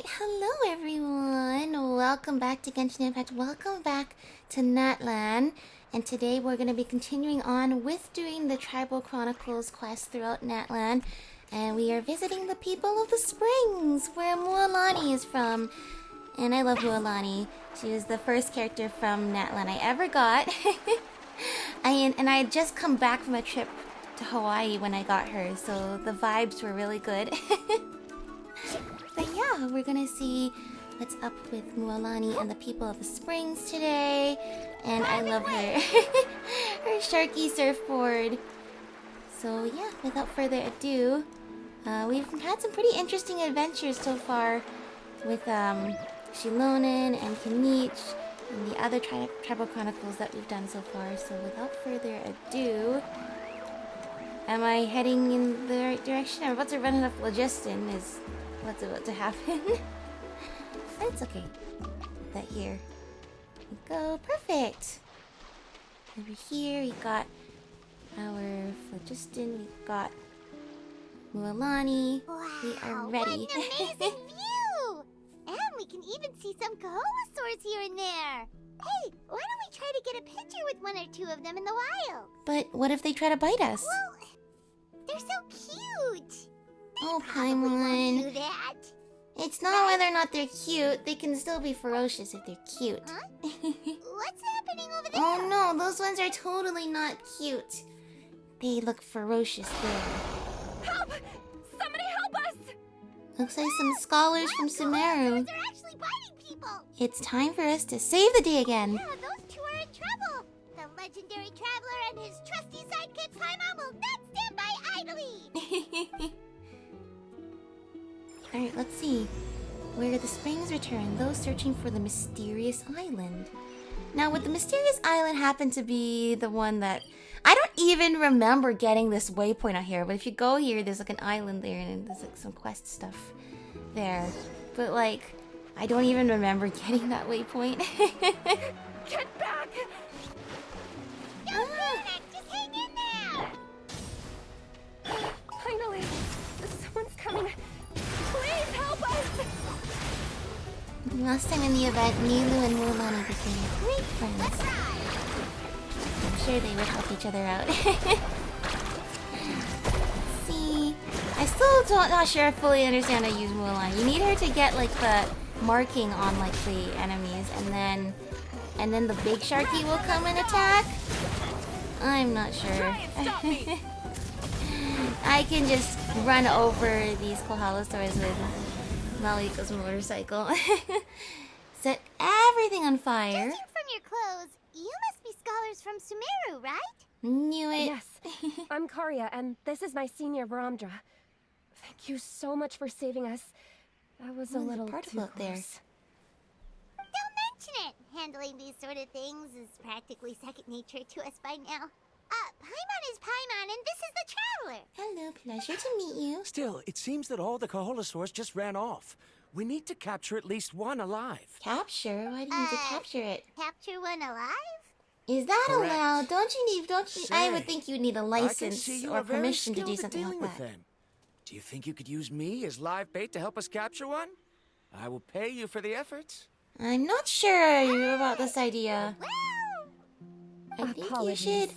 Hello everyone! Welcome back to Genshin Impact. Welcome back to Natlan. And today we're going to be continuing on with doing the Tribal Chronicles quest throughout Natlan. And we are visiting the people of the Springs, where Mualani is from. And I love Mualani. She was the first character from Natlan I ever got. And I had just come back from a trip to Hawaii when I got her, so the vibes were really good. But yeah, we're gonna see what's up with Mualani and the people of the Springs today. And I love her. Her Sharky surfboard. So yeah, without further ado, we've had some pretty interesting adventures so far with Shilonen and Kinich and the other Tribal Chronicles that we've done so far. So without further ado, am I heading in the right direction? I'm about to run out of phlogiston is what's about to happen. That's okay. Put that here. There we go. Perfect. Over here we got our phlogiston. We got Mualani. Wow, We are ready. What an amazing view! And we can even see some Kaholasaurs here and there. Hey, why don't we try to get a picture with one or two of them in the wild? But what if they try to bite us? Well, they're so cute. Oh, Probably won't Paimon. do that. It's not whether or not they're cute. They can still be ferocious if they're cute. Huh? What's happening over there? Oh no, those ones are totally not cute. They look ferocious there. Help! Somebody help us! Looks like some scholars from Sumeru. They're actually biting people. It's time for us to save the day again. Yeah, those two are in trouble. The legendary traveler and his trusty sidekick Paimon will not stand by idly. Alright, let's see. Where the Springs return, those searching for the mysterious island. Now, would the mysterious island happen to be the one that... I don't even remember getting this waypoint out here, but if you go here, there's like an island there, and there's like some quest stuff there. But like, I don't even remember getting that waypoint. Get back! Don't panic, just hang in there. Finally! Someone's coming! Please help us! Last time in the event, Nilu and Mualani became great friends. I'm sure they would help each other out. See, I still not sure I fully understand how to use Mualani. You need her to get like the marking on like the enemies, and then the big Sharky will come and attack. I'm not sure. Try and stop me! I can just run over these Kohalosaurs with Malika's motorcycle. Set everything on fire. Judging from your clothes, you must be scholars from Sumeru, right? Knew it. Yes, I'm Karya, and this is my senior Varamdra. Thank you so much for saving us. That was a There's a little particle too up there. close. Don't mention it. Handling these sort of things is practically second nature to us by now. Paimon is Paimon, and this is the Traveler. Hello, pleasure to meet you. Still, it seems that all the Kaholasaurs just ran off. We need to capture at least one alive. Capture? Why do you need to capture it? Capture one alive? Is that Correct. allowed? Don't you? I would Say, think you'd need a I can license see you or are very permission to do skilled at something dealing like with that. them. Do you think you could use me as live bait to help us capture one? I will pay you for the efforts. I'm not sure about this idea. Well, I think you Apologies. should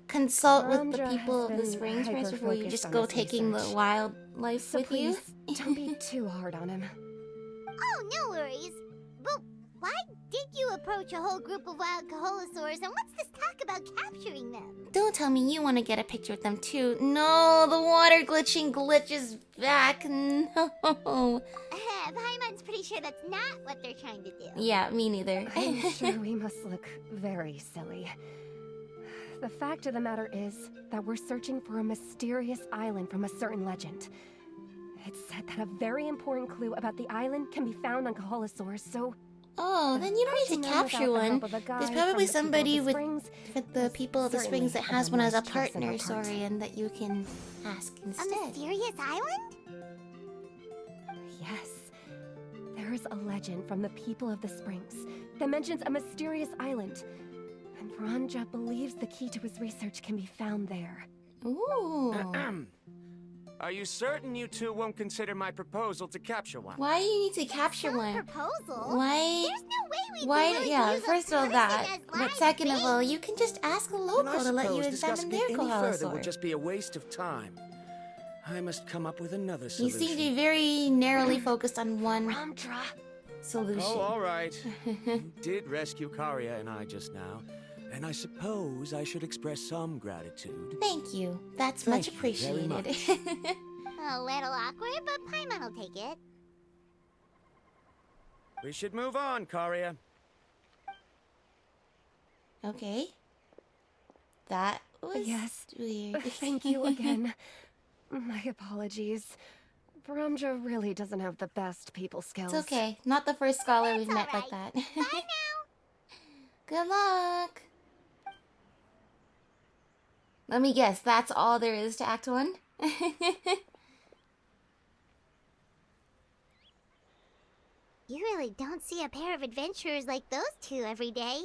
consult with the Varamdra people has of the been Springs first before you hyper-focused just on go his taking the research. wildlife So with you. please, don't be too hard on him. oh, no worries. But why did you approach a whole group of wild Kaholasaurs, and what's this talk about capturing them? Don't tell me you want to get a picture with them too. No, the water glitches back. No. Paimon's pretty sure that's not what they're trying to do. Yeah, me neither. I'm sure we must look very silly. The fact of the matter is that we're searching for a mysterious island from a certain legend. It's said that a very important clue about the island can be found on Kaholasaurs, so... Oh, then you don't need to approaching them capture without the one. help of a guide There's from probably the people of somebody the with Springs the is people of the certainly Springs that has one as a wise choice on partner, our part. sorry, and that you can ask A instead. mysterious island? Yes. There is a legend from the people of the Springs that mentions a mysterious island. And Varamdra believes the key to his research can be found there. Ooh. Are you certain you two won't consider my proposal to capture one? Why do you need to capture Some one? proposal? Why? There's no way we'd be Why? willing to Yeah, use a first of all person that. as But live second of all, bait. you can just ask a Then I local to let you suppose examine discussing their it any further will Kohala just be a waste of time. I must come up with another You solution. seem to be very narrowly focused on one Ramdra. solution. Oh, all right. You did rescue Karia and I just now, and I suppose I should express some gratitude. Thank you. That's Thank much you very appreciated. much. A little awkward, but Paimon will take it. We should move on, Karia. Okay. That was Yes. weird. Thank you again. My apologies. Ramdra really doesn't have the best people skills. It's okay. Not the first scholar we've met That's like that. Bye now. Good luck. Let me guess. That's all there is to Act 1? You really don't see a pair of adventurers like those two every day.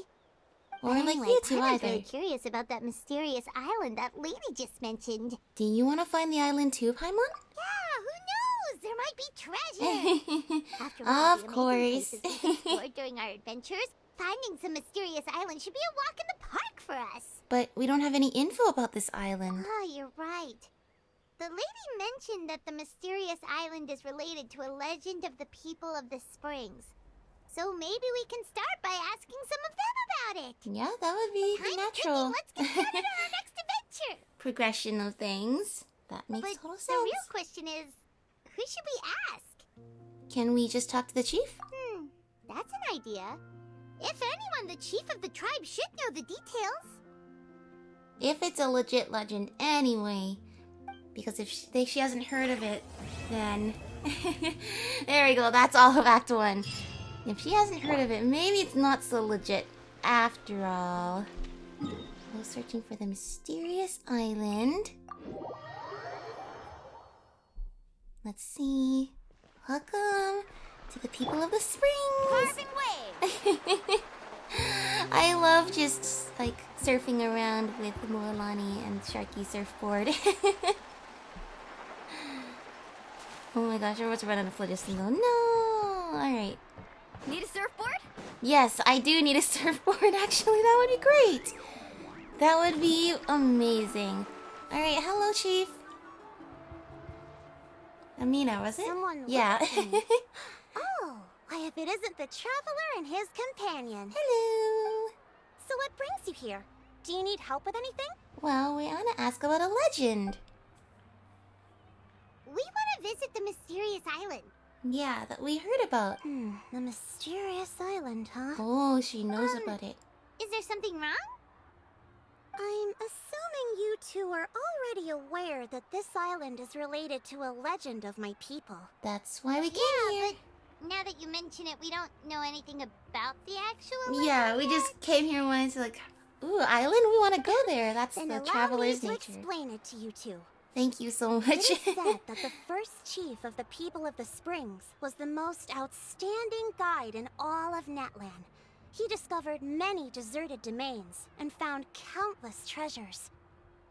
Or like Anyway, you two Paimon's either. really curious about that mysterious island that lady just mentioned. Do you want to find the island too, Paimon? Yeah, who knows? There might be treasure. After all, Of the amazing course. places we explored during our adventures, finding some mysterious island should be a walk in the park for us. But we don't have any info about this island. Oh, you're right. The lady mentioned that the mysterious island is related to a legend of the people of the springs. So maybe we can start by asking some of them about it. Yeah, that would be the Time's natural ticking. Let's get started on our next adventure. progression of things. That makes But total the sense. real question is, who should we ask? Can we just talk to the chief? That's an idea. If anyone, the chief of the tribe should know the details. If it's a legit legend anyway. Because if she hasn't heard of it, then... there we go, that's all of Act 1. If she hasn't heard of it, maybe it's not so legit after all. Go searching for the mysterious island. Let's see. Welcome to the people of the springs. Carving way. I love just like surfing around with Mualani and Sharky surfboard. Oh my gosh, I was running out of phlogiston though. No! Alright. Need a surfboard? Yes, I do need a surfboard actually. That would be great. That would be amazing. Alright, hello, Chief. Amina, was it? Someone Yeah. looking. Oh, why if it isn't the traveler and his companion. Hello. So what brings you here? Do you need help with anything? Well, we want to ask about a legend. We want to visit the mysterious island. Yeah, that we heard about. The mysterious island, huh? Oh, she knows about it. Is there something wrong? I'm assuming you two are already aware that this island is related to a legend of my people. That's why we came here. But now that you mention it, we don't know anything about the actual Yeah, we just came here and wanted to like, ooh, island, we want to go there. That's Then the allow traveler's me to nature. explain it to you two. Thank you so It much. is said that the first chief of the people of the springs was the most outstanding guide in all of Natlan. He discovered many deserted domains and found countless treasures.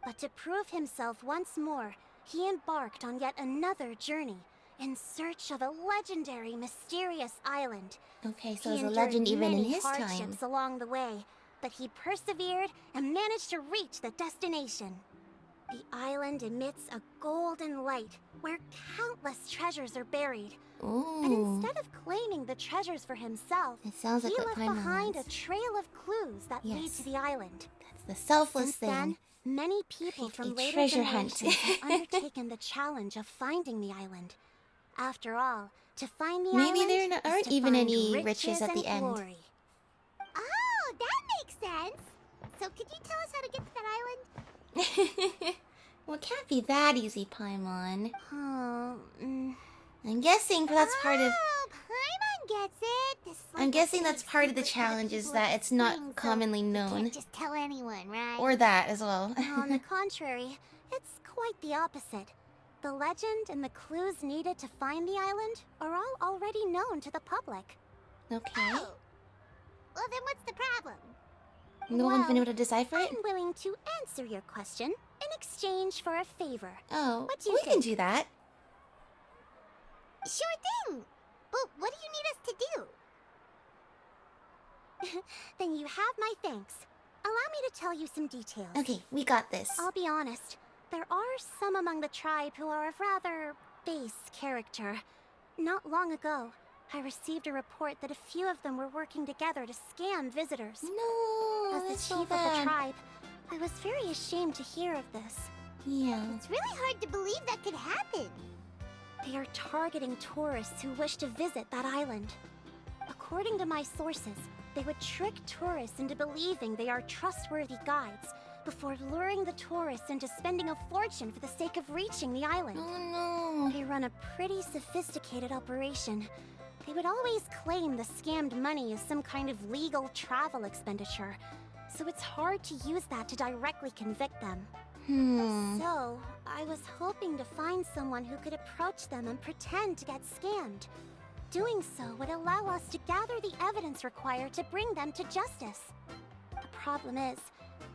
But to prove himself once more, he embarked on yet another journey in search of a legendary, mysterious island. Okay, so He there's a endured legend even in many his time. hardships along the way, but he persevered and managed to reach the destination. The island emits a golden light where countless treasures are buried. And Ooh, instead of claiming the treasures for himself, it sounds like he what left Paimon behind a wants. trail of clues that lead Yes. to the island. That's the selfless Since thing. then, many people Create a from later treasure hunt. generations have undertaken the challenge of finding the island. After all, to find the Maybe island there is aren't to even find any riches at and the end. glory. Oh, that makes sense. So could you tell us how to get to that island? Well, it can't be that easy, Paimon. Oh, I'm guessing that's part of... Oh, Paimon gets it. This is I'm like a guessing big that's part of the secret for challenge is people that of it's not spring, so commonly you known. can't just tell anyone, right? Or that as well. On the contrary, it's quite the opposite. The legend and the clues needed to find the island are all already known to the public. Okay. Oh. Well, then what's the problem? No one's been Well, able to decipher it? I'm willing to answer your question. in exchange for a favor. Oh, What do you we think? can do that. Sure thing! But what do you need us to do? Then you have my thanks. Allow me to tell you some details. Okay, we got this. I'll be honest. There are some among the tribe who are of rather base character. Not long ago, I received a report that a few of them were working together to scam visitors. No, As that's the so chief of the bad. tribe, I was very ashamed to hear of this. Yeah. It's really hard to believe that could happen. They are targeting tourists who wish to visit that island. According to my sources, they would trick tourists into believing they are trustworthy guides before luring the tourists into spending a fortune for the sake of reaching the island. Oh no. They run a pretty sophisticated operation. They would always claim the scammed money is some kind of legal travel expenditure, so it's hard to use that to directly convict them. So, I was hoping to find someone who could approach them and pretend to get scammed. Doing so would allow us to gather the evidence required to bring them to justice. The problem is,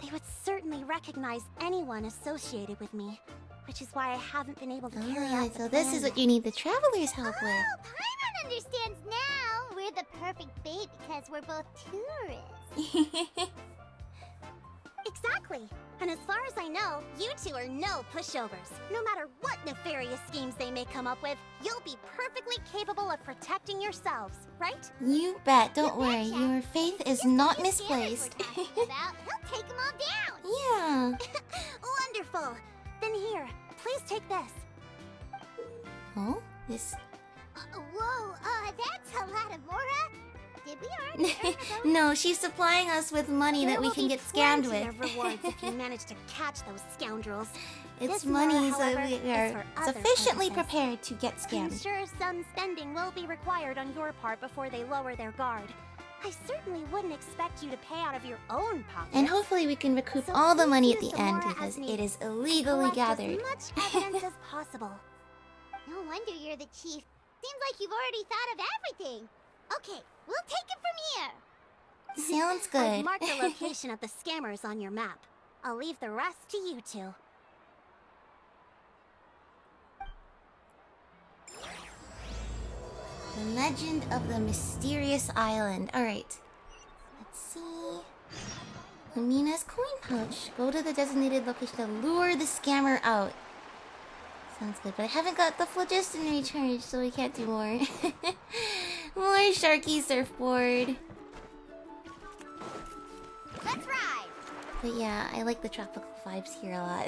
they would certainly recognize anyone associated with me, which is why I haven't been able to carry Ah, out the so this plan is what yet. you need the traveler's help with. Oh, Paimon understands now. We're the perfect bait because we're both tourists. Exactly. And as far as I know, you two are no pushovers. No matter what nefarious schemes they may come up with, you'll be perfectly capable of protecting yourselves, right? You bet, don't worry. betcha. Your faith is not These scammers misplaced. we're talking about, he'll take them all down. Yeah. Wonderful. Then here, please take this. Oh, this. Whoa, that's a lot of Mora. Did we already earn a bonus? No, she's supplying us with money There that we will can be get scammed plenty with. of rewards if you manage to catch those scoundrels. It's This money, Mora, so however, we is are for other sufficiently purposes. prepared to get I'm scammed. sure some spending will be required on your part before they lower their guard. I certainly wouldn't expect you to pay out of your own pocket. And hopefully we can recoup So all the please money at use the the end Mora as because needed. it is illegally Collect gathered. as much evidence as possible. No wonder you're the chief. Seems like you've already thought of everything. Okay, we'll take it from here. Sounds I've good. marked the location of the scammers on your map. I'll leave the rest to you two. The Legend of the Mysterious Island. Alright. Let's see. Lamina's coin pouch. Go to the designated location to lure the scammer out. Sounds good, but I haven't got the phlogiston recharged, so we can't do more. More Sharky surfboard. Let's ride. But yeah, I like the tropical vibes here a lot.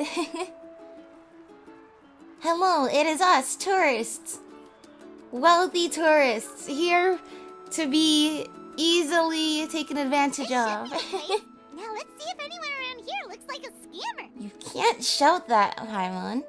Hello, it is us, tourists. Wealthy tourists, here to be easily taken advantage of. Now let's see if anyone around here looks like a scammer. You can't shout that, Paimon.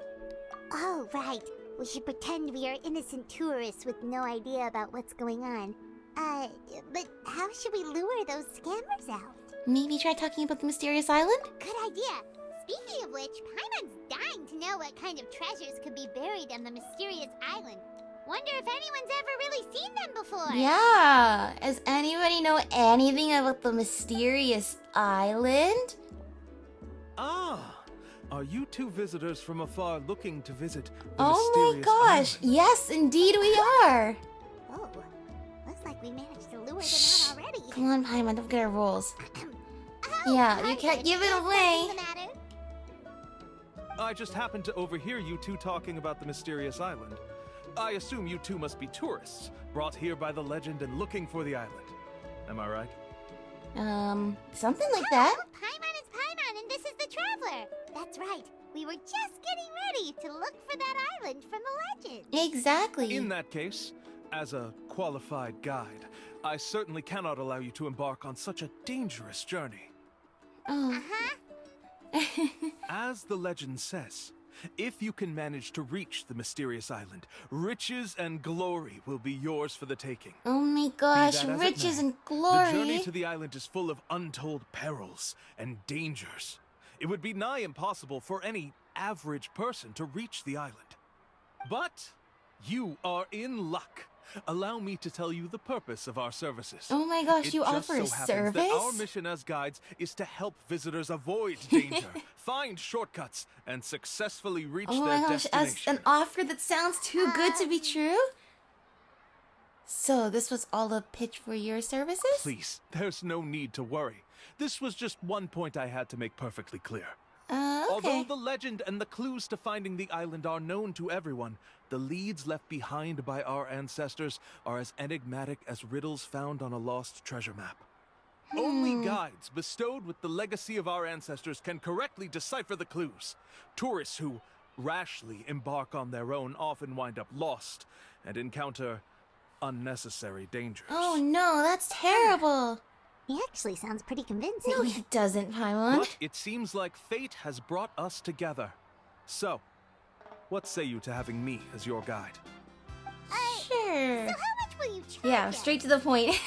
Oh, right. We should pretend we are innocent tourists with no idea about what's going on. But how should we lure those scammers out? Maybe try talking about the mysterious island? Good idea. Speaking of which, Paimon's dying to know what kind of treasures could be buried on the mysterious island. Wonder if anyone's ever really seen them before. Yeah. Does anybody know anything about the mysterious island? Ah, are you two visitors from afar looking to visit the Oh my mysterious gosh. island? Yes, indeed we are. Oh, looks like we managed to lure Shh. them out already. Come on, Paimon, don't get our rolls. Oh, Yeah, you Paimon, can't give it is away. something the matter? I just happened to overhear you two talking about the mysterious island. I assume you two must be tourists, brought here by the legend and looking for the island. Am I right? Something like that. Oh, Paimon is Paimon, and this is the Traveler. That's right. We were just getting ready to look for that island from the legend. Exactly. In that case, as a qualified guide, I certainly cannot allow you to embark on such a dangerous journey. Oh. Uh-huh. As the legend says, if you can manage to reach the mysterious island, riches and glory will be yours for the taking. Oh my gosh, that as it riches may, and glory. The journey to the island is full of untold perils and dangers. It would be nigh impossible for any average person to reach the island. But you are in luck. allow me to tell you the purpose of our services. Oh my gosh, It you just offer a so happens that our service? mission as guides is to help visitors avoid danger, find shortcuts, and successfully reach Oh their my gosh, as destination. an offer that sounds too good to be true? So this was all a pitch for your services? Please, there's no need to worry. This was just one point I had to make perfectly clear. Okay. Although the legend and the clues to finding the island are known to everyone, the leads left behind by our ancestors are as enigmatic as riddles found on a lost treasure map. Only guides bestowed with the legacy of our ancestors can correctly decipher the clues. Tourists who rashly embark on their own often wind up lost and encounter unnecessary dangers. Oh no, that's terrible. He actually sounds pretty convincing. No, he doesn't, Paimon. But it seems like fate has brought us together. So, what say you to having me as your guide? Sure. So how much will you charge Yeah, us? straight to the point.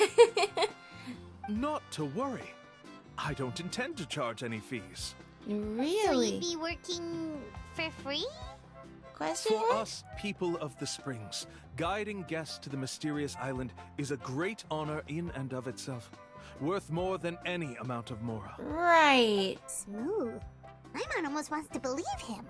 Not to worry. I don't intend to charge any fees. So Really? you'd be working for free? Question For mark? us, people of the Springs, guiding guests to the mysterious island is a great honor in and of itself, worth more than any amount of mora. Right. Smooth. Paimon almost wants to believe him.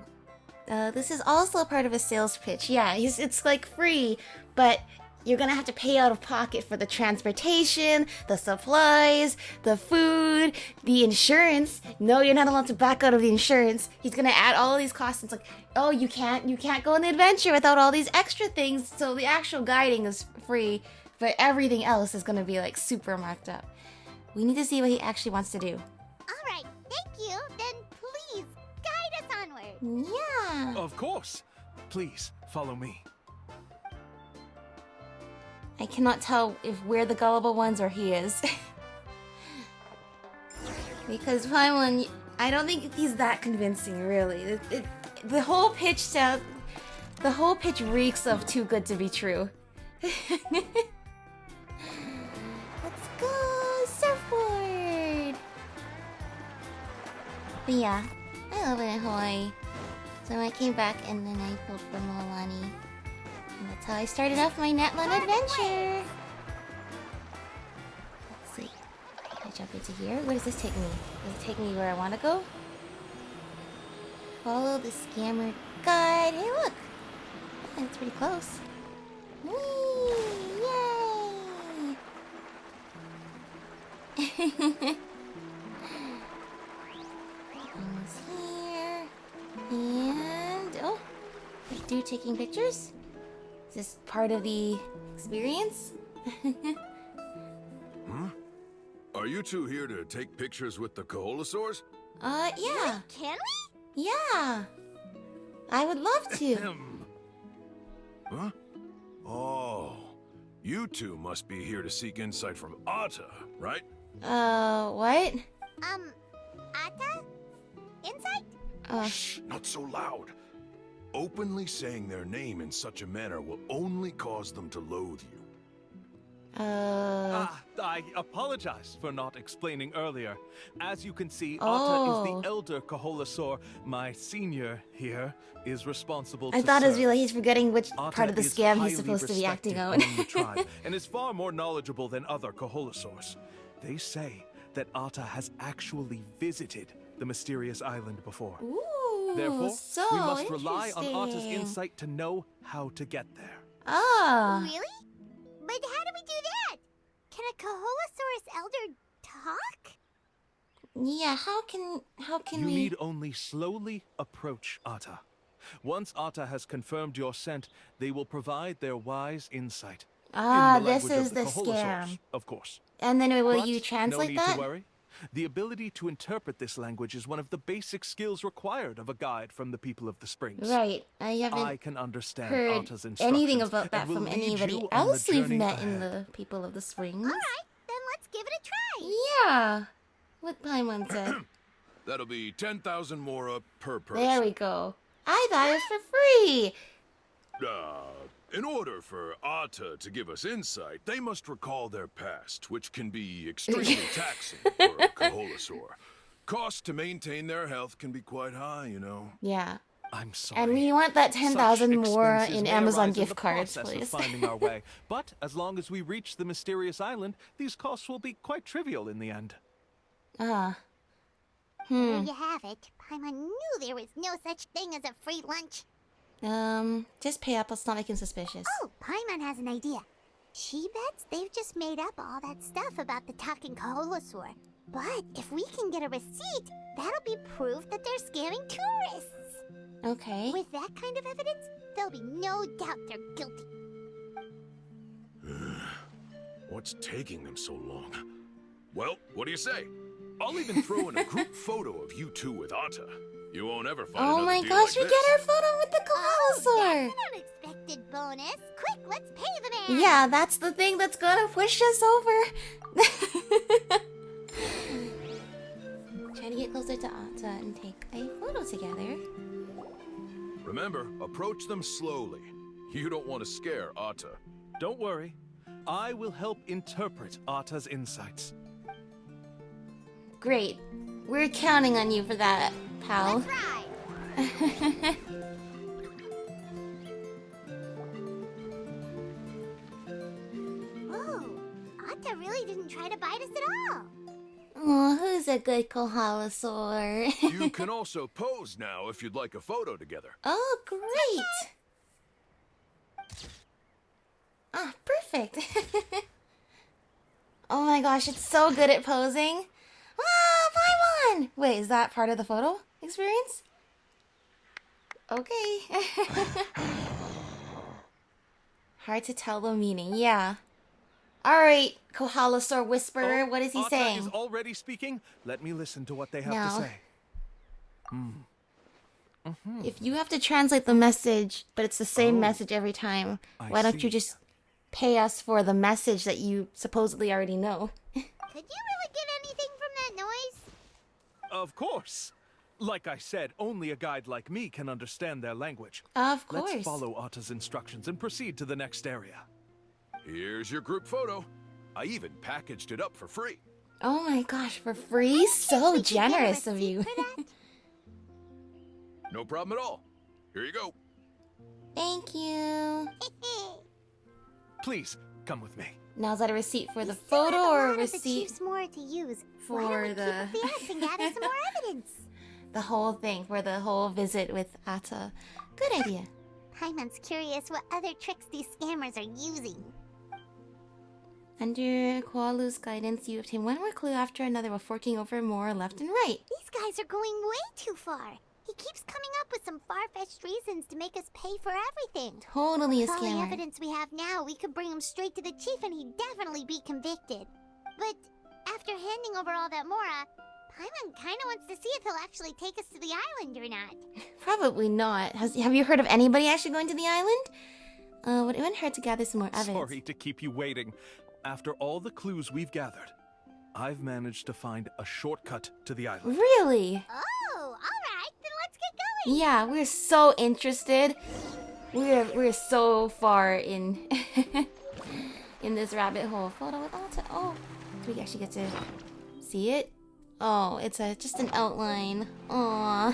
This is also part of a sales pitch. Yeah, it's like free, but you're gonna have to pay out of pocket for the transportation, the supplies, the food, the insurance. No, you're not allowed to back out of the insurance. He's gonna add all of these costs. It's like, oh, you can't go on the adventure without all these extra things. So the actual guiding is free, but everything else is gonna be like super marked up. We need to see what he actually wants to do. All right, thank you. Then please guide us onward. Yeah. Of course. Please, follow me. I cannot tell if we're the gullible ones or he is. Because Paimon, I don't think he's that convincing, really. The whole pitch reeks of too good to be true. Let's go, surfboard! But yeah, I love it in Hawaii. So I came back and then I pulled for Mualani. And that's how I started off my Natlan adventure. Let's see. Can I jump into here? Where does this take me? Does it take me where I want to go? Follow the scammer guide. Hey, look! That's pretty close. Whee! Yay! Almost here. And... oh! Dude taking pictures? Is this part of the experience? Are you two here to take pictures with the Koholosaurs? Yeah. Can we? Yeah. I would love to. Huh? Oh, you two must be here to seek insight from Atta, right? What? Atta? Insight? Shh, not so loud. Openly saying their name in such a manner will only cause them to loathe you. I apologize for not explaining earlier. As you can see, Atta Oh. is the elder Koholosaur. My senior here is responsible I to thought it was serve. really he's forgetting which Atta part of the is scam highly he's supposed to be acting respected out. among the tribe and is far more knowledgeable than other Koholosaurs. They say that Atta has actually visited the mysterious island before. Ooh, Therefore, so we must rely on Atta's interesting. insight to know how to get there. Ah. Really? But how do we do that? Can a Koholosaurus elder talk? Yeah, how can You we... need only slowly approach Atta. Once Atta has confirmed your scent, they will provide their wise insight. Ah, in the this language is of the Koholosaurs, scam. of course. And then will But you translate no need that? to worry. The ability to interpret this language is one of the basic skills required of a guide from the people of the Springs. Right. I haven't I can understand heard Atta's instructions. anything about and that will from lead anybody you on the else we've journey met in ahead. the people of the Springs. All right, then let's give it a try. Yeah. What Paimon said. That'll be 10,000 mora per person. There we go. I thought it was for free. In order for Atta to give us insight, they must recall their past, which can be extremely taxing for a Koholosaur. Cost to maintain their health can be quite high, you know. Yeah. I'm sorry. And we want that 10,000 Such more expenses in may Amazon arise in gift the cards, process please. Of finding our way, but as long as we reach the mysterious island, these costs will be quite trivial in the end. Ah. There you have it. Paimon knew there was no such thing as a free lunch. Just pay up. Let's not make him suspicious. Oh, Paimon has an idea. She bets they've just made up all that stuff about the talking Kaholosaur. But if we can get a receipt, that'll be proof that they're scamming tourists. Okay. With that kind of evidence, there'll be no doubt they're guilty. What's taking them so long? Well, what do you say? I'll even throw in a group photo of you two with Atta. You won't ever find Oh another my deal gosh, like we this. get our photo with the Kaholosaur! That's an unexpected bonus. Quick, let's pay the man. Yeah, that's the thing that's gonna push us over. Try to get closer to Atta and take a photo together. Remember, approach them slowly. You don't want to scare Atta. Don't worry. I will help interpret Atta's insights. Great. We're counting on you for that, pal. Let's ride. Oh, Atta really didn't try to bite us at all. Oh, who's a good Kaholosaur? You can also pose now if you'd like a photo together. Oh, great! Ah, perfect. Oh my gosh, it's so good at posing. Ah, Paimon! Wait, is that part of the photo experience? Okay. Hard to tell the meaning, yeah. Alright, Kaholosaur Whisperer, what is he Atta saying? is already speaking. Let me listen to what they have No. to say. If you have to translate the message, but it's the same message every time, I why don't you see. just pay us for the message that you supposedly already know? Could you really get anything from that noise? Of course. Like I said, only a guide like me can understand their language. Of course. Let's follow Atta's instructions and proceed to the next area. Here's your group photo. I even packaged it up for free. Oh my gosh, for free? So We could get a generous of receipt you. for that? No problem at all. Here you go. Thank you. Please, come with me. Now is that a receipt for the We still have photo or a lot of the receipt chief's more to use. for Why don't we the- keep up the act and gather some more evidence? the whole thing for the whole visit with Atta? Good idea. Paimon's curious what other tricks these scammers are using. Under Koalu's guidance, you obtain one more clue after another while forking over more left and right. These guys are going way too far. He keeps coming up with some far-fetched reasons to make us pay for everything. Totally a With all the scammer. evidence we have now, we could bring him straight to the chief and he'd definitely be convicted. But after handing over all that Mora, Paimon kinda wants to see if he'll actually take us to the island or not. Probably not. Have you heard of anybody actually going to the island? Would it even hurt to gather some more evidence? Sorry to keep you waiting. After all the clues we've gathered, I've managed to find a shortcut to the island. Really? Oh, alright, then let's get going. Yeah, we're so interested. We're so far in in this rabbit hole. Photo with Atta. Oh, do we actually get to see it? Oh, it's just an outline. Aww.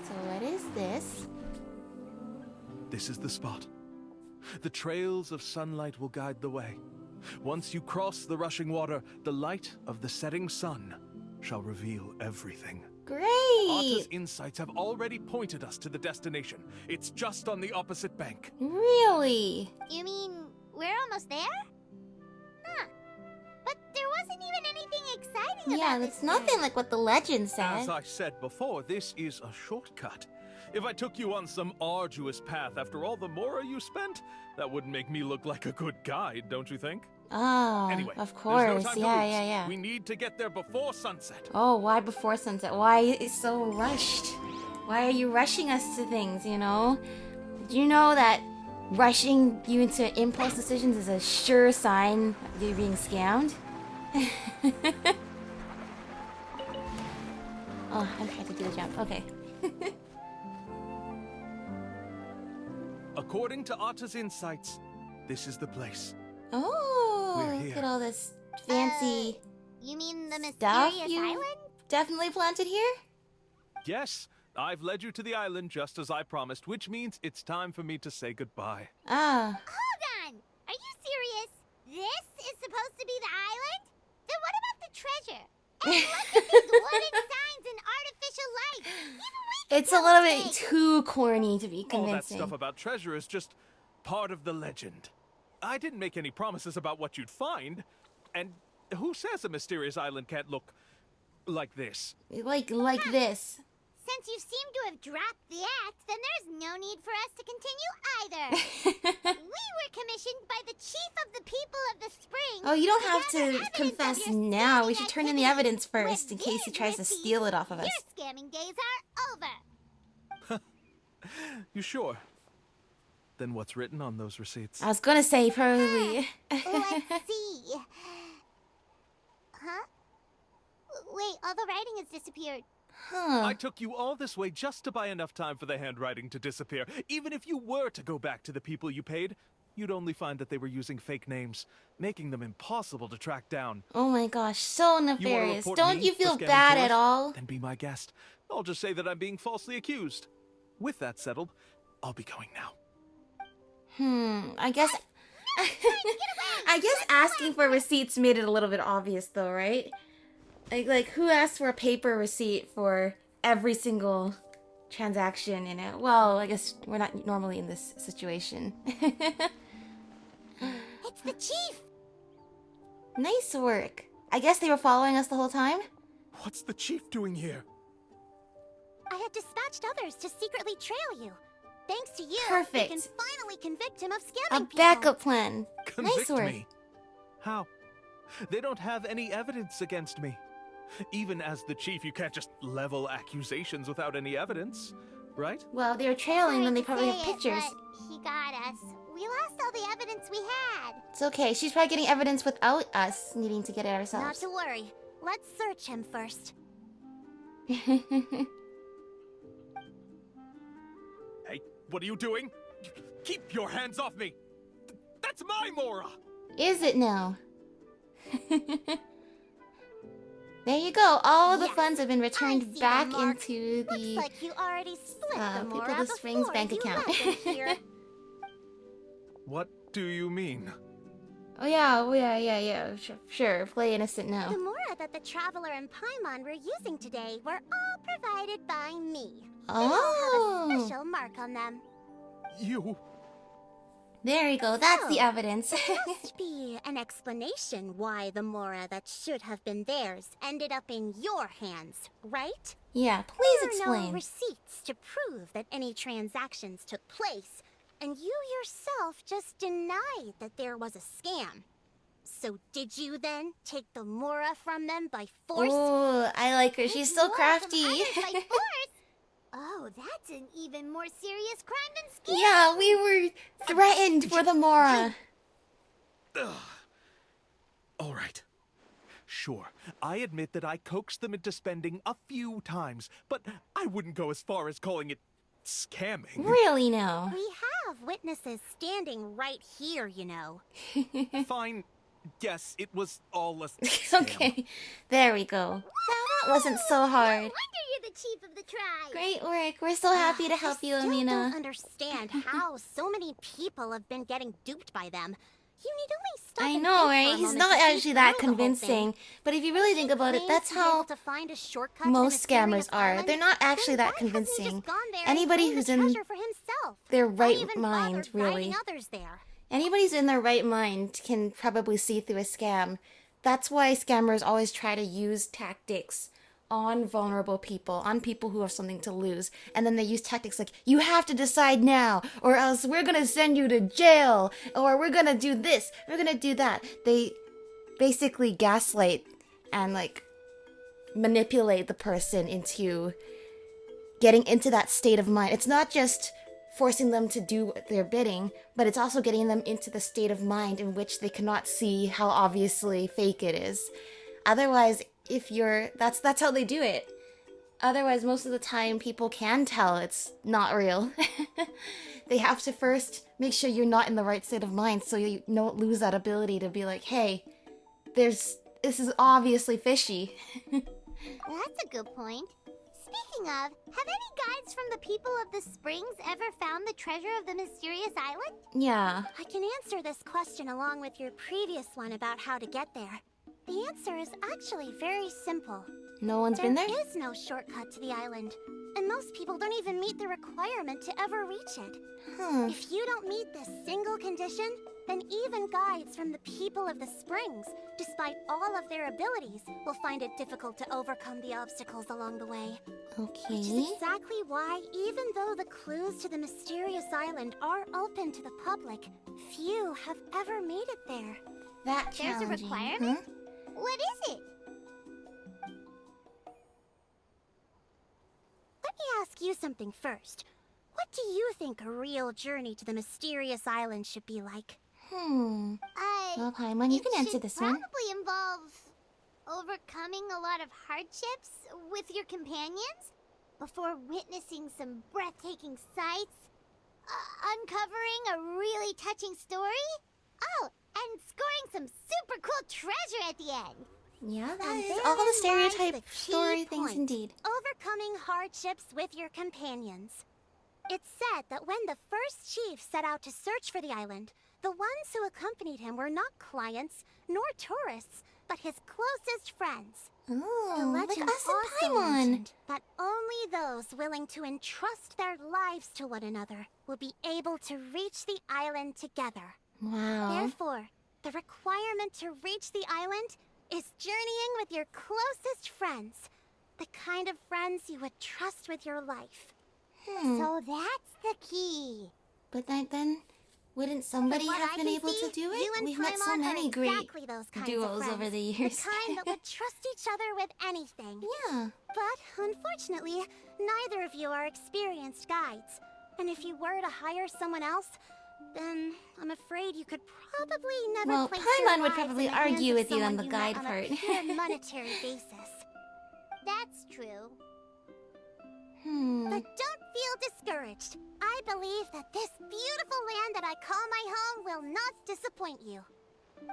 So what is this? This is the spot. The trails of sunlight will guide the way. Once you cross the rushing water, the light of the setting sun shall reveal everything. Great. Atta's insights have already pointed us to the destination. It's just on the opposite bank. Really? You mean we're almost there? Huh. But there wasn't even anything exciting Yeah, about that's this nothing place. like what the legend said. As I said before, this is a shortcut. If I took you on some arduous path after all the Mora you spent, that wouldn't make me look like a good guide, don't you think? Oh, Anyway, of there's course. no time to Yeah, lose. yeah, yeah. We need to get there before sunset. Oh, why before sunset? Why is so rushed? Why are you rushing us to things, you know? Did you know that rushing you into impulse decisions is a sure sign that you're being scammed? Oh, I'm trying to do the jump. Okay. According to Atta's insights, this is the place. Oh, We're look here. at all this fancy You mean the stuff mysterious you island? definitely planted here? Yes, I've led you to the island just as I promised, which means it's time for me to say goodbye. Ah. Hold on! Are you serious? This is supposed to be the island? Then what about the treasure? And look at these wooden signs and artificial lights! Even we can It's a tell little it's bit fake. too corny to be All that convincing. stuff about treasure is just part of the legend. I didn't make any promises about what you'd find. And who says a mysterious island can't look like this? Like this. Since you seem to have dropped the act, then there's no need for us to continue either. We were commissioned by the chief of the people of the spring. Oh, you don't have gather to evidence of confess your now. We scamming should turn in the activities. evidence first When in case he these tries to receipts, steal it off of us. Your scamming days are over. You sure? Then what's written on those receipts? I was gonna say probably. Let's see. Huh? Wait, all the writing has disappeared. Huh. I took you all this way just to buy enough time for the handwriting to disappear. Even if you were to go back to the people you paid, you'd only find that they were using fake names, making them impossible to track down. Oh my gosh, so You wanna nefarious. report Don't me you for feel scamming bad at tourists? all? Then be my guest. I'll just say that I'm being falsely accused. With that settled, I'll be going now. I guess I guess asking for receipts made it a little bit obvious though, right? Like who asked for a paper receipt for every single transaction in it? Well, I guess we're not normally in this situation. It's the chief! Nice work. I guess they were following us the whole time? What's the chief doing here? I had dispatched others to secretly trail you. Thanks to you, Perfect. we can finally convict him of A scamming people. backup plan. Convict Nice work. me. How? They don't have any evidence against me. Even as the chief, you can't just level accusations without any evidence, right? Well, they were trailing, then they Sorry probably to have say it, pictures. but he got us. We lost all the evidence we had. It's okay. She's probably getting evidence without us needing to get it Not ourselves. to worry. Let's search him first. Hey, what are you doing? Keep your hands off me! That's my Mora! Is it now? There you go. All the Yes, funds have been I returned see the back mark. into Looks the like you already split the People Mora of the Springs before bank you account. landed here. What do you mean? Oh yeah. Sure. Play innocent The now. Mora that the Traveler and Paimon were using today were all provided by me. They all Oh, have a special mark on them. You... there you go. That's the So, evidence. Must be an explanation why the Mora that should have been theirs ended up in your hands, right? Yeah, please There are no explain. receipts to prove that any transactions took place, and you yourself just denied that there was a scam. So did you then take the Mora from them by force? Oh, I like her. She's so More from crafty. others by force? Oh, that's an even more serious crime than scam. Yeah, we were threatened for the Mora. All right. Sure, I admit that I coaxed them into spending a few times, but I wouldn't go as far as calling it scamming. Really now? We have witnesses standing right here, you know. Fine. Yes, it was all a scam. Okay, there we go. Now that wasn't so No hard. wonder you're the chief of the tribe. Great work. We're so happy to help you, I still Amina. don't understand how so many people have been getting duped by them. You need only stop I and know, think for a right? He's moment not to see actually that through the whole convincing. thing. But if you really think about it, Claims that's to be able how to find a shortcut to most the mysterious scammers are. island, They're not actually then that why hasn't he convincing. just gone there and Anybody claimed who's the in treasure for himself? their Why right even mind, bothered really. guiding others there? Anybody who's in their right mind can probably see through a scam. That's why scammers always try to use tactics on vulnerable people, on people who have something to lose. And then they use tactics like, you have to decide now, or else we're gonna send you to jail, or we're gonna do this, we're gonna do that. They basically gaslight and like manipulate the person into getting into that state of mind. It's not just forcing them to do their bidding, but it's also getting them into the state of mind in which they cannot see how obviously fake it is. Otherwise, that's how they do it. Otherwise, most of the time people can tell it's not real. They have to first make sure you're not in the right state of mind so you don't lose that ability to be like, hey, this is obviously fishy. That's a good point. Speaking of, have any guides from the people of the springs ever found the treasure of the mysterious island? Yeah. I can answer this question along with your previous one about how to get there. The answer is actually very simple. No one's been there? There is no shortcut to the island, and most people don't even meet the requirement to ever reach it. Huh. If you don't meet this single condition, then even guides from the people of the springs, despite all of their abilities, will find it difficult to overcome the obstacles along the way. Which Okay. is exactly why, even though the clues to the mysterious island are open to the public, few have ever made it there. That There's a challenging. requirement? Huh? What is it? Let me ask you something first. What do you think a real journey to the mysterious island should be like? Well, Paimon, you can answer this one. Probably involve overcoming a lot of hardships with your companions before witnessing some breathtaking sights, uncovering a really touching story. Oh, and scoring some super cool treasure at the end. Yeah, that And is therein all the lies stereotype the key story things point. indeed. Overcoming hardships with your companions. It's said that when the first chief set out to search for the island, the ones who accompanied him were not clients nor tourists, but his closest friends. The Oh, like legend us also and Paimon. mentioned that only those willing to entrust their lives to one another will be able to reach the island together. Wow. Therefore, the requirement to reach the island is journeying with your closest friends. The kind of friends you would trust with your life. So that's the key. But then, wouldn't somebody From what have I been can able see, to do you it? and We've met so Paimon are many great exactly those kinds of duos friends. over the years. The kind that would trust each other with anything. Yeah. But unfortunately, neither of you are experienced guides. And if you were to hire someone else, then I'm afraid you could probably never Well, place Paimon your would lives probably in the hands argue of with you on someone the met guide on part. a pure monetary basis. That's true. But don't feel discouraged. I believe that this beautiful land that I call my home will not disappoint you.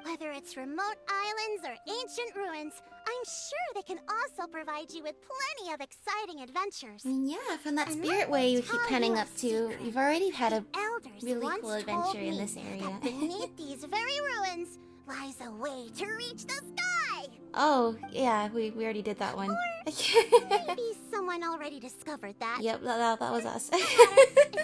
Whether it's remote islands or ancient ruins, I'm sure they can also provide you with plenty of exciting adventures. I mean, yeah, from that And spirit let way me you keep tell penning you a up to, secret. we've already had a Elders really once cool told adventure in me this area. that beneath these very ruins lies a way to reach the sky. Oh, yeah, we already did that one. Maybe someone already discovered that. Yep, that was us. If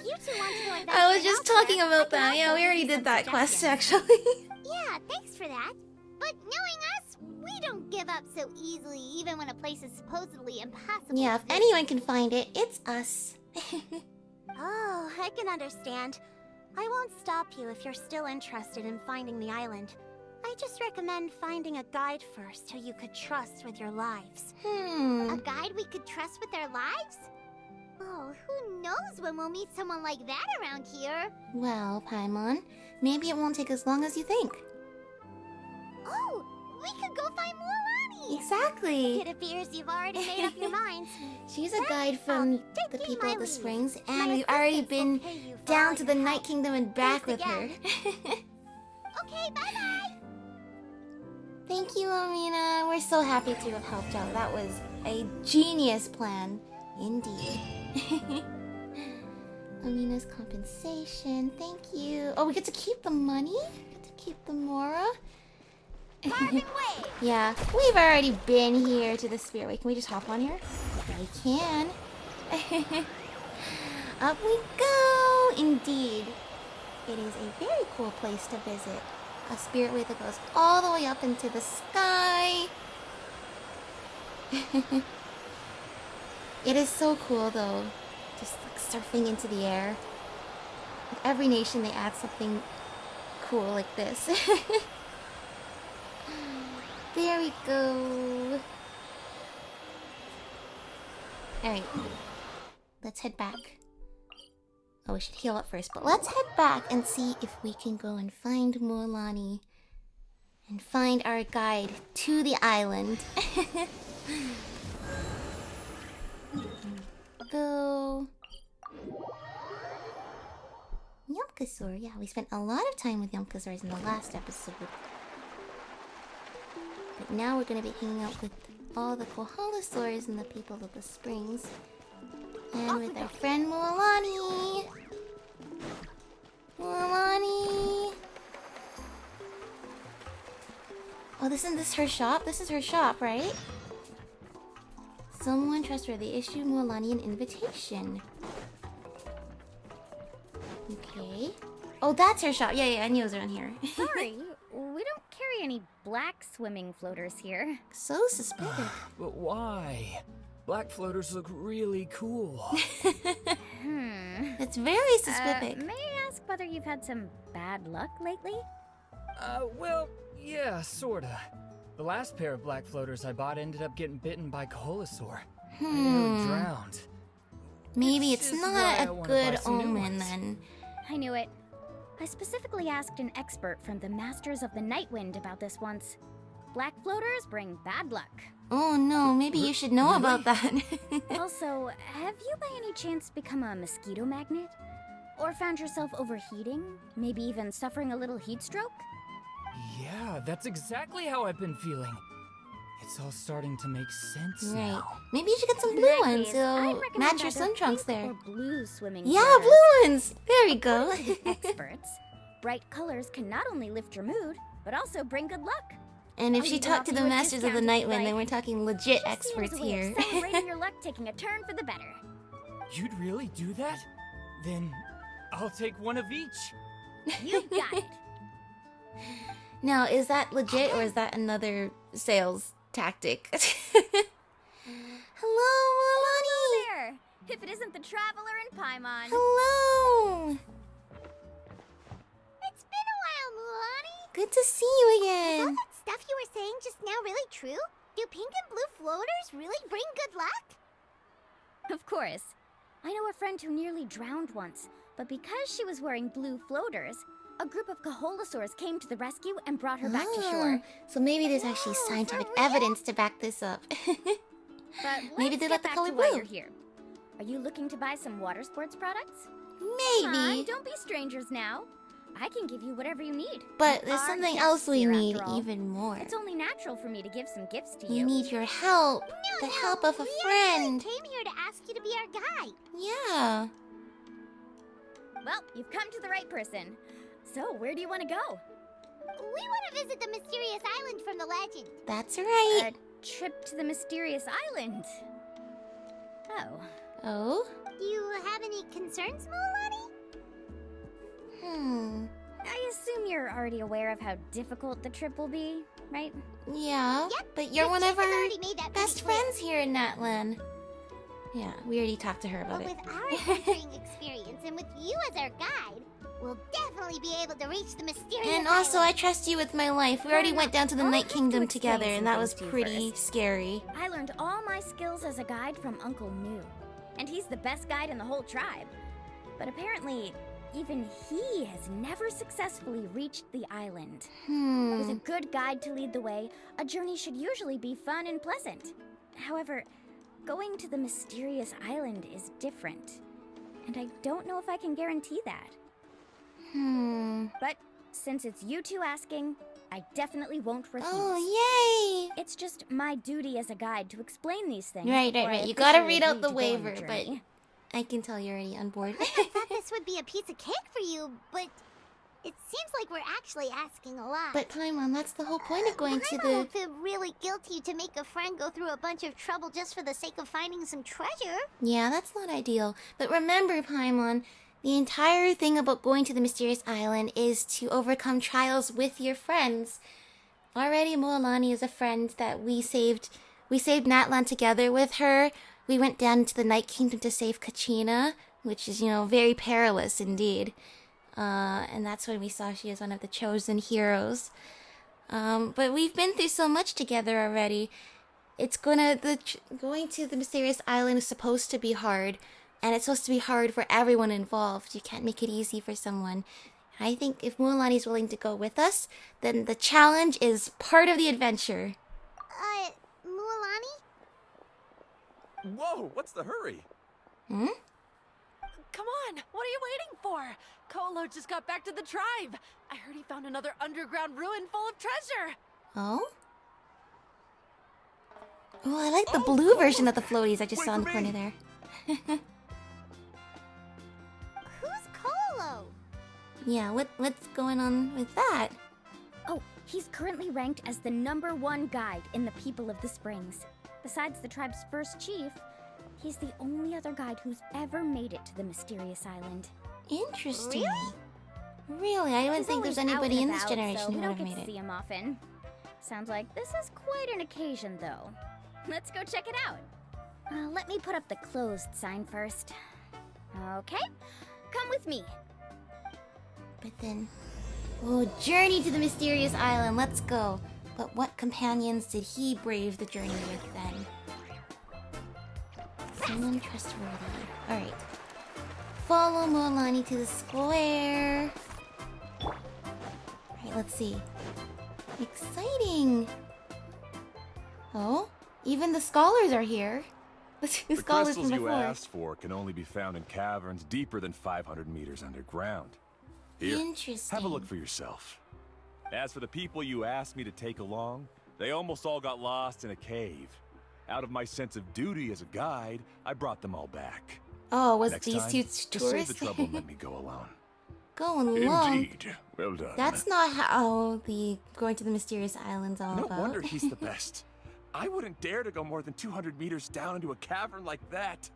you two want to go adventuring I was just elsewhere, talking I about can that. Yeah, also we give already you did some that quest, suggestions. actually. Yeah, thanks for that. But knowing us, we don't give up so easily, even when a place is supposedly impossible. Yeah, to if visit. anyone can find it, it's us. Oh, I can understand. I won't stop you if you're still interested in finding the island. I just recommend finding a guide first who you could trust with your lives. A guide we could trust with our lives? Oh, who knows when we'll meet someone like that around here? Well, Paimon, maybe it won't take as long as you think. Oh, we could go find Mualani! Exactly. It appears you've already made up your minds. She's a guide from the taking people my of the leave. Springs, My and we've already assistants will been pay you for down all to your the help. Night Kingdom and back with Thanks her. Okay, bye-bye! Thank you, Amina. We're so happy to have helped out. That was a genius plan, indeed. Amina's compensation. Thank you. Oh, we get to keep the money? We get to keep the Mora? Yeah, we've already been here to the Spirit Way. Can we just hop on here? Yeah, we can. Up we go! Indeed. It is a very cool place to visit. A spirit way that goes all the way up into the sky. It is so cool though. Just like surfing into the air. With every nation they add something cool like this. There we go. Alright. Let's head back. Oh, we should heal up first, but let's head back and see if we can go and find Mualani. And find our guide to the island. Go. Yomkasaur. Yeah, we spent a lot of time with Yomkasaurs in the last episode. But now we're gonna be hanging out with all the Koholosaurs and the people of the springs. And with our friend Mualani. Mualani. Oh, isn't this her shop? This is her shop, right? Someone trustworthy. Issue Mualani an invitation. Okay. Oh, that's her shop. Yeah, I knew it was around here. Sorry, we don't carry any black swimming floaters here. So suspicious. But why? Black floaters look really cool. It's very suspicious. May I ask whether you've had some bad luck lately? Well, yeah, sorta. The last pair of black floaters I bought ended up getting bitten by Koholosaur. I nearly drowned. Maybe Which it's is not why I a wanna good buy some new omen ones. then. I knew it. I specifically asked an expert from the Masters of the Night Wind about this once. Black floaters bring bad luck. Oh no, maybe you should know about that. Also, have you by any chance become a mosquito magnet? Or found yourself overheating? Maybe even suffering a little heat stroke? Yeah, that's exactly how I've been feeling. It's all starting to make sense Right. now. Maybe you should get some In blue that ones. case, So I'd recommend match your either swim trunks pink there. Or blue swimming Yeah, floaters. blue ones. There we go. According to the experts, bright colors can not only lift your mood, but also bring good luck. And if I'll she even talked to offer the you a Masters of the discount if Night you'd Wind, then like. we're talking legit Just experts seems a way here. of celebrating your luck taking a turn for the better. You'd really do that? Then I'll take one of each. You got it. Now, is that legit or is that another sales tactic? Hello, Mualani. There. If it isn't the traveler in Paimon. Hello. It's been a while, Mualani. Good to see you Is all again. that stuff you were saying just now really true? Do pink and blue floaters really bring good luck? Of course. I know a friend who nearly drowned once, but because she was wearing blue floaters, a group of Koholosaurs came to the rescue and brought her back to shore. So maybe there's actually Whoa, scientific for real? evidence to back this up. But Maybe let's they get let the back color to why blue. you're here. Are you looking to buy some water sports products? Come on, Maybe. don't be strangers now. I can give you whatever you need. But We there's are something guests else we here, need after all. even more. It's only natural for me to give some gifts to We you. need your help. The help of a we friend. actually came here to ask you to be our guide. Yeah. Well, you've come to the right person. So, where do you want to go? We want to visit the mysterious island from the legend. That's right. A trip to the mysterious island. Oh. Oh? Do you have any concerns, Mualani? I assume you're already aware of how difficult the trip will be, right? Yeah. Yep, But you're the one chief of has our already made that pretty best clear. friends here in Natlan. Yeah, we already talked to her about But it. with our adventuring experience and with you as our guide, we'll definitely be able to reach the mysterious And also, I island. trust you with my life. We already went down to the I'll Night have to Kingdom explain together, some and that was things to you pretty first. scary. I learned all my skills as a guide from Uncle New, and he's the best guide in the whole tribe. But apparently, even he has never successfully reached the island. With a good guide to lead the way, a journey should usually be fun and pleasant. However, going to the mysterious island is different, and I don't know if I can guarantee that. But since it's you two asking, I definitely won't refuse. Oh, yay! It's just my duty as a guide to explain these things. Right. before I You gotta officially read out agree the to go on the waiver, but journey. I can tell you're already on board. I thought this would be a piece of cake for you, but it seems like we're actually asking a lot. But Paimon, that's the whole point of going to Paimon the... will feel really guilty to make a friend go through a bunch of trouble just for the sake of finding some treasure. Yeah, that's not ideal. But remember, Paimon, the entire thing about going to the mysterious island is to overcome trials with your friends. Already, Mualani is a friend that we saved. We saved Natlan together with her. We went down into the Night Kingdom to save Kachina, which is, very perilous indeed. And that's when we saw she is one of the chosen heroes. But we've been through so much together already. Going to the mysterious island is supposed to be hard, and it's supposed to be hard for everyone involved. You can't make it easy for someone. I think if Mualani is willing to go with us, then the challenge is part of the adventure. Mualani? Whoa, what's the hurry? Come on, what are you waiting for? Kolo just got back to the tribe. I heard he found another underground ruin full of treasure. Oh? Oh, I like the blue version of the floaties I just saw in the corner there. Who's Colo? Yeah, what's going on with that? Oh, he's currently ranked as the #1 guide in the People of the Springs. Besides the tribe's first chief, he's the only other guide who's ever made it to the mysterious island. Interesting. Really? I wouldn't think there's He's always anybody out in and this about, generation so who we would don't have get made to see it. him often. Sounds like this is quite an occasion, though. Let's go check it out. Let me put up the closed sign first. Okay, come with me. But then... Oh, journey to the mysterious island. Let's go. But what companions did he brave the journey with then? Someone trustworthy. Alright. Follow Mualani to the square. Alright, let's see. Exciting! Oh, even the scholars are here. The two The scholars crystals from you before. asked for can only be found in caverns deeper than 500 meters underground. Here, Interesting. have a look for yourself. As for the people you asked me to take along, they almost all got lost in a cave. Out of my sense of duty as a guide, I brought them all back. Oh, was Next these time, two just tourists? save the trouble and let me go alone. Going along. Indeed. Well done. That's not how the going to the mysterious island's all No about. wonder he's the best. I wouldn't dare to go more than 200 meters down into a cavern like that.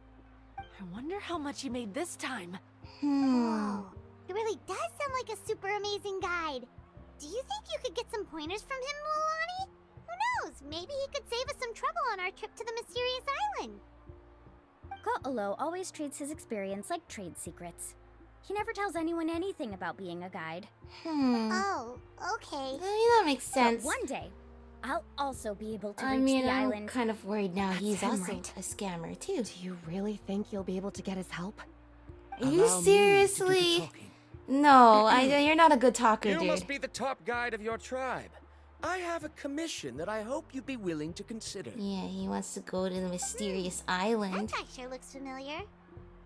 I wonder how much he made this time. Whoa. It really does sound like a super amazing guide. Do you think you could get some pointers from him, Mualani? Who knows? Maybe he could save us some trouble on our trip to the mysterious island. Ko'olo always treats his experience like trade secrets. He never tells anyone anything about being a guide. Oh, okay. That makes sense. But one day, I'll also be able to I reach mean, the I'm island. kind of worried now. He's him, also right? a scammer too. Do you really think you'll be able to get his help? Are you Allow me to do the seriously? talking. No, you're not a good talker, You dude. must be the top guide of your tribe. I have a commission that I hope you'd be willing to consider. Yeah, he wants to go to the mysterious island. That sure looks familiar.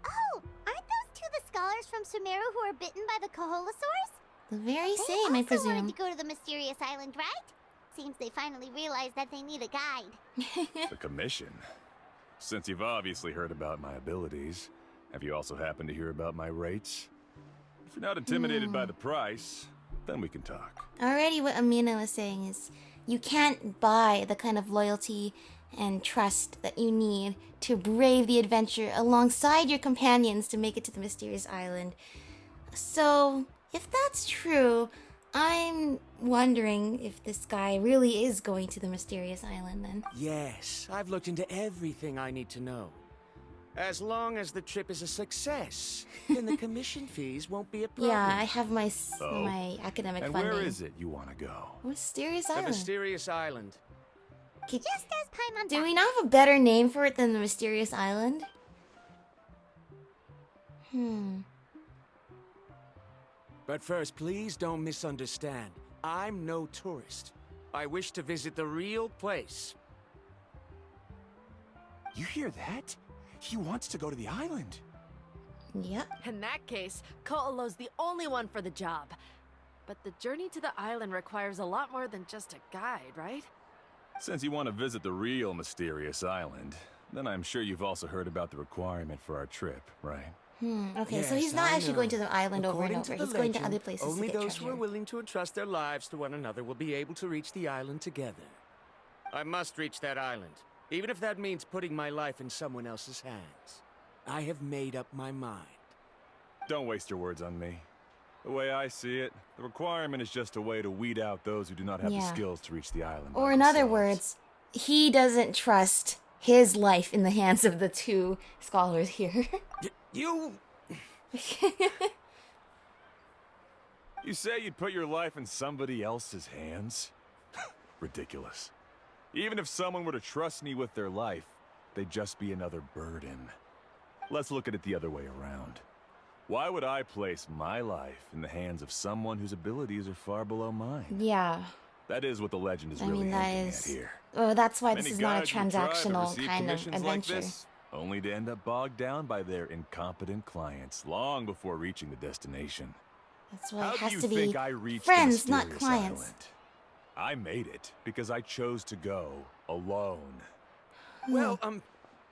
Oh, aren't those two the scholars from Sumeru who are bitten by the Koholosaurs? The very They same, I also presume. wanted to go to the mysterious island, right? Seems they finally realized that they need a guide. The commission? Since you've obviously heard about my abilities, have you also happened to hear about my rates? If you're not intimidated by the price, then we can talk. Already what Amina was saying is you can't buy the kind of loyalty and trust that you need to brave the adventure alongside your companions to make it to the mysterious island. So, if that's true, I'm wondering if this guy really is going to the mysterious island then. Yes, I've looked into everything I need to know. As long as the trip is a success, then the commission fees won't be a problem. Yeah, I have my Oh. my academic And funding. where is it you want to go? Mysterious The island. mysterious island. Just as Paimon Do we not have a better name for it than the mysterious island? But first, please don't misunderstand. I'm no tourist. I wish to visit the real place. You hear that? He wants to go to the island. Yep. In that case, Ko'olo's the only one for the job. But the journey to the island requires a lot more than just a guide, right? Since you want to visit the real mysterious island, then I'm sure you've also heard about the requirement for our trip, right? Okay, so Yes, he's not I actually going to know. the island over and According over. to the He's going to legend, other places only to get those who are treasure. willing to entrust their lives to one another will be able to reach the island together. I must reach that island, even if that means putting my life in someone else's hands. I have made up my mind. Don't waste your words on me. The way I see it, the requirement is just a way to weed out those who do not have the Yeah. skills to reach the island. Or by in other themselves. words, he doesn't trust his life in the hands of the two scholars here. You... You say you'd put your life in somebody else's hands? Ridiculous. Even if someone were to trust me with their life, they'd just be another burden. Let's look at it the other way around. Why would I place my life in the hands of someone whose abilities are far below mine? Yeah. That is what the legend is I really mean, that hinting is... at here. Oh, that's why Many this is not a guides will try to transactional receive kind of commissions like adventure. this, only to end up bogged down by their incompetent clients long before reaching the destination. That's why How it do has you to be think I reached friends, the not mysterious clients. island? I made it because I chose to go alone. Well,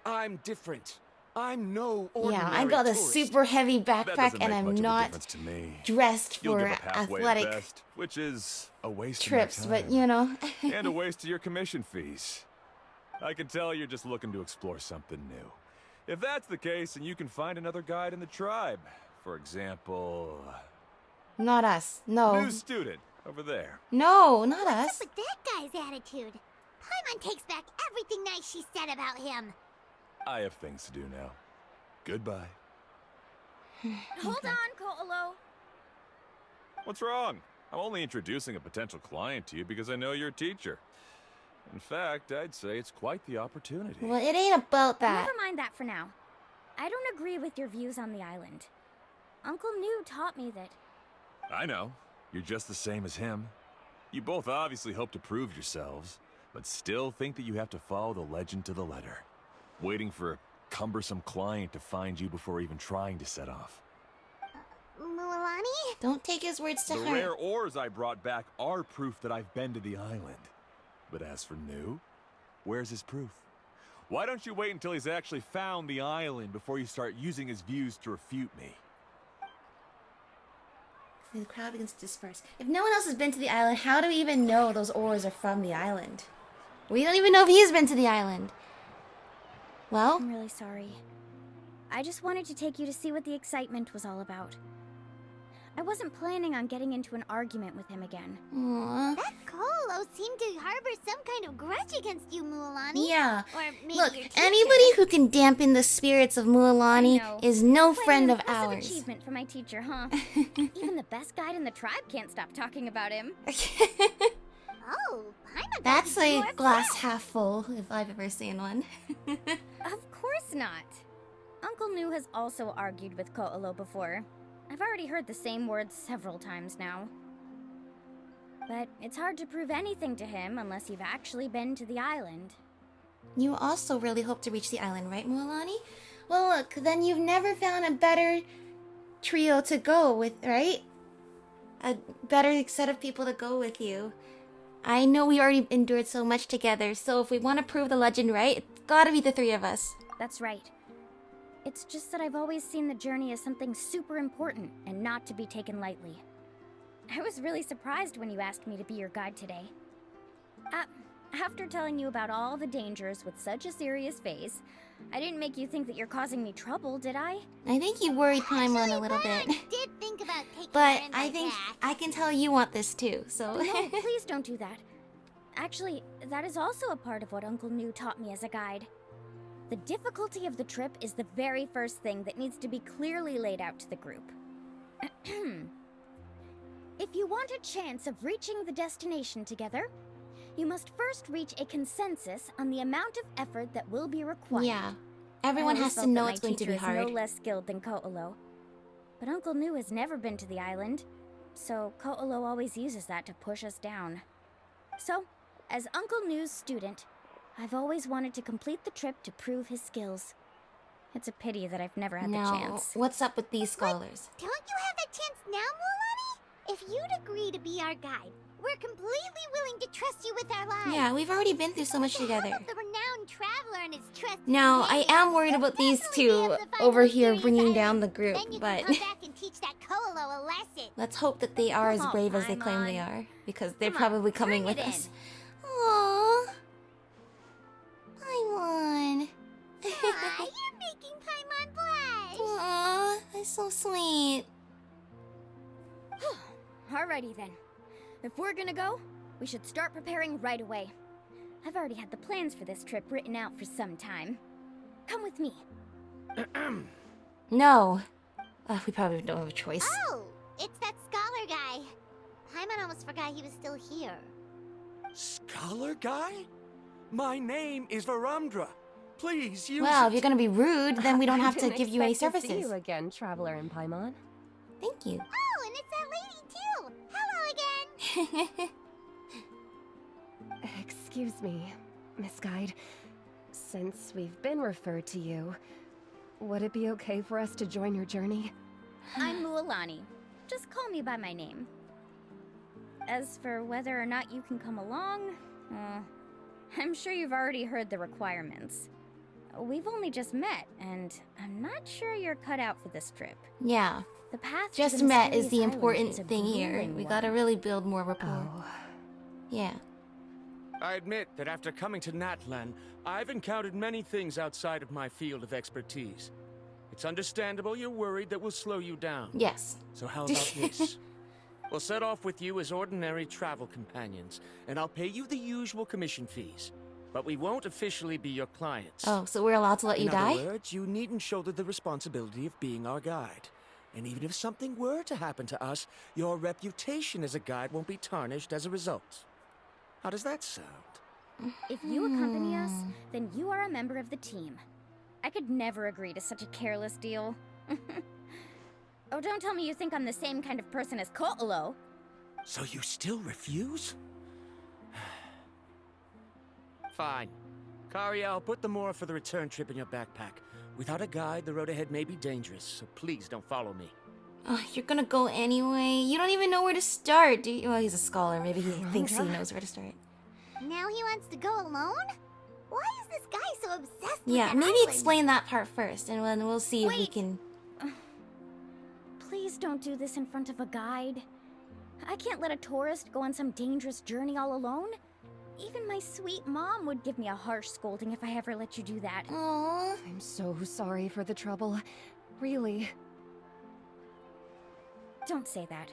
I'm different. I'm no ordinary Yeah, I got a tourist. super heavy That backpack doesn't and make I'm much of a not difference to me. dressed You'll for give up halfway athletic at best, which is a waste trips, of my time. but you know. And a waste of your commission fees. I can tell you're just looking to explore something new. If that's the case, then you can find another guide in the tribe. For example, Not us. No. new student over there. No, not What's us. up with that guy's attitude? Paimon takes back everything nice she said about him. I have things to do now. Goodbye. Hold on, Ko'olo. What's wrong? I'm only introducing a potential client to you because I know you're a teacher. In fact, I'd say it's quite the opportunity. Well, it ain't about that. Never mind that for now. I don't agree with your views on the island. Uncle New taught me that. I know. You're just the same as him. You both obviously hope to prove yourselves, but still think that you have to follow the legend to the letter. Waiting for a cumbersome client to find you before even trying to set off. Mualani? Don't take his words to The heart. rare ores I brought back are proof that I've been to the island. But as for New, where's his proof? Why don't you wait until he's actually found the island before you start using his views to refute me? The crowd begins to disperse. If no one else has been to the island, how do we even know those ores are from the island? We don't even know if he's been to the island. Well, I'm really sorry. I just wanted to take you to see what the excitement was all about. I wasn't planning on getting into an argument with him again. aww. That Colo seemed to harbor some kind of grudge against you, Mualani. Yeah. Or maybe Look, your teacher. anybody who can dampen the spirits of Mualani I know. is no Quite friend an of impressive ours. achievement for my teacher, huh? Even the best guide in the tribe can't stop talking about him. Oh, Paimon. That's thought you a were glass proud. half full, if I've ever seen one. Of course not. Uncle New has also argued with Ko'olo before. I've already heard the same words several times now. But it's hard to prove anything to him unless you've actually been to the island. You also really hope to reach the island, right, Mualani? Well, look, then you've never found a better trio to go with, right? A better set of people to go with you. I know we already endured so much together, so if we want to prove the legend right, it's gotta be the three of us. That's right. It's just that I've always seen the journey as something super important and not to be taken lightly. I was really surprised when you asked me to be your guide today. After telling you about all the dangers with such a serious face, I didn't make you think that you're causing me trouble, did I? I think you worried Paimon Actually, a little bit. Paimon did think about taking But her in I by think that. I can tell you want this too, so. No, please don't do that. Actually, that is also a part of what Uncle New taught me as a guide. The difficulty of the trip is the very first thing that needs to be clearly laid out to the group. If you want a chance of reaching the destination together, you must first reach a consensus on the amount of effort that will be required. Yeah. Everyone I has always to felt know that it's my going to be teacher is hard. no less skilled than Ko'olo. But Uncle New has never been to the island, so Ko'olo always uses that to push us down. So, as Uncle New's student, I've always wanted to complete the trip to prove his skills. It's a pity that I've never had the No. chance. What's up with these scholars? Don't you have that chance now, Mualani? If you'd agree to be our guide, we're completely willing to trust you with our lives. Yeah, we've already been through so much With the help together. of the renowned traveler and his trusted Now, I companion, am worried we'll about these definitely be two able to find over the here mysterious bringing island. down the group, Then you but can come back and teach that Colo a lesson. let's hope that they are as Oh, brave as they claim they Paimon. are, because they're Come on, probably coming bring with it us. Aww. Paimon. Aw, you're making Paimon blush. Aww, that's so sweet. Alrighty then. If we're gonna go, we should start preparing right away. I've already had the plans for this trip written out for some time. Come with me. No. We probably don't have a choice. Oh, it's that scholar guy. Paimon almost forgot he was still here. Scholar guy? My name is Varundra. Please use Well, it. if you're gonna be rude, then we don't I have to didn't give you any expect to see services. you again, traveler in Paimon. Thank you. Oh, and it's that lady too. Hello again. Excuse me, Miss Guide. Since we've been referred to you, would it be okay for us to join your journey? I'm Mualani. Just call me by my name. As for whether or not you can come along, I'm sure you've already heard the requirements. We've only just met, and I'm not sure you're cut out for this trip. Yeah. The path Just to the met is mysterious the island important is a thing here. grueling We one. gotta really build more rapport. Oh. Yeah. I admit that after coming to Natlan, I've encountered many things outside of my field of expertise. It's understandable you're worried that we'll slow you down. Yes. So how about this? We'll set off with you as ordinary travel companions, and I'll pay you the usual commission fees. But we won't officially be your clients. Oh, so we're allowed to let you In die? other words, you needn't shoulder the responsibility of being our guide. And even if something were to happen to us, your reputation as a guide won't be tarnished as a result. How does that sound? If you accompany us, then you are a member of the team. I could never agree to such a careless deal. Oh, don't tell me you think I'm the same kind of person as Ko'olo. So you still refuse? Fine. Kariel, put the Mora for the return trip in your backpack. Without a guide, the road ahead may be dangerous, so please don't follow me. Oh, you're gonna go anyway. You don't even know where to start, do you? Well, he's a scholar. Maybe he thinks he knows where to start. Now he wants to go alone? Why is this guy so obsessed with Yeah, that maybe island? explain that part first, and then we'll see if we Wait. can... Please don't do this in front of a guide. I can't let a tourist go on some dangerous journey all alone. Even my sweet mom would give me a harsh scolding if I ever let you do that. Aww. I'm so sorry for the trouble. Really. Don't say that.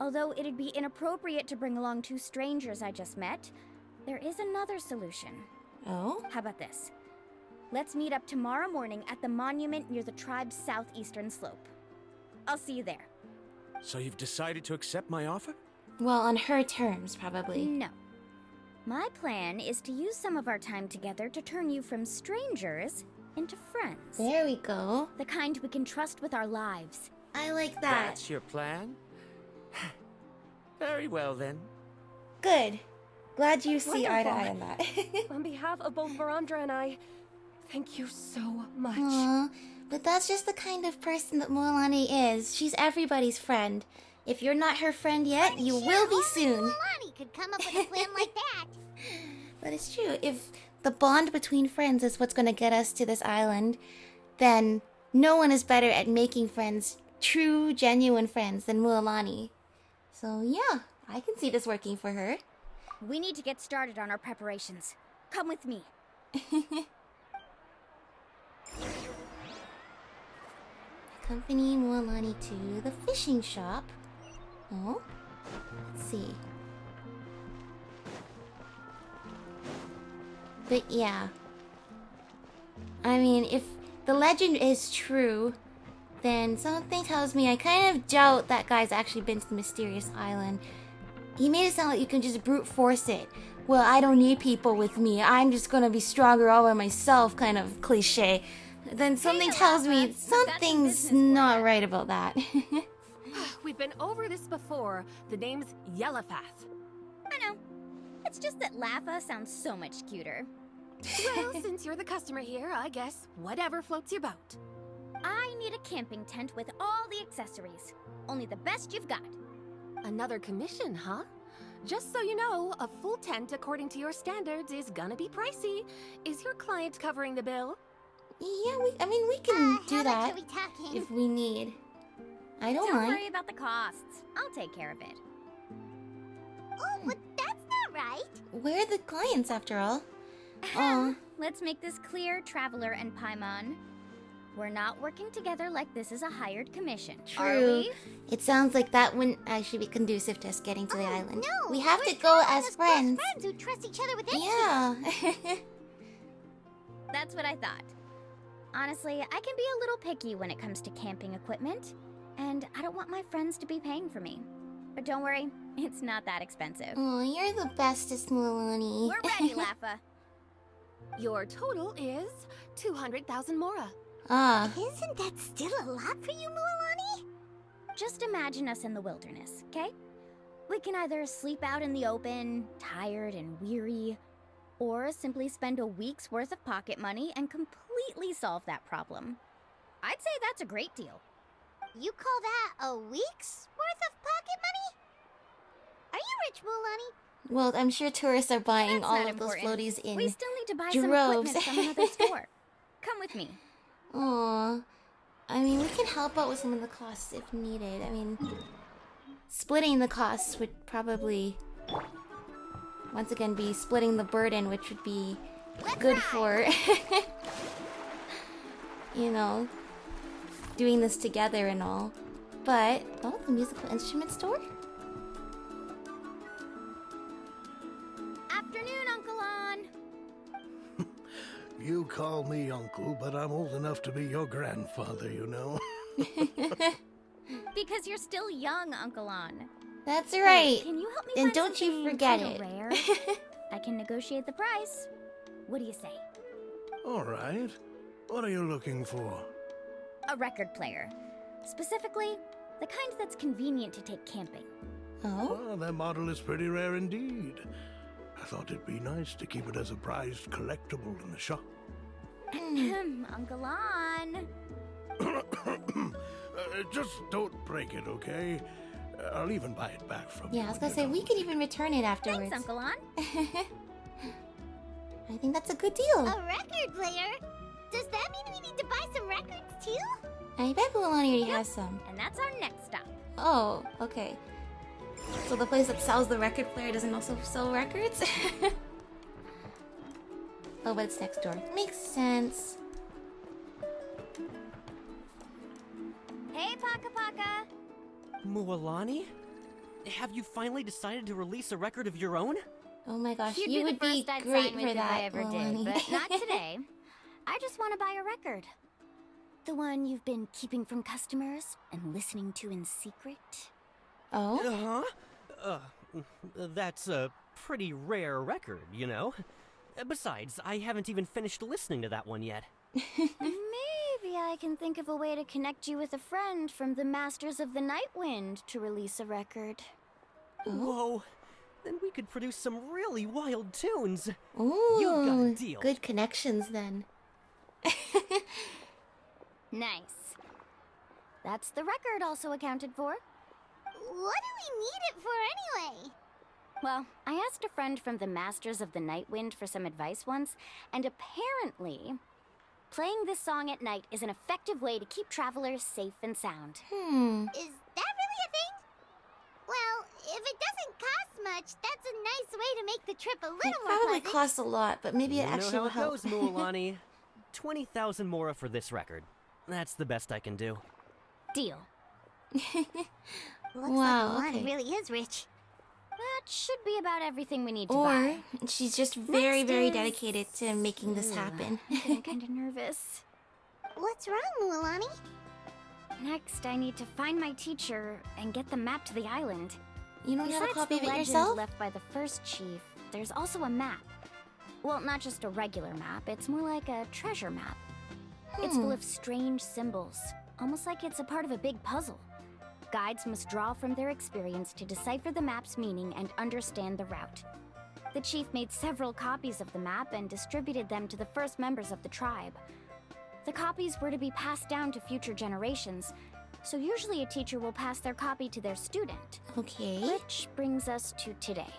Although it'd be inappropriate to bring along two strangers I just met, there is another solution. Oh? How about this? Let's meet up tomorrow morning at the monument near the tribe's southeastern slope. I'll see you there. So you've decided to accept my offer? Well, on her terms, probably. No. My plan is to use some of our time together to turn you from strangers into friends. There we go. The kind we can trust with our lives. I like that. That's your plan? Very well, then. Good. Glad you see eye to Wonderful. eye on that. On behalf of both Verandra and I, thank you so much. Aww. But that's just the kind of person that Mualani is. She's everybody's friend. If you're not her friend yet, you will be soon. Mualani could come up with a plan like that. But it's true. If the bond between friends is what's going to get us to this island, then no one is better at making friends, true, genuine friends, than Mualani. So yeah, I can see this working for her. We need to get started on our preparations. Come with me. Accompany Mualani to the fishing shop. Oh, let's see. But yeah, I mean, if the legend is true, then something tells me I kind of doubt that guy's actually been to the mysterious island. He made it sound like you can just brute force it. Well, I don't need people with me. I'm just gonna be stronger all by myself, kind of cliche. Then something tells me something's not right about that. We've been over this before. The name's Yellowfath. I know. It's just that Lafa sounds so much cuter. Well, since you're the customer here, I guess whatever floats your boat. I need a camping tent with all the accessories. Only the best you've got. Another commission, huh? Just so you know, a full tent according to your standards is gonna be pricey. Is your client covering the bill? Yeah, we can do how that much are we talking? if we need. I don't Don't mind. worry about the costs. I'll take care of it. Oh, but that's not right. We're the clients after all. Oh, Let's make this clear, Traveler and Paimon. We're not working together like this is a hired commission, are true. we? It sounds like that wouldn't actually be conducive to us getting to the island. No, We have we're to go traveling as close friends. friends who trust each other with anything. Yeah. That's what I thought. Honestly, I can be a little picky when it comes to camping equipment, and I don't want my friends to be paying for me. But don't worry, it's not that expensive. Oh, you're the bestest, Mualani. We're ready, Lafa. Your total is 200,000 Mora. Ah, Isn't that still a lot for you, Mualani? Just imagine us in the wilderness, okay? We can either sleep out in the open, tired and weary, or simply spend a week's worth of pocket money and completely solve that problem. I'd say that's a great deal. You call that a week's worth of pocket money? Are you rich, Mualani? Well, I'm sure tourists are buying That's all not of those important. floaties in We still need to buy some droves. equipment from another store. Come with me. Aw. I mean, we can help out with some of the costs if needed. I mean, splitting the costs would probably, once again, be splitting the burden, which would be good for, you know, doing this together and all. But, oh, the musical instrument store? Afternoon, Uncle On. You call me uncle, but I'm old enough to be your grandfather, you know. Because you're still young, Uncle On. That's right. Can you help me And find don't you something forget kinda it. rare? I can negotiate the price. What do you say? All right. What are you looking for? A record player. Specifically, the kind that's convenient to take camping. Oh? Well, that model is pretty rare indeed. I thought it'd be nice to keep it as a prized collectible in the shop. Uncle On. Just don't break it, okay? I'll even buy it back from you. Yeah, I was when gonna say, you're we done could with even return it afterwards. Thanks, Uncle On. I think that's a good deal. A record player? Does that mean we need to buy some records too? I bet Mualani already has some. And that's our next stop. Oh, okay. So the place that sells the record player doesn't also sell records? Oh, but it's next door. Makes sense. Hey, Paka Paka. Mualani? Have you finally decided to release a record of your own? Oh my gosh, You'd you be would the be first I'd great sign with for if that, I ever Mualani. did, but not today. I just want to buy a record. The one you've been keeping from customers and listening to in secret. Oh? That's a pretty rare record, you know? Besides, I haven't even finished listening to that one yet. Maybe I can think of a way to connect you with a friend from the Masters of the Night Wind to release a record. Whoa, then we could produce some really wild tunes. Ooh, You've got a deal. good connections then. Nice. That's the record also accounted for. What do we need it for anyway? Well, I asked a friend from the Masters of the Night Wind for some advice once, and apparently, playing this song at night is an effective way to keep travelers safe and sound. Is that really a thing? Well, if it doesn't cost much, that's a nice way to make the trip a little It more probably pleasant. costs a lot, but maybe it You actually know will how it help. goes, Mualani. 20,000 mora for this record. That's the best I can do. Deal. Looks Wow, like Mualani okay. really is rich. That should be about everything we need to Or buy. she's just very, Next very is- dedicated to making this happen. I'm getting kind of nervous. What's wrong, Mualani? Next, I need to find my teacher and get the map to the island. You don't have a Besides copy of the it legend yourself? left by the first chief, there's also a map. Well, not just a regular map, it's more like a treasure map. It's full of strange symbols, almost like it's a part of a big puzzle. Guides must draw from their experience to decipher the map's meaning and understand the route. The chief made several copies of the map and distributed them to the first members of the tribe. The copies were to be passed down to future generations, so usually a teacher will pass their copy to their student. Okay. Which brings us to today.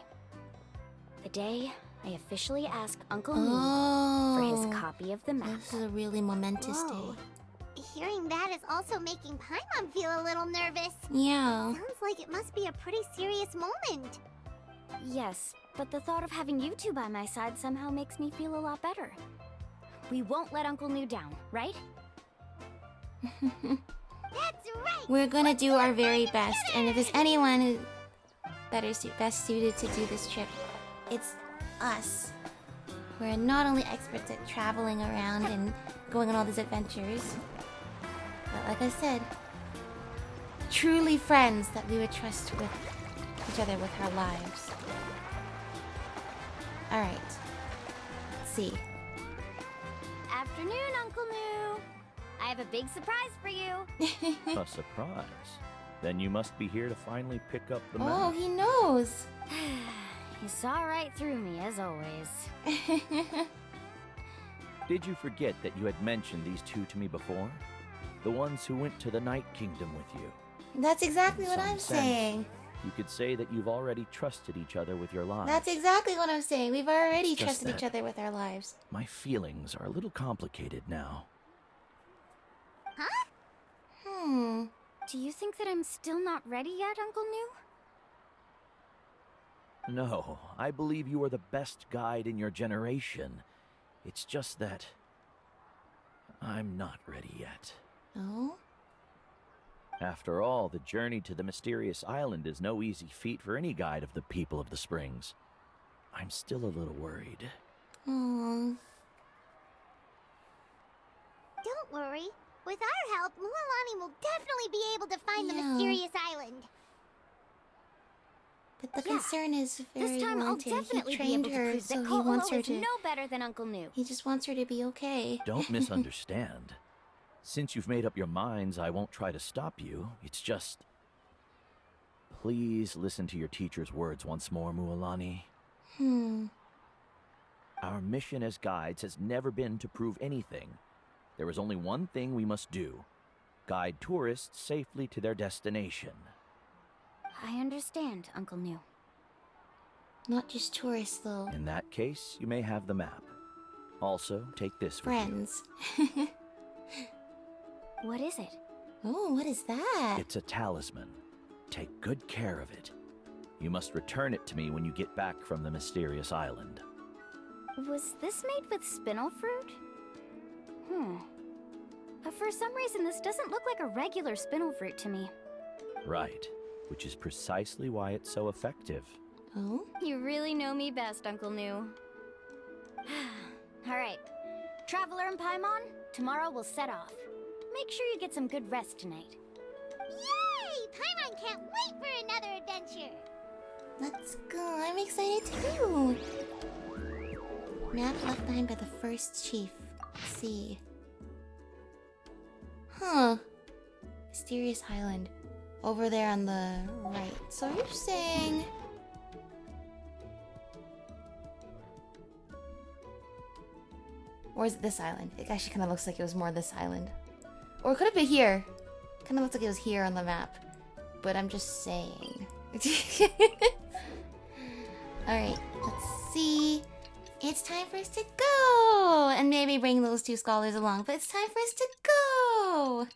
The day I officially ask Uncle Moo for Oh. his copy of the map. This is a really momentous Whoa. day. Hearing that is also making Paimon feel a little nervous. Yeah. Sounds like it must be a pretty serious moment. Yes, but the thought of having you two by my side somehow makes me feel a lot better. We won't let Uncle New down, right? That's right! We're gonna do our very best, and if there's anyone who best suited to do this trip, it's us. We're not only experts at traveling around and going on all these adventures, but like I said, truly friends that we would trust with each other with our lives. Alright. Let's see. Afternoon, Uncle New. I have a big surprise for you. A surprise. Then you must be here to finally pick up the Oh, map. he knows. You saw right through me, as always. Did you forget that you had mentioned these two to me before? The ones who went to the Night Kingdom with you. That's exactly In what some I'm sense, saying. you could say that you've already trusted each other with your lives. That's exactly what I'm saying. We've already It's just trusted each that other with our lives. My feelings are a little complicated now. Huh? Do you think that I'm still not ready yet, Uncle New? No, I believe you are the best guide in your generation. It's just that I'm not ready yet. Oh? After all, the journey to the mysterious island is no easy feat for any guide of the people of the Springs. I'm still a little worried. Aww. Don't worry. With our help, Mualani will definitely be able to find the Yeah. mysterious island. But the concern is very This time I'll wanted. He definitely be trained able to her, prove so that he wants her is to... no better than Uncle New. He just wants her to be okay. Don't misunderstand. Since you've made up your minds, I won't try to stop you. It's just... Please listen to your teacher's words once more, Mualani. Our mission as guides has never been to prove anything. There is only one thing we must do. Guide tourists safely to their destination. I understand, Uncle New. Not just tourists, though. In that case, you may have the map. Also, take this with you. Friends. What is it? Oh, what is that? It's a talisman. Take good care of it. You must return it to me when you get back from the mysterious island. Was this made with spinel fruit? For some reason, this doesn't look like a regular spinel fruit to me. Right, which is precisely why it's so effective. Oh? You really know me best, Uncle New. Alright. Traveler and Paimon, tomorrow we'll set off. Make sure you get some good rest tonight. Yay! Paimon can't wait for another adventure. Let's go. I'm excited too. Map left behind by the first chief. Let's see. Huh. Mysterious Island. Over there on the right. So you're saying... Or is it this island? It actually kind of looks like it was more this island. Or it could have been here. Kind of looks like it was here on the map. But I'm just saying. Alright, let's see. It's time for us to go! And maybe bring those two scholars along, but it's time for us to go!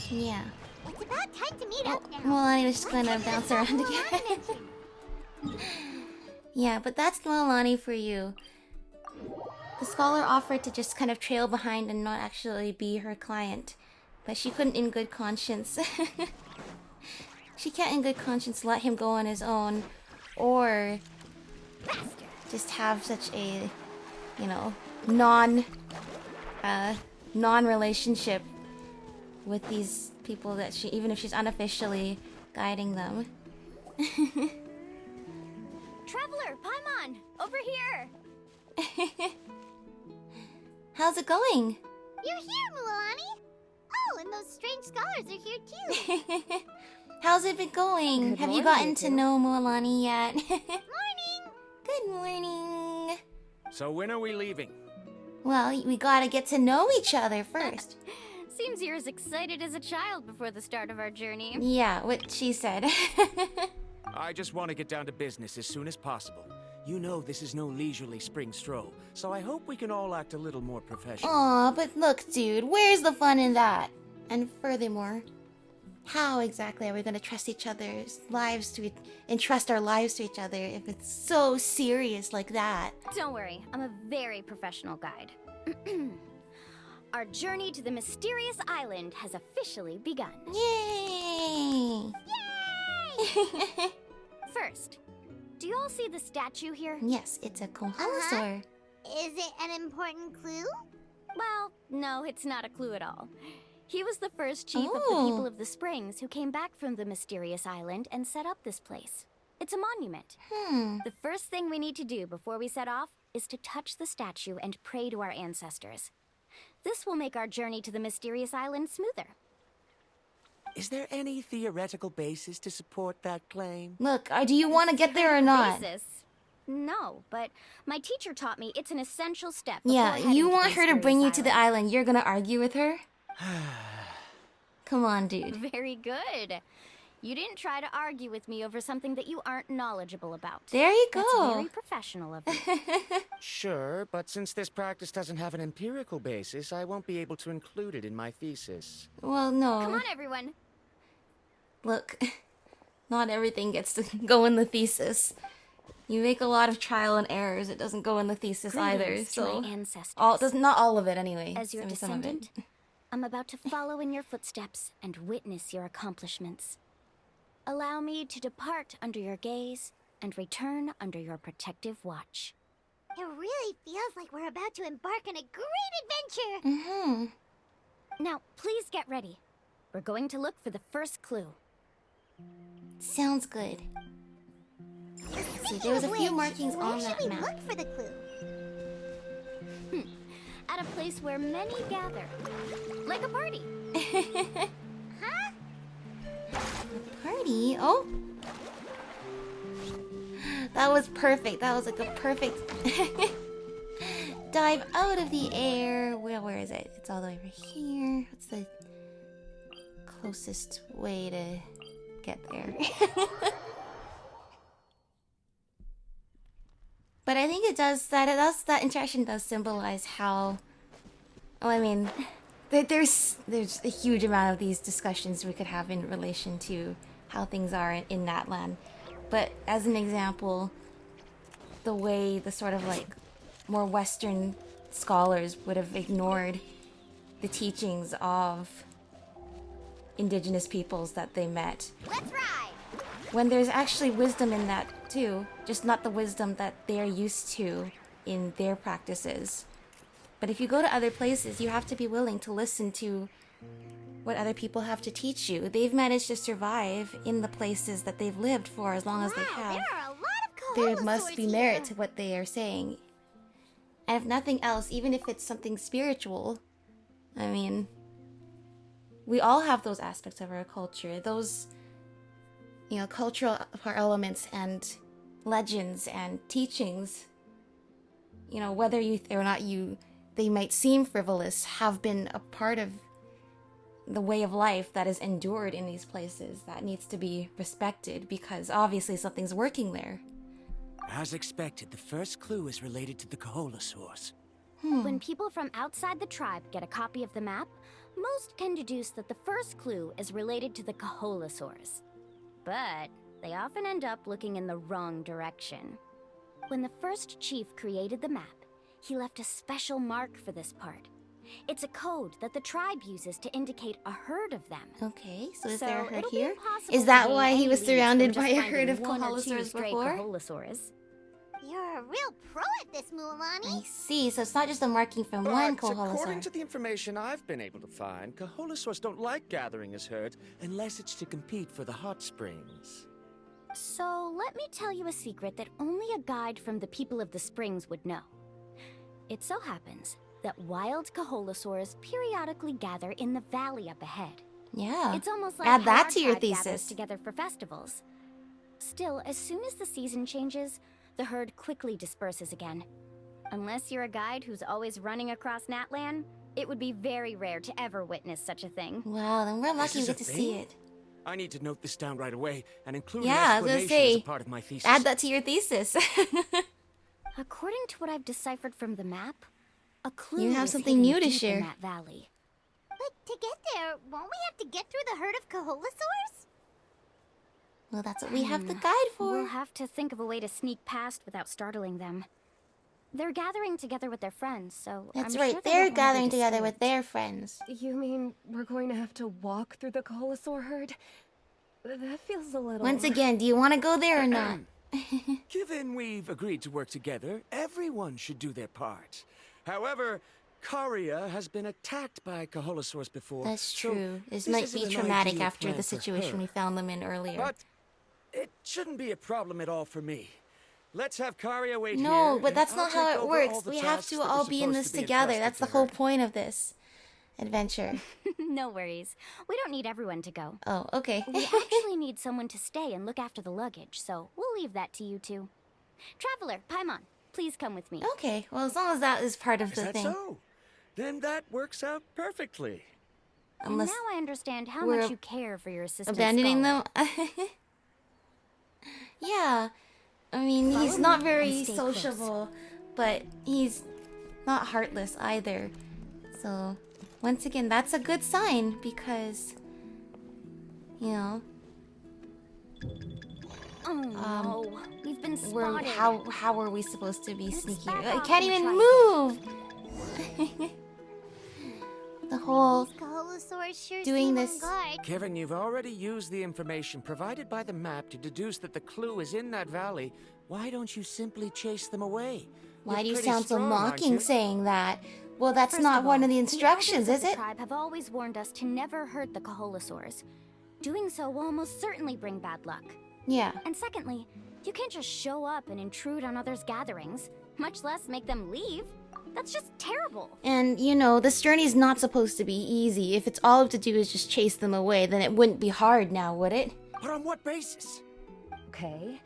Yeah. It's about time to meet up now. Mualani was just gonna bounce around again. Yeah, but that's Mualani for you. The scholar offered to just kind of trail behind and not actually be her client. But she couldn't in good conscience. She can't in good conscience let him go on his own. Or just have such a, you know, non-relationship with these people that she, even if she's unofficially guiding them. Traveler, Paimon, over here! How's it going? You're here, Mualani. Oh, and those strange scholars are here too. How's it been going? Good Have you morning, gotten you to two. know Mualani yet? Morning. Good morning. So when are we leaving? Well, we gotta get to know each other first. Seems you're as excited as a child before the start of our journey. Yeah, what she said. I just want to get down to business as soon as possible. You know this is no leisurely spring stroll, so I hope we can all act a little more professional. Aw, but look, dude, where's the fun in that? And furthermore, how exactly are we gonna trust each other's lives to entrust our lives to each other if it's so serious like that? Don't worry, I'm a very professional guide. Our journey to the mysterious island has officially begun. Yay! First, do you all see the statue here? Yes, it's a Koholosaur. Is it an important clue? Well, no, it's not a clue at all. He was the first chief of the Oh. people of the Springs who came back from the mysterious island and set up this place. It's a monument. The first thing we need to do before we set off is to touch the statue and pray to our ancestors. This will make our journey to the mysterious island smoother. Is there any theoretical basis to support that claim? Look, do you want to get there or not? Basis? No, but my teacher taught me it's an essential step. before Yeah, heading you to want the her to bring you mysterious to the island. You're gonna argue with her? Come on, dude. Very good. You didn't try to argue with me over something that you aren't knowledgeable about. There you go. That's very professional of you. Sure, but since this practice doesn't have an empirical basis, I won't be able to include it in my thesis. Well, no. Come on, everyone. Look, not everything gets to go in the thesis. You make a lot of trial and errors. It doesn't go in the thesis either. Greetings to So my ancestors. not all of it anyway. As your I mean, some of it. descendant, I'm about to follow in your footsteps and witness your accomplishments. Allow me to depart under your gaze and return under your protective watch. It really feels like we're about to embark on a great adventure. Mm-hmm. Now, please get ready. We're going to look for the first clue. Sounds good. See, there was a few markings on that map. Look for the clue. At a place where many gather. Like a party. Huh? Party? Oh. That was perfect. That was like a perfect dive out of the air. Where is it? It's all the way over here. What's the closest way to get there? But I think it does that interaction does symbolize how. Oh, I mean, there's a huge amount of these discussions we could have in relation to how things are in Natlan. But as an example, the way the sort of like more Western scholars would have ignored the teachings of indigenous peoples that they met. Let's ride. When there's actually wisdom in that too, just not the wisdom that they're used to in their practices. But if you go to other places, you have to be willing to listen to what other people have to teach you. They've managed to survive in the places that they've lived for as long as they have. There are a lot of There must be merit to what they are saying. And if nothing else, even if it's something spiritual, I mean, we all have those aspects of our culture. Those, you know, cultural elements and legends and teachings, you know, whether you or not they might seem frivolous, have been a part of the way of life that is endured in these places that needs to be respected because obviously something's working there. As expected, the first clue is related to the Kaholasaurs. When people from outside the tribe get a copy of the map, most can deduce that the first clue is related to the Kaholasaurs. But they often end up looking in the wrong direction. When the first chief created the map, he left a special mark for this part. It's a code that the tribe uses to indicate a herd of them. Okay, so is there a herd it'll be here? impossible Is to that gain why he any was leads surrounded from by just a herd of finding one or two Kaholasaurs stray before? Kaholasaurs. You're a real pro at this, Mualani. I see, so it's not just a marking from one But according Kaholasaur. to the information I've been able to find, Kaholasaurs don't like gathering as herds unless it's to compete for the hot springs. So let me tell you a secret that only a guide from the people of the springs would know. It so happens that wild Kaholasaurs periodically gather in the valley up ahead. Yeah. It's almost like Add how that our to your tribe gathers thesis. together for festivals. Still, as soon as the season changes, the herd quickly disperses again. Unless you're a guide who's always running across Natlan, it would be very rare to ever witness such a thing. Wow, then we're lucky we This is get to a see thing? it. I need to note this down right away and include Yeah, I an was gonna explanation as say, a part of my thesis. add that to your thesis. According to what I've deciphered from the map, a clue You have is something hidden new to deep share. in that valley. But to get there, won't we have to get through the herd of Kaholasaurs? Well, that's what we have the guide for. We'll have to think of a way to sneak past without startling them. They're gathering together with their friends, so That's I'm right, sure they they're won't wanna be gathering together with disturbed. their friends. You mean we're going to have to walk through the Kaholasaur herd? That feels a little... Once again, do you want to go there or not? Given we've agreed to work together, everyone should do their part. However, Karia has been attacked by Kaholasaurs before. That's so true. This this might isn't be an traumatic ideal after plan the for situation her. we found them in earlier. But it shouldn't be a problem at all for me. Let's have Karia wait here. No, but and that's I'll not how take it over works. all the We have tasks to that were all be in supposed this to be together. entrusted That's the to whole her. point of this adventure. No worries. We don't need everyone to go. Oh, okay. We actually need someone to stay and look after the luggage, so we'll leave that to you two. Traveler, Paimon, please come with me. Okay, well, as long as that is part of Is the that thing. so? Then that works out perfectly. Unless and now I understand how we're much you care for your assistant abandoning scholar. them. Yeah. I mean, Follow he's me not and very stay close. sociable, but he's not heartless either. So, once again, that's a good sign because, you know, Oh no, we've been we're, spotted. how are we supposed to be sneaky? back I off can't and even try move. The whole Kaholosaurs sure doing seem this. on guard. Kevin, you've already used the information provided by the map to deduce that the clue is in that valley. Why don't you simply chase them away? Why You're do you pretty sound so strong, aren't mocking you? saying that? Well, that's First not of one all, of the instructions, the is elders of it? the tribe have always warned us to never hurt the Kaholosaurs. Doing so will almost certainly bring bad luck. Yeah. And secondly, you can't just show up and intrude on others' gatherings, much less make them leave. That's just terrible. And, you know, this journey's not supposed to be easy. If it's all have to do is just chase them away, then it wouldn't be hard now, would it? But on what basis? Okay.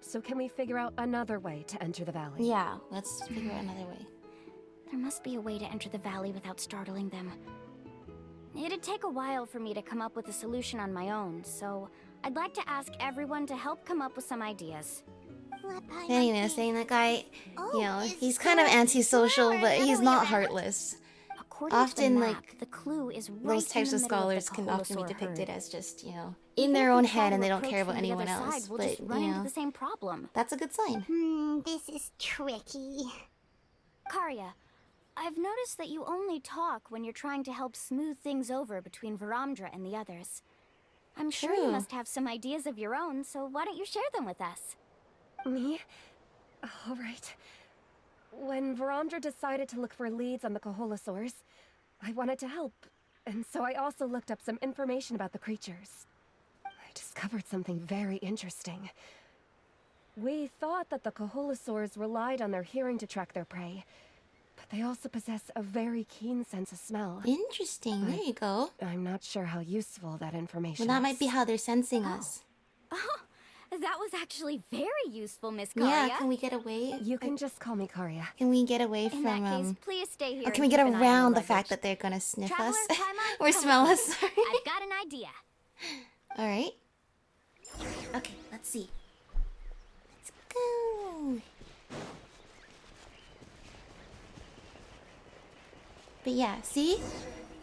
So can we figure out another way to enter the valley? Yeah, let's figure out another way. There must be a way to enter the valley without startling them. It'd take a while for me to come up with a solution on my own, so I'd like to ask everyone to help come up with some ideas. Anyway, saying that guy, you know, is he's kind of there antisocial, or but another he's way not around? heartless. According Often, to the map, like, the clue is right Those types in of the middle scholars the can often be Kaholosaur depicted herd. as just, you know, Even in their if own we try head to and they don't approach care about from the anyone other else. side, we'll But, just run you into know, the same problem. that's a good sign. This is tricky. Karya, I've noticed that you only talk when you're trying to help smooth things over between Varamdra and the others. I'm sure you True. must have some ideas of your own, so why don't you share them with us? Me? All right. When Varamdra decided to look for leads on the Kaholosaurs, I wanted to help, and so I also looked up some information about the creatures. I discovered something very interesting. We thought that the Kaholosaurs relied on their hearing to track their prey, but they also possess a very keen sense of smell. Interesting, there you go. I'm not sure how useful that information Well, that is. might be how they're sensing us. Oh, that was actually very useful, Miss Karya. Yeah, can we get away? You can just call me Karya. Can we get away In from, that case, please stay here. or can and we get keep an eye on around the luggage. fact that they're gonna sniff Traveler, us? Paimon, Or come smell with us, me. sorry. I've got an idea. Alright. Okay, let's see. Let's go. But yeah, see?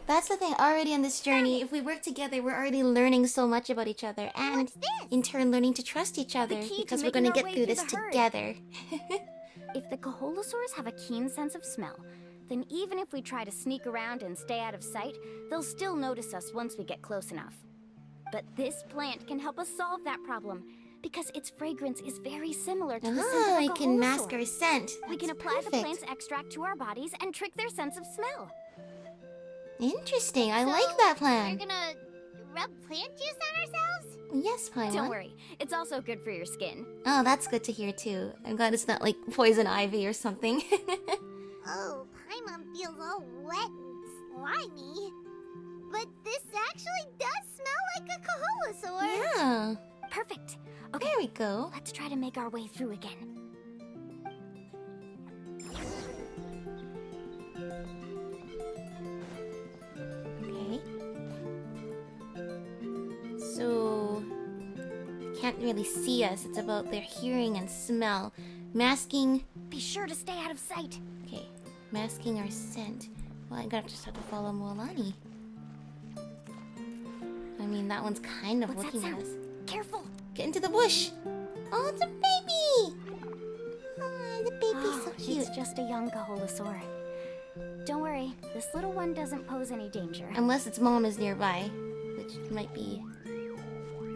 That's the thing, already on this journey, if we work together, we're already learning so much about each other, and in turn learning to trust each other, key to because we're making gonna our get way through through this the herd. together. If the Kaholosaurs have a keen sense of smell, then even if we try to sneak around and stay out of sight, they'll still notice us once we get close enough. But this plant can help us solve that problem, because its fragrance is very similar to the scent Ah, of a I can mask Kaholosaur. our scent. We can That's apply the perfect. plant's extract to our bodies and trick their sense of smell. Interesting, I like that plan. We're gonna rub plant juice on ourselves? Yes, Paimon. Don't worry, it's also good for your skin. Oh, that's good to hear too. I'm glad it's not like poison ivy or something. Oh, Paimon feels all wet and slimy. But this actually does smell like a Kaholosaur. Yeah. Perfect. Okay, There we go. let's try to make our way through again. Okay. So, they can't really see us. It's about their hearing and smell. Masking. Be sure to stay out of sight. Okay. Masking our scent. Well, I gotta just have to follow Mualani. I mean, that one's kind of What's that looking at sound? us. Careful. Get into the bush. Oh, it's a baby. Oh, the baby's so cute. It's just a young Kaholosaur. Don't worry, this little one doesn't pose any danger. Unless its mom is nearby, which might be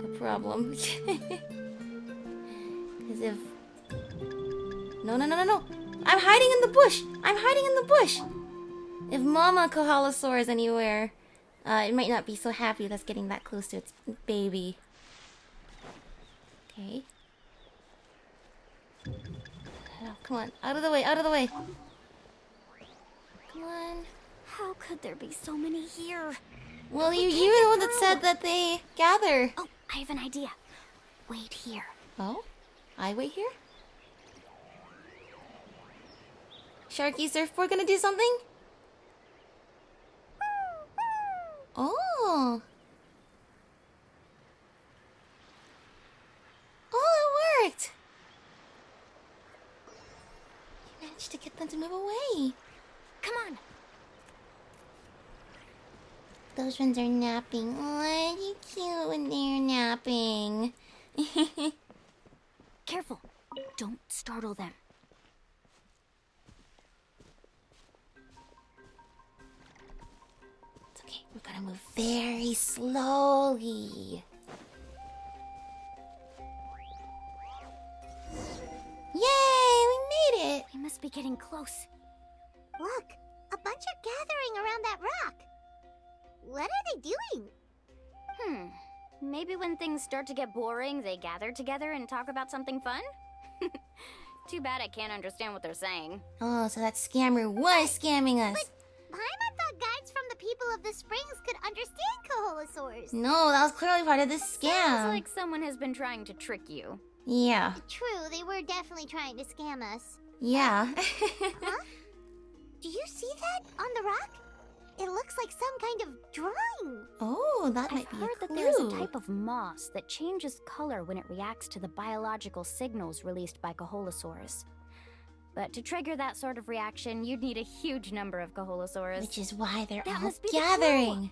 a problem. Because if... No, no, no, no, no! I'm hiding in the bush! I'm hiding in the bush! If Mama Kaholosaur is anywhere, it might not be so happy with us getting that close to its baby. Okay. Oh, come on, out of the way, out of the way! Come on. How could there be so many here? Well, you were the one that said that they gather. Oh, I have an idea. Wait here. Oh? I wait here? Sharky Surfboard gonna do something? Oh. Oh, it worked. You managed to get them to move away. Come on. Those ones are napping. Oh, aren't you cute when they're napping? Careful. Don't startle them. It's okay. We're gonna move very slowly. Yay! We made it! We must be getting close. Look, a bunch are gathering around that rock. What are they doing? Maybe when things start to get boring, they gather together and talk about something fun? Too bad I can't understand what they're saying. Oh, so that scammer was scamming us. But Paimon thought guides from the people of the springs could understand Koholosaurs. No, that was clearly part of this scam. Sounds like someone has been trying to trick you. Yeah. True, they were definitely trying to scam us. Yeah. Huh? Do you see that on the rock? It looks like some kind of drawing. Oh, that I've might be a heard clue. that there's a type of moss that changes color when it reacts to the biological signals released by Koholosaurs. But to trigger that sort of reaction, you'd need a huge number of Koholosaurs. Which is why they're That all must be the gathering.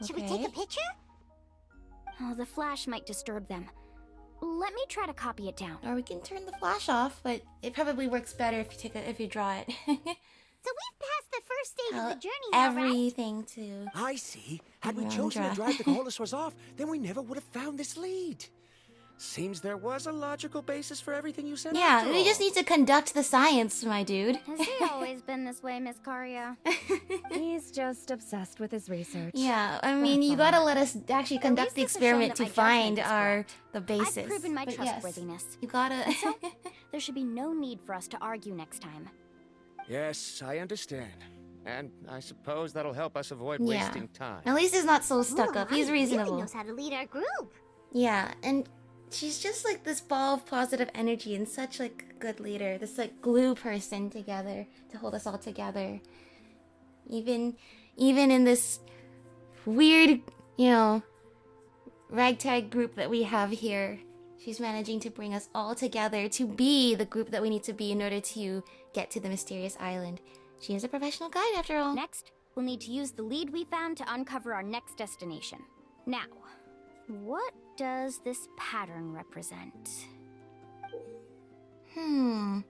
Should we take a picture? Oh, the flash might disturb them. Let me try to copy it down. Or we can turn the flash off, but it probably works better if you draw it. So we've passed the first stage of the journey now, right? Everything to. I see. Had we Randra. chosen to drive the Koholosaurs off, then we never would have found this lead. Seems there was a logical basis for everything you said. Yeah, after we all. just need to conduct the science, my dude. Has he always been this way, Miss Caria? He's just obsessed with his research. Yeah, I mean, you gotta let us actually conduct the least this has shown experiment that to my judgment find is our the basis. I've proven my But trustworthiness. Yes, you gotta. So, there should be no need for us to argue next time. Yes, I understand. And I suppose that'll help us avoid Yeah. wasting time. At least he's not so stuck Ooh, up. He's Mualani reasonable. really knows how to lead our group. Yeah, and she's just like this ball of positive energy and such like a good leader. This like glue person together to hold us all together. Even in this weird, ragtag group that we have here, she's managing to bring us all together to be the group that we need to be in order to get to the mysterious island. She is a professional guide after all. Next, we'll need to use the lead we found to uncover our next destination. Now, what does this pattern represent? Okay,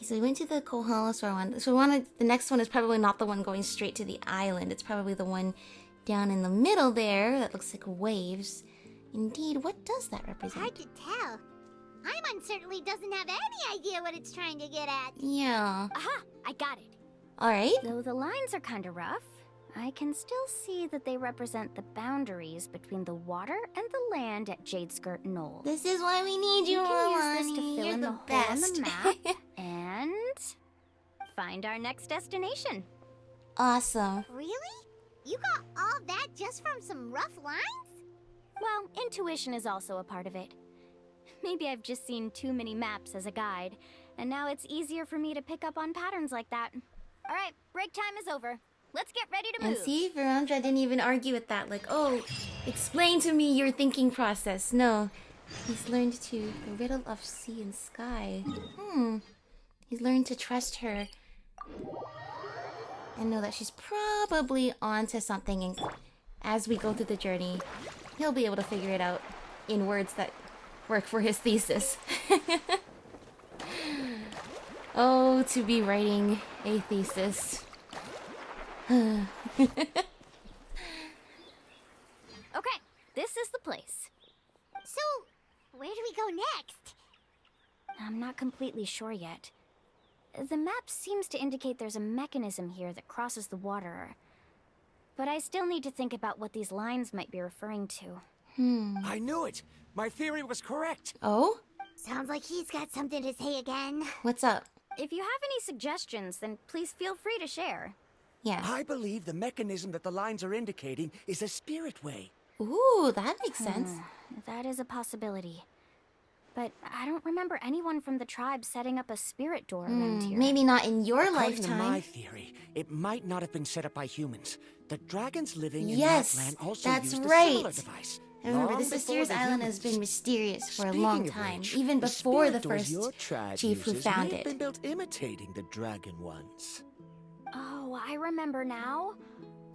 so we went to the Koholosaur one. So the next one is probably not the one going straight to the island. It's probably the one down in the middle there that looks like waves. Indeed, what does that represent? Hard to tell. Paimon certainly doesn't have any idea what it's trying to get at. Yeah. Aha! I got it. Alright. Though the lines are kind of rough, I can still see that they represent the boundaries between the water and the land at Jadeskirt Knoll. This is why we need you, We can Mualani. use this to fill You're in the the hole on best. the map and find our next destination. Awesome. Really? You got all that just from some rough lines? Well, intuition is also a part of it. Maybe I've just seen too many maps as a guide, and now it's easier for me to pick up on patterns like that. All right, break time is over. Let's get ready to move. And see, Verandra didn't even argue with that. Like, oh, explain to me your thinking process. No. He's learned the riddle of sea and sky. He's learned to trust her. And know that she's probably onto something. And as we go through the journey, he'll be able to figure it out in words that work for his thesis. Oh, to be writing a thesis. Okay, this is the place. So, where do we go next? I'm not completely sure yet. The map seems to indicate there's a mechanism here that crosses the water. But I still need to think about what these lines might be referring to. I knew it! My theory was correct! Oh? Sounds like he's got something to say again. What's up? If you have any suggestions, then please feel free to share. Yeah. I believe the mechanism that the lines are indicating is a spirit way. Ooh, that makes sense. That is a possibility. but I don't remember anyone from the tribe setting up a spirit door around here. Maybe not in your According lifetime. to my theory, it might not have been set up by humans. The dragons living in Yes, that land also that's used a right. similar device. Remember, Long this before mysterious the island humans. has been mysterious for a Speaking long of time, which, even before the spirit doors first your tribe chief who uses found may have it. been built imitating the dragon ones. Oh, I remember now.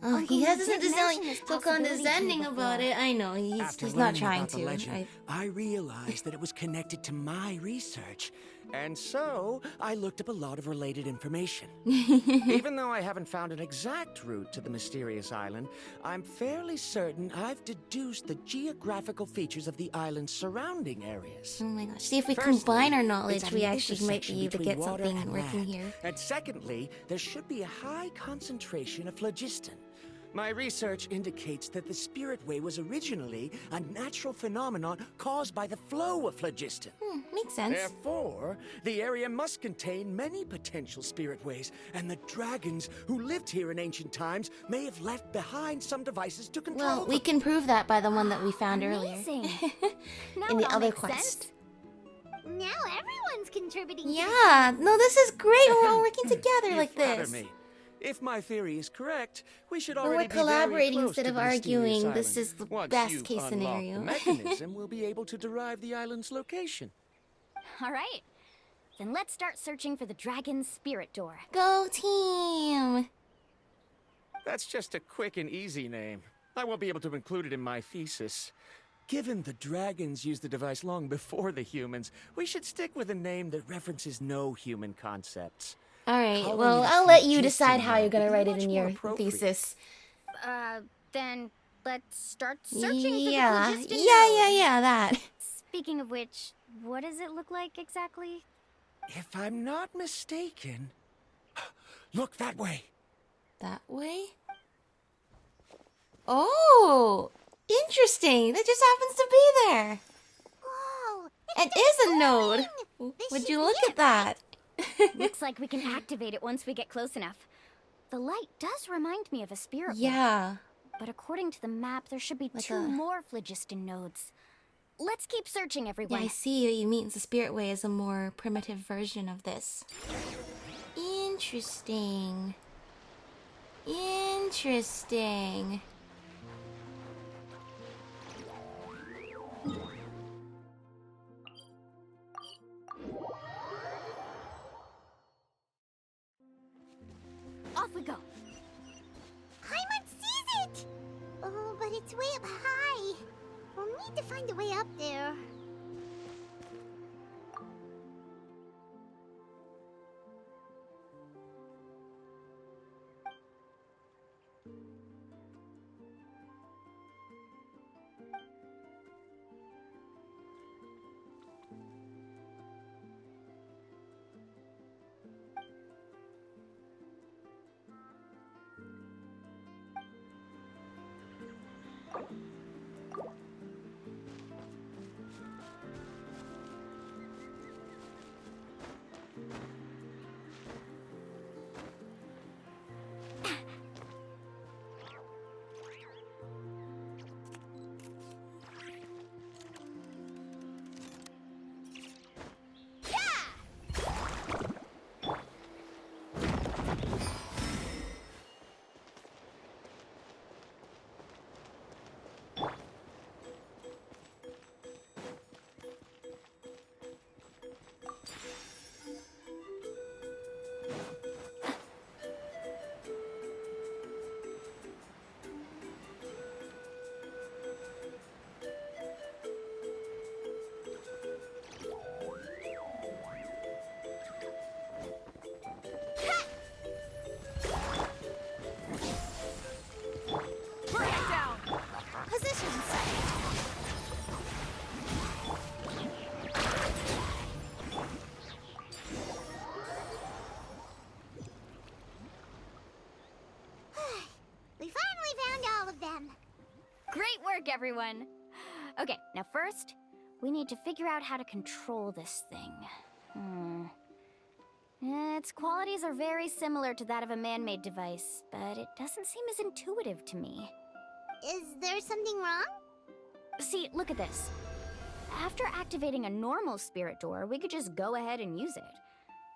Oh, Uncle he Lou hasn't did mention sound this so possibility to me condescending about before. it. I know, After he's not learning trying about the to. legend, I realized that it was connected to my research, and so I looked up a lot of related information. Even though I haven't found an exact route to the mysterious island, I'm fairly certain I've deduced the geographical features of the island's surrounding areas. Oh my gosh, see if we Firstly, combine our it's knowledge, at we an actually might be intersection able to between get water something and working land. here. And secondly, there should be a high concentration of phlogiston. My research indicates that the Spirit Way was originally a natural phenomenon caused by the flow of phlogiston. Makes sense. Therefore, the area must contain many potential Spirit Ways, and the dragons who lived here in ancient times may have left behind some devices to control Well, we them. can prove that by the one that we found earlier. Amazing. Now In it the all other makes quest. sense. Now everyone's contributing. to the Yeah, no, this is great. We're all working together You like flatter this. me. If my theory is correct, we should But already we're be very collaborating close instead to of the mysterious arguing. This island. is the Once best you've case unlocked scenario. the mechanism, we'll be able to derive the island's location. All right. Then let's start searching for the dragon's spirit door. Go team! That's just a quick and easy name. I won't be able to include it in my thesis. Given the dragons used the device long before the humans, we should stick with a name that references no human concepts. Alright, Calling well, it a I'll let you phlogiston decide how node you're gonna would be write it much in more your appropriate. thesis. Then let's start searching for the Yeah, phlogiston yeah, that. Speaking of which, what does it look like exactly? If I'm not mistaken... Look that way! That way? Oh! Interesting! That just happens to be there! Whoa! It is a node! This Would should you be look it, at that? Looks like we can activate it once we get close enough. The light does remind me of a spirit way. Yeah. But according to the map, there should be Like two a- more phlogiston nodes. Let's keep searching, Yeah, everyone. I see what you mean. The Spirit Way is a more primitive version of this. Interesting. Interesting. Off we go. Paimon sees it! Oh, but it's way up high. We'll need to find a way up there. Position set. We finally found all of them. Great work, everyone. Okay, now first, we need to figure out how to control this thing. Its qualities are very similar to that of a man-made device, but it doesn't seem as intuitive to me. Is there something wrong? See, look at this. After activating a normal spirit door, we could just go ahead and use it.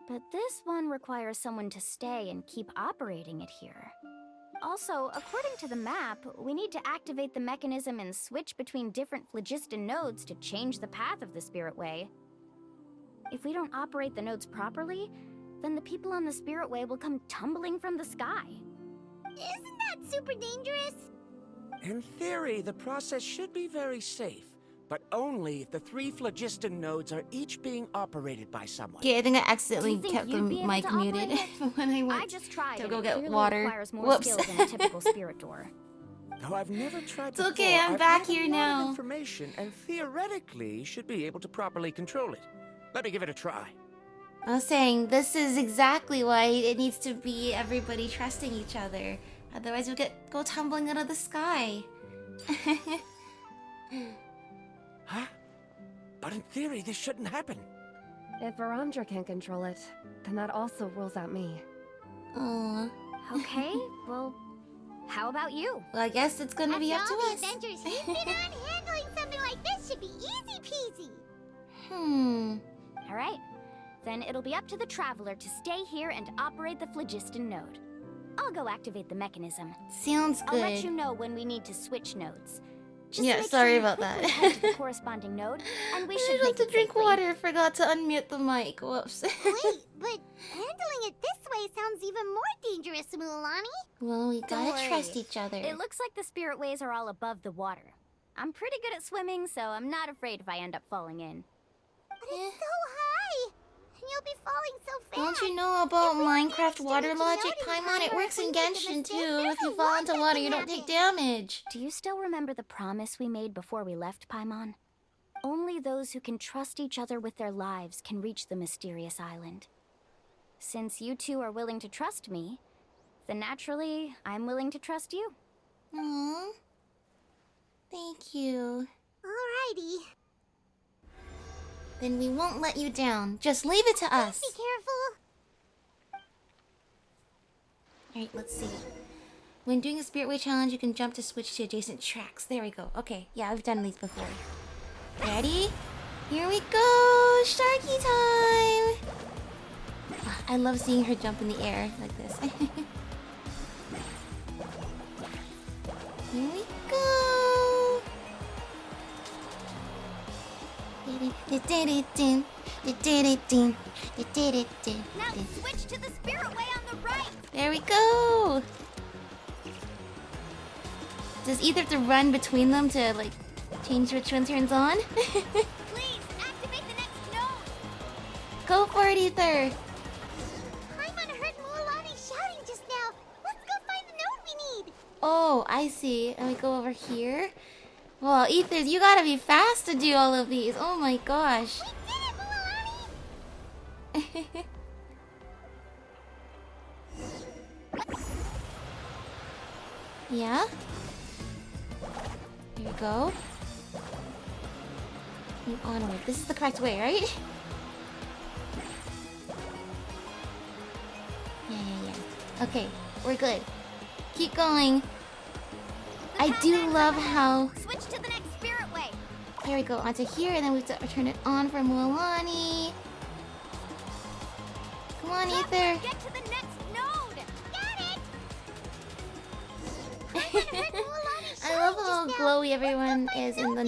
But this one requires someone to stay and keep operating it here. Also, according to the map, we need to activate the mechanism and switch between different phlogiston nodes to change the path of the spirit way. If we don't operate the nodes properly, then the people on the spirit way will come tumbling from the sky. Isn't that super dangerous? In theory, the process should be very safe, but only if the 3 phlogiston nodes are each being operated by someone. Okay, I think I accidentally Do you think kept the you'd be able mic to muted operate it? when I I went just tried to and go it get clearly water. requires more Whoops. skills than a typical spirit door. Though I've never tried It's before, okay, I'm I've back read here a lot of now. information and theoretically should be able to properly control it. Let me give it a try. I was saying, this is exactly why it needs to be everybody trusting each other. Otherwise we'll go tumbling out of the sky. Huh? But in theory, this shouldn't happen. If Verandra can't control it, then that also rules out me. Aww. Okay, well, how about you? Well, I guess it's gonna be up After to all us. the adventures he's been on, handling something like this should be easy peasy. All right, then it'll be up to the Traveler to stay here and operate the phlogiston node. I'll go activate the mechanism. Sounds I'll let good. you know when we need to switch nodes. Just Yeah, make sorry sure you about quickly that. head to the corresponding node, and we I should have make to it drink safely. water. Forgot to unmute the mic. Whoops. Wait, but handling it this way sounds even more dangerous, Mualani. Well, we Don't gotta worry. trust each other. It looks like the spirit ways are all above the water. I'm pretty good at swimming, so I'm not afraid if I end up falling in. But it's so high, and you'll be falling so fast. Don't you know about If we Minecraft manage to water reach the logic, node in Paimon? time, It or works if in we make a Genshin mistake, too. there's If a you fall lot into that water, can you don't take happen. damage. Do you still remember the promise we made before we left, Paimon? Only those who can trust each other with their lives can reach the mysterious island. Since you two are willing to trust me, then naturally, I'm willing to trust you. Aww. Thank you. Alrighty. Then we won't let you down. Just leave it to us. Be careful. Alright, let's see. When doing a Spirit Way challenge, you can jump to switch to adjacent tracks. There we go. Okay, yeah, I've done these before. Ready? Here we go! Sharky time! Ah, I love seeing her jump in the air like this. Here we go! Now switch to the spirit way on the right. There we go! Does either have to run between them to, like, change which one turns on? Please activate the next node. Go for it, Ether! Paimon heard Mualani shouting just now. Let's go find the node we need. Oh, I see. And we go over here? Well, Ether, you gotta be fast to do all of these. Oh my gosh. We did it, Mualani! Yeah? Here you go. Move onward. This is the correct way, right? Yeah. Okay, we're good. Keep going. I do love how... Switch to the next spirit way. Here we go, onto here, and then we have to turn it on for Mualani. Come on, Ether. Get to the next node. Got it. I love how glowy everyone is in the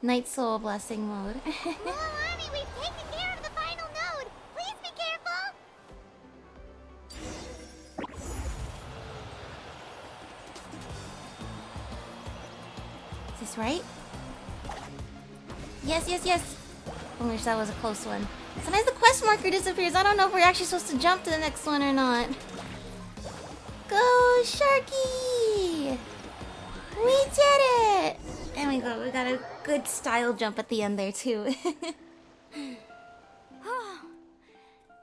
night soul blessing mode. Mualani, we've taken care of the final node. Please be careful. Is this right? Yes. I wish that was a close one. Sometimes the quest marker disappears. I don't know if we're actually supposed to jump to the next one or not. Go, Sharky! We did it! And we got a good style jump at the end there too.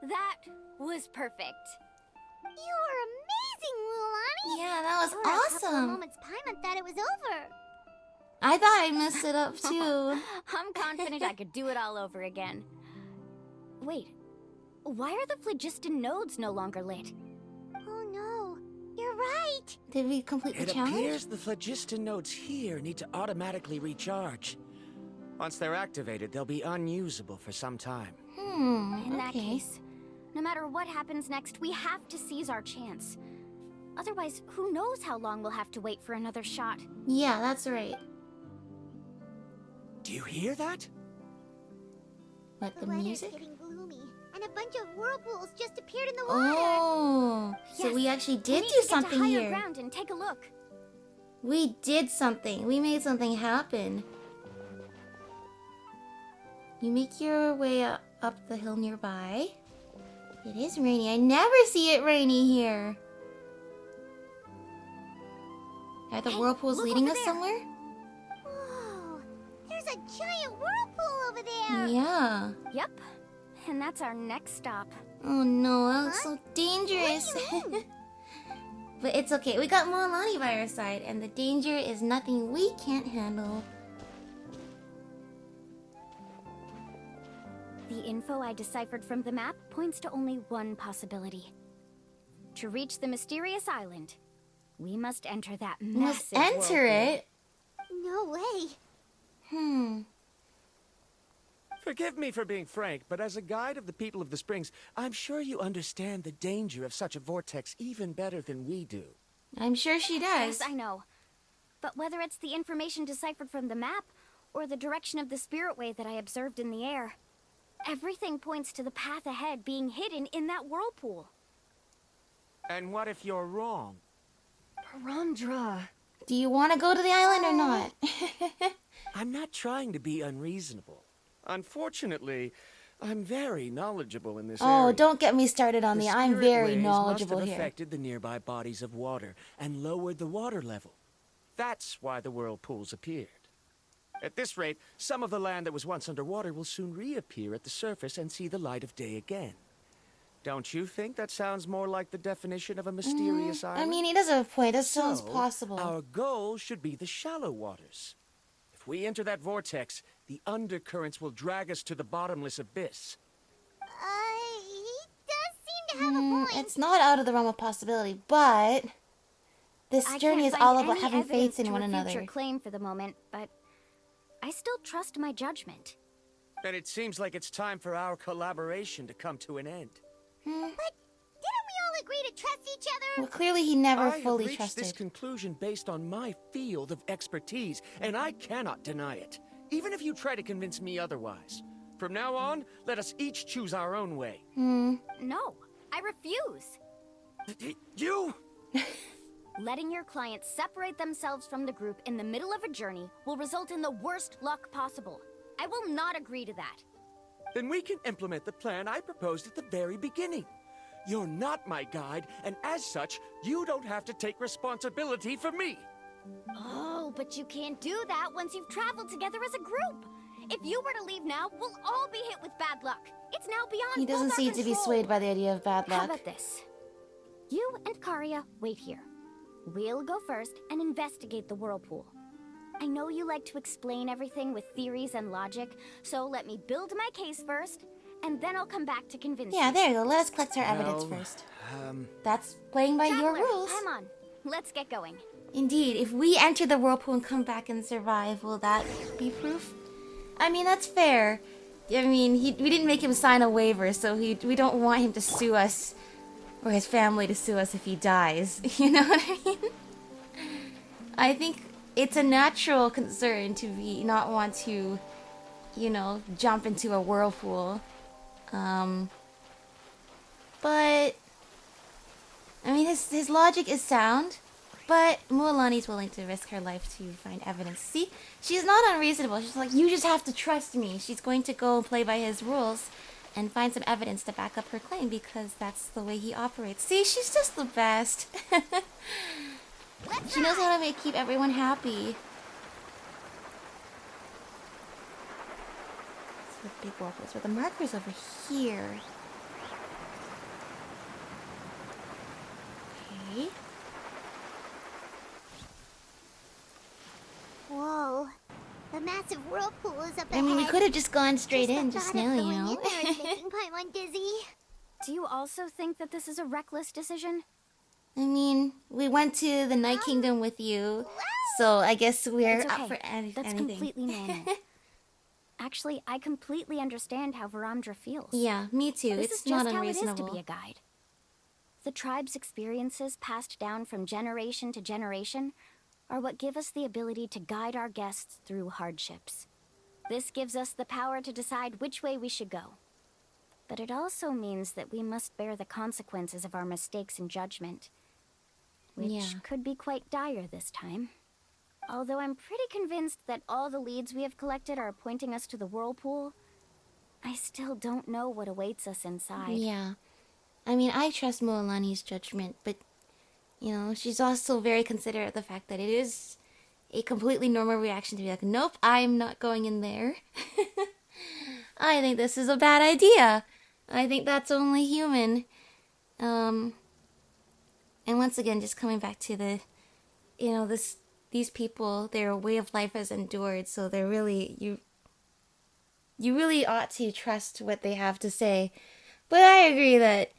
That was perfect. You were amazing, Mualani. Yeah, that was For a couple of awesome. moments, Paimon thought it was over. I thought I messed it up too. I'm confident I could do it all over again. Wait, why are the phlogiston nodes no longer lit? Oh no, you're right. Did we complete the It challenge? appears the phlogiston nodes here need to automatically recharge. Once they're activated, they'll be unusable for some time. In that okay. case, no matter what happens next, we have to seize our chance. Otherwise, who knows how long we'll have to wait for another shot. Yeah, that's right. Do you hear that? What, the weather's music? getting gloomy, and a bunch of whirlpools just appeared in the water. Oh, so we actually did do something we need to get to higher here. ground and take a look. We did something. We made something happen. You make your way up the hill nearby. It is rainy. I never see it rainy here. Are the whirlpools look leading over us there. somewhere? Whoa, there's a giant whirlpool over there. Yeah. Yep, and that's our next stop. Oh no, that looks so dangerous. But it's okay. We got Mualani by our side, and the danger is nothing we can't handle. The info I deciphered from the map points to only one possibility. To reach the mysterious island, we must enter that We must massive enter whirlpool. it. No way. Forgive me for being frank, but as a guide of the people of the Springs, I'm sure you understand the danger of such a vortex even better than we do. I'm sure she does. Yes, I know. But whether it's the information deciphered from the map, or the direction of the spirit way that I observed in the air, everything points to the path ahead being hidden in that whirlpool. And what if you're wrong? Parandra. Do you want to go to the island or not? I'm not trying to be unreasonable. Unfortunately, I'm very knowledgeable in this area. Oh, don't get me started on the I'm spirit very waves knowledgeable must have here. affected the nearby bodies of water and lowered the water level. That's why the whirlpools appeared. At this rate, some of the land that was once underwater will soon reappear at the surface and see the light of day again. Don't you think that sounds more like the definition of a mysterious island? I mean, he does have a point. That sounds So, possible. Our goal should be the shallow waters. If we enter that vortex, the undercurrents will drag us to the bottomless abyss. He does seem to have a point. It's not out of the realm of possibility, but this I journey can't is find all about any having evidence faith in to one refute another. your claim for the moment, but I still trust my judgment. Then it seems like it's time for our collaboration to come to an end. But didn't we all agree to trust each other? Well, clearly he never I fully have reached trusted. this conclusion based on my field of expertise, and I cannot deny it, even if you try to convince me otherwise. From now on, let us each choose our own way. No, I refuse. You? Letting your clients separate themselves from the group in the middle of a journey will result in the worst luck possible. I will not agree to that. Then we can implement the plan I proposed at the very beginning. You're not my guide, and as such, you don't have to take responsibility for me. Oh, but you can't do that once you've traveled together as a group. If you were to leave now, we'll all be hit with bad luck. It's now beyond He doesn't both our seem to be control. swayed by the idea of bad How luck. about this? You and Karia wait here. We'll go first and investigate the whirlpool. I know you like to explain everything with theories and logic, so let me build my case first, and then I'll come back to convince Yeah, you. there you go. Let us collect our evidence first. That's playing by your Traveler, rules. Come on, let's get going. Indeed, if we enter the whirlpool and come back and survive, will that be proof? I mean, that's fair. I mean, we didn't make him sign a waiver, so we don't want him to sue us, or his family to sue us if he dies. You know what I mean? I think it's a natural concern to not want to, jump into a whirlpool. But I mean, his logic is sound. But Mualani's willing to risk her life to find evidence. See? She's not unreasonable. She's like, you just have to trust me. She's going to go and play by his rules and find some evidence to back up her claim because that's the way he operates. See? She's just the best. She knows how to keep everyone happy. It's the big whirlpools. But the marker's over here. Okay. Whoa. The massive whirlpool is up I mean, we ahead. could have just gone straight in, the just thought of now, you going know. in there is making Paimon dizzy. Do you also think that this is a reckless decision? I mean, we went to the Night Kingdom with you, so I guess we're It's okay. up for That's anything. completely normal. Actually, I completely understand how Varamdra feels. Yeah, me too. This It's is just not how it is unreasonable. to be a guide. The tribe's experiences passed down from generation to generation are what give us the ability to guide our guests through hardships. This gives us the power to decide which way we should go. But it also means that we must bear the consequences of our mistakes and judgment, which could be quite dire this time. Although I'm pretty convinced that all the leads we have collected are pointing us to the whirlpool, I still don't know what awaits us inside. Yeah. I mean, I trust Mualani's judgment, but, you know, she's also very considerate of the fact that it is a completely normal reaction to be like, nope, I'm not going in there. I think this is a bad idea. I think that's only human. And once again, just coming back to the, you know, these people, their way of life has endured, so they're really, you really ought to trust what they have to say. But I agree that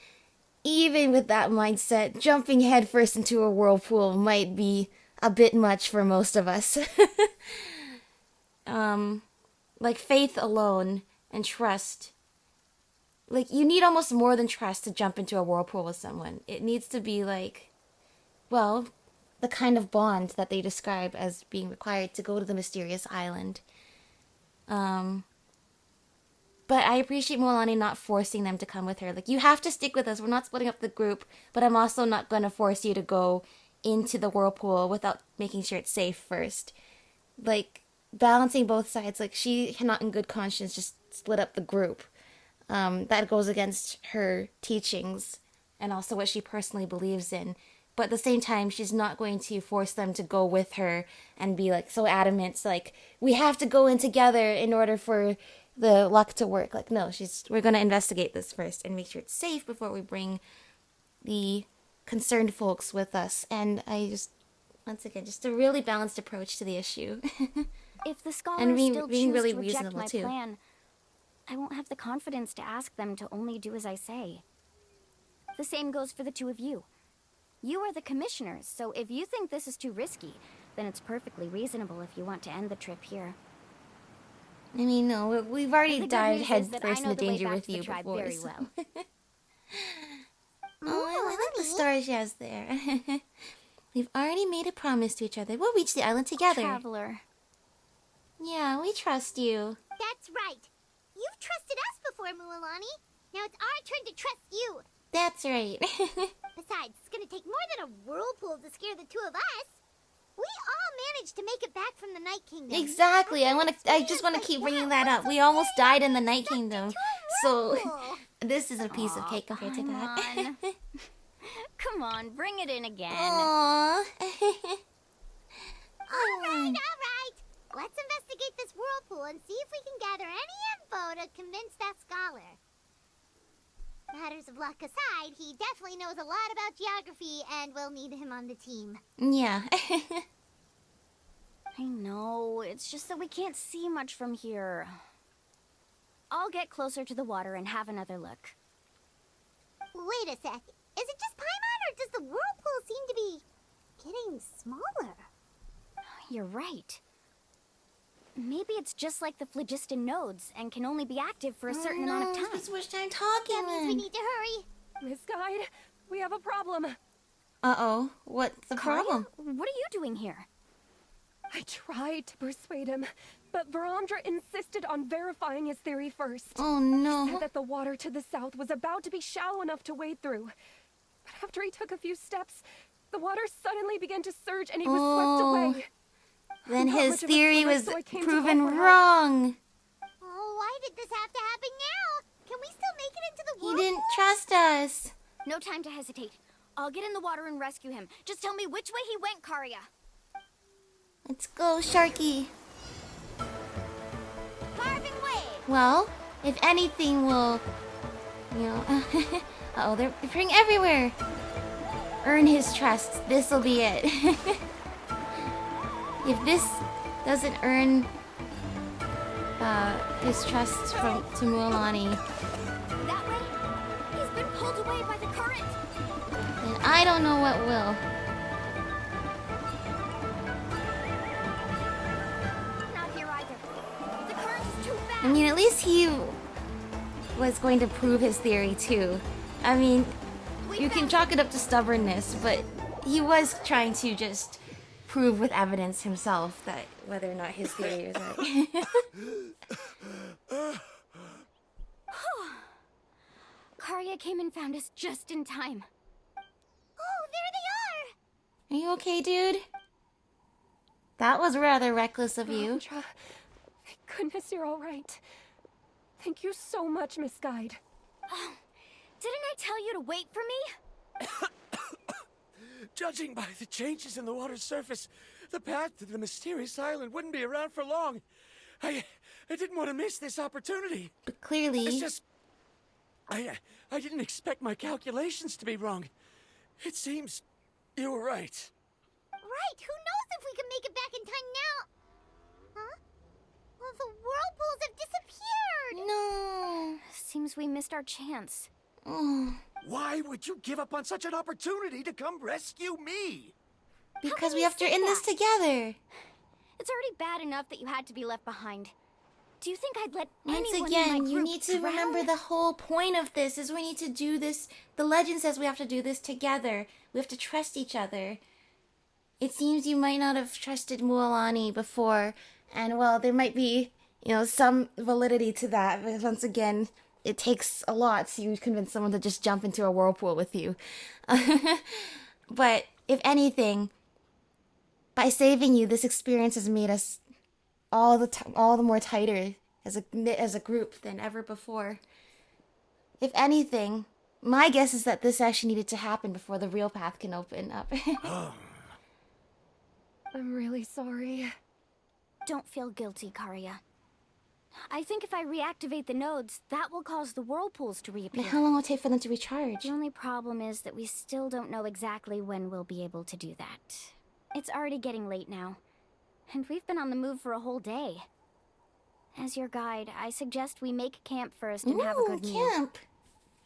even with that mindset, jumping headfirst into a whirlpool might be a bit much for most of us. Like faith alone and trust. Like, you need almost more than trust to jump into a whirlpool with someone. It needs to be like, well, the kind of bond that they describe as being required to go to the mysterious island. But I appreciate Mualani not forcing them to come with her. Like, you have to stick with us. We're not splitting up the group, but I'm also not going to force you to go into the whirlpool without making sure it's safe first. Like, balancing both sides. Like, she cannot in good conscience just split up the group. That goes against her teachings and also what she personally believes in. But at the same time, she's not going to force them to go with her and be like so adamant. It's like, we have to go in together in order for the luck to work. Like, no, we're going to investigate this first and make sure it's safe before we bring the concerned folks with us. And I just, once again, just a really balanced approach to the issue. If the scholars and still being choose really to reject reasonable my too. plan, I won't have the confidence to ask them to only do as I say. The same goes for the two of you. You are the commissioners, so if you think this is too risky, then it's perfectly reasonable if you want to end the trip here. I mean, no, we've already died head that first I in know the the way danger back with to the you tribe before. very So. well. Oh, I like the stars she has there. We've already made a promise to each other. We'll reach the island together. Traveler. Yeah, we trust you. That's right. You've trusted us before, Mualani. Now it's our turn to trust you. That's right. Besides, it's gonna take more than a whirlpool to scare the two of us. We all managed to make it back from the Night Kingdom. Exactly. I just want to keep bringing that up. We almost died in the Night Kingdom. So, this is a piece of cake compared to that. Come on, bring it in again. Aww. Alright. Let's investigate this whirlpool and see if we can gather any info to convince that scholar. Matters of luck aside, he definitely knows a lot about geography and we'll need him on the team. Yeah. I know, it's just that we can't see much from here. I'll get closer to the water and have another look. Wait a sec. Is it just Paimon or does the whirlpool seem to be getting smaller? You're right. Maybe it's just like the phlogiston nodes and can only be active for a certain amount of time. It's much time talking. That means we need to hurry. Miss Guide, we have a problem. Uh-oh. What's the problem? What are you doing here? I tried to persuade him, but Varamdra insisted on verifying his theory first. Oh no. He said that the water to the south was about to be shallow enough to wade through. But after he took a few steps, the water suddenly began to surge and he was swept away. Then Not his much of a theory swimmer, was so I came to proven call for help. wrong. Oh, why did this have to happen now? Can we still make it into the He whirlpool? didn't trust us. No time to hesitate. I'll get in the water and rescue him. Just tell me which way he went, Karya. Let's go, Sharky. Carving way. Well, if anything will, you know, uh-oh, they're appearing everywhere. Earn his trust. This'll be it. If this doesn't earn his trust to Mualani, That way? He's been pulled away by the current. then I don't know what will. Not here either. The current is too fast. I mean, at least he was going to prove his theory too. I mean, you can chalk it up to stubbornness, but he was trying to just prove with evidence himself that whether or not his theory was right. Karya came and found us just in time. Oh, there they Are you okay, dude? That was rather reckless of you. Thank goodness you're all right. Thank you so much, Miss Guide. Oh, didn't I tell you to wait for me? Judging by the changes in the water's surface, the path to the mysterious island wouldn't be around for long. I didn't want to miss this opportunity. But clearly... It's just... I didn't expect my calculations to be wrong. It seems you were right. Right, who knows if we can make it back in time now? Huh? Well, the whirlpools have disappeared! No. Seems we missed our chance. Why would you give up on such an opportunity to come rescue me? Because we have to end this together. It's already bad enough that you had to be left behind. Do you think I'd let Once anyone again, in my you group need to drown? remember the whole point of this is we need to do this. The legend says we have to do this together. We have to trust each other. It seems you might not have trusted Mualani before, and well, there might be, some validity to that, because once again, it takes a lot to convince someone to just jump into a whirlpool with you. But if anything, by saving you, this experience has made us all the more tighter as a group than ever before. If anything, my guess is that this actually needed to happen before the real path can open up. I'm really sorry. Don't feel guilty, Karya. I think if I reactivate the nodes, that will cause the whirlpools to reappear. But how long will it take for them to recharge? The only problem is that we still don't know exactly when we'll be able to do that. It's already getting late now, and we've been on the move for a whole day. As your guide, I suggest we make camp first and have a good meal. Camp!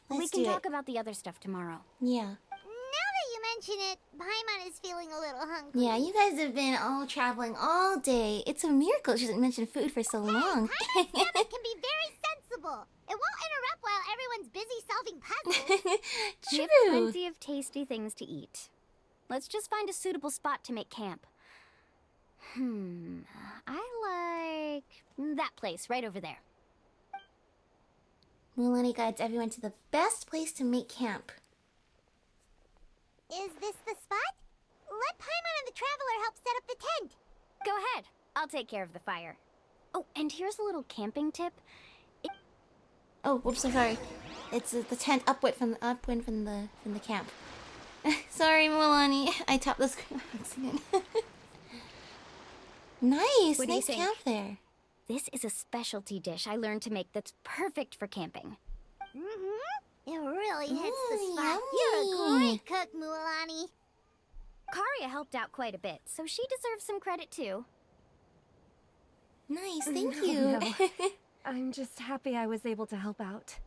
We can talk about the other stuff tomorrow. Yeah. Now that you mention it, Paimon is feeling a little hungry. Yeah, you guys have been all traveling all day. It's a miracle she hasn't mentioned food for so long. Paimon's stomach can be very sensible. It won't interrupt while everyone's busy solving puzzles. We have plenty of tasty things to eat. Let's just find a suitable spot to make camp. I like that place right over there. Mualani guides everyone to the best place to make camp. Is this the spot? Let Paimon and the Traveler help set up the tent. Go ahead. I'll take care of the fire. Oh, and here's a little camping tip. Oh, whoops! I'm sorry. It's the tent upwind from the camp. Sorry, Mualani. I tapped the screen by accident. Nice, What do you nice think? camp there. This is a specialty dish I learned to make that's perfect for camping. It really hits the Ooh, spot. You're a great cook, Mualani. Karya helped out quite a bit, so she deserves some credit too. Nice, thank No, you. no. I'm just happy I was able to help out.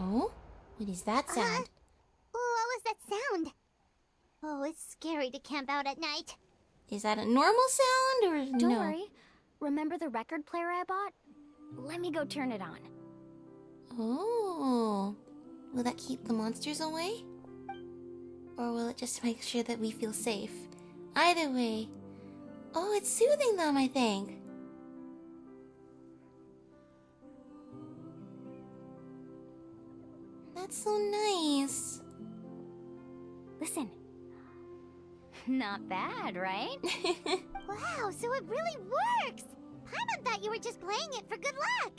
Oh? What is that sound? What was that sound? Oh, it's scary to camp out at night. Is that a normal sound or Don't no? worry. Remember the record player I bought? Let me go turn it on. Oh. Will that keep the monsters away? Or will it just make sure that we feel safe? Either way. Oh, it's soothing them, I think. That's so nice. Listen. Not bad, right? Wow, so it really works! Paimon thought you were just playing it for good luck.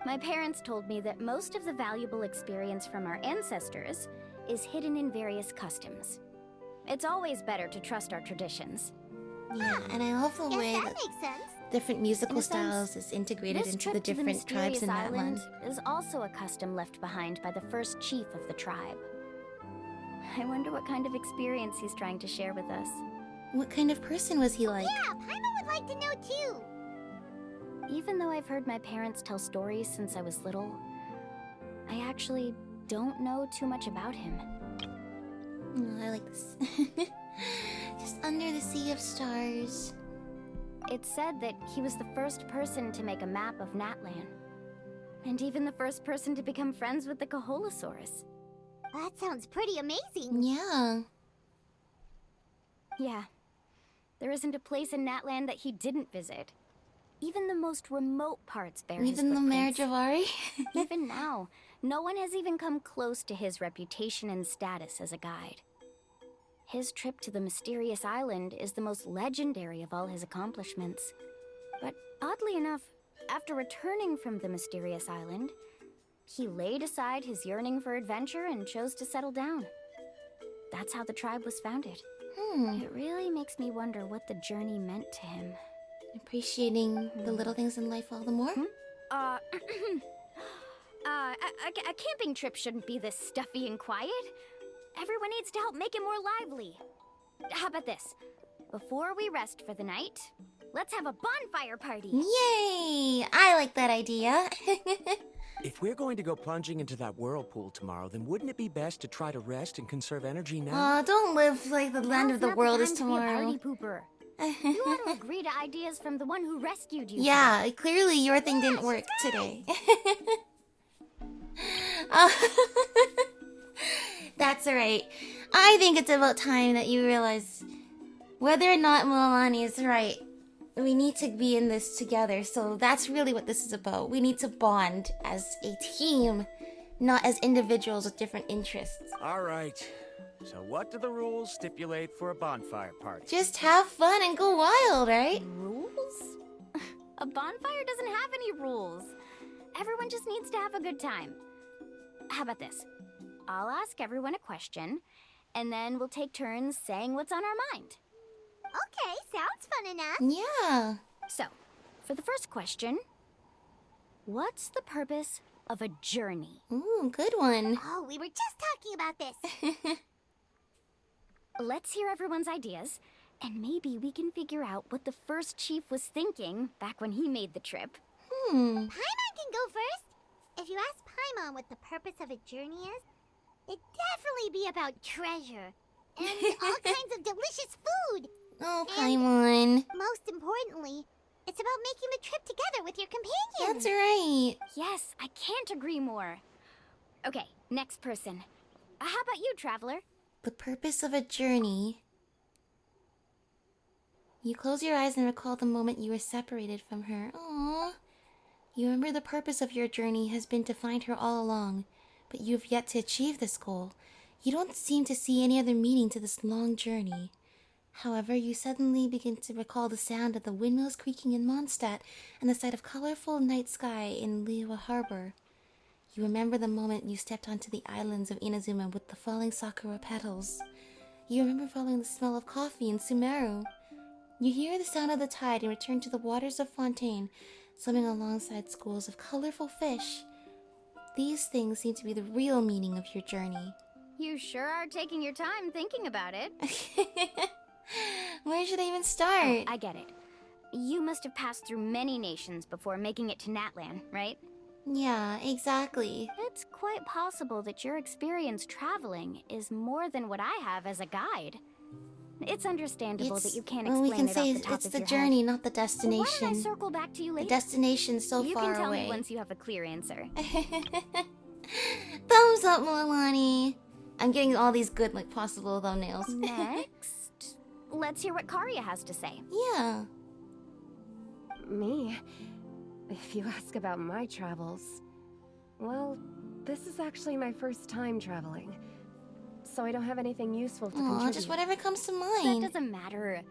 My parents told me that most of the valuable experience from our ancestors is hidden in various customs. It's always better to trust our traditions. Yeah, and I love the way Yes, that that makes sense. different musical In a sense, styles is integrated This into trip the to different tribes in mysterious that island land. is also a custom left behind by the first chief of the tribe. I wonder what kind of experience he's trying to share with us. What kind of person was he like? Yeah, Paimon would like to know too. Even though I've heard my parents tell stories since I was little, I actually don't know too much about him. Oh, I like this. Just under the sea of stars. It said that he was the first person to make a map of Natlan. And even the first person to become friends with the Kaholosaurus. That sounds pretty amazing. Yeah. Yeah. There isn't a place in Natlan that he didn't visit. Even the most remote parts bear his Even the marriage footprints. of Ari? Even now, no one has even come close to his reputation and status as a guide. His trip to the mysterious island is the most legendary of all his accomplishments. But oddly enough, after returning from the mysterious island, he laid aside his yearning for adventure and chose to settle down. That's how the tribe was founded. It really makes me wonder what the journey meant to him. Appreciating the little things in life all the more? A camping trip shouldn't be this stuffy and quiet. Everyone needs to help make it more lively. How about this? Before we rest for the night, let's have a bonfire party. Yay! I like that idea. If we're going to go plunging into that whirlpool tomorrow, then wouldn't it be best to try to rest and conserve energy now? Aw, don't live like the land of the world is tomorrow. Party pooper. You ought to agree to ideas from the one who rescued you. Yeah, clearly your thing didn't work today. That's alright. I think it's about time that you realize whether or not Mualani is right. We need to be in this together, so that's really what this is about. We need to bond as a team, not as individuals with different interests. All right. So what do the rules stipulate for a bonfire party? Just have fun and go wild, right? Rules? A bonfire doesn't have any rules. Everyone just needs to have a good time. How about this? I'll ask everyone a question, and then we'll take turns saying what's on our mind. Okay, sounds fun enough. Yeah. So, for the first question, what's the purpose of a journey? Ooh, good one. Oh, we were just talking about this. Let's hear everyone's ideas, and maybe we can figure out what the first chief was thinking back when he made the trip. Paimon can go first. If you ask Paimon what the purpose of a journey is, it'd definitely be about treasure and all kinds of delicious food. Oh, Paimon. Most importantly, it's about making the trip together with your companions. That's right. Yes, I can't agree more. Okay, next person. How about you, Traveler? The purpose of a journey. You close your eyes and recall the moment you were separated from her. Aww. You remember the purpose of your journey has been to find her all along, but you have yet to achieve this goal. You don't seem to see any other meaning to this long journey. However, you suddenly begin to recall the sound of the windmills creaking in Mondstadt and the sight of colorful night sky in Liwa Harbor. You remember the moment you stepped onto the islands of Inazuma with the falling sakura petals. You remember following the smell of coffee in Sumeru. You hear the sound of the tide and return to the waters of Fontaine, swimming alongside schools of colorful fish. These things seem to be the real meaning of your journey. You sure are taking your time thinking about it. Where should I even start? Oh, I get it. You must have passed through many nations before making it to Natlan, right? Yeah, exactly. It's quite possible that your experience traveling is more than what I have as a guide. It's understandable that you can't explain we can it say off the top it's of the your journey, head. not the destination. Why don't I circle back to you later? The destination's so you far can tell away. me once you have a clear answer. Thumbs up, Mualani. I'm getting all these good, possible thumbnails. Next, let's hear what Karya has to say. Yeah. Me? If you ask about my travels, well, this is actually my first time traveling. So I don't have anything useful to contribute. Just whatever comes to That mind. doesn't matter.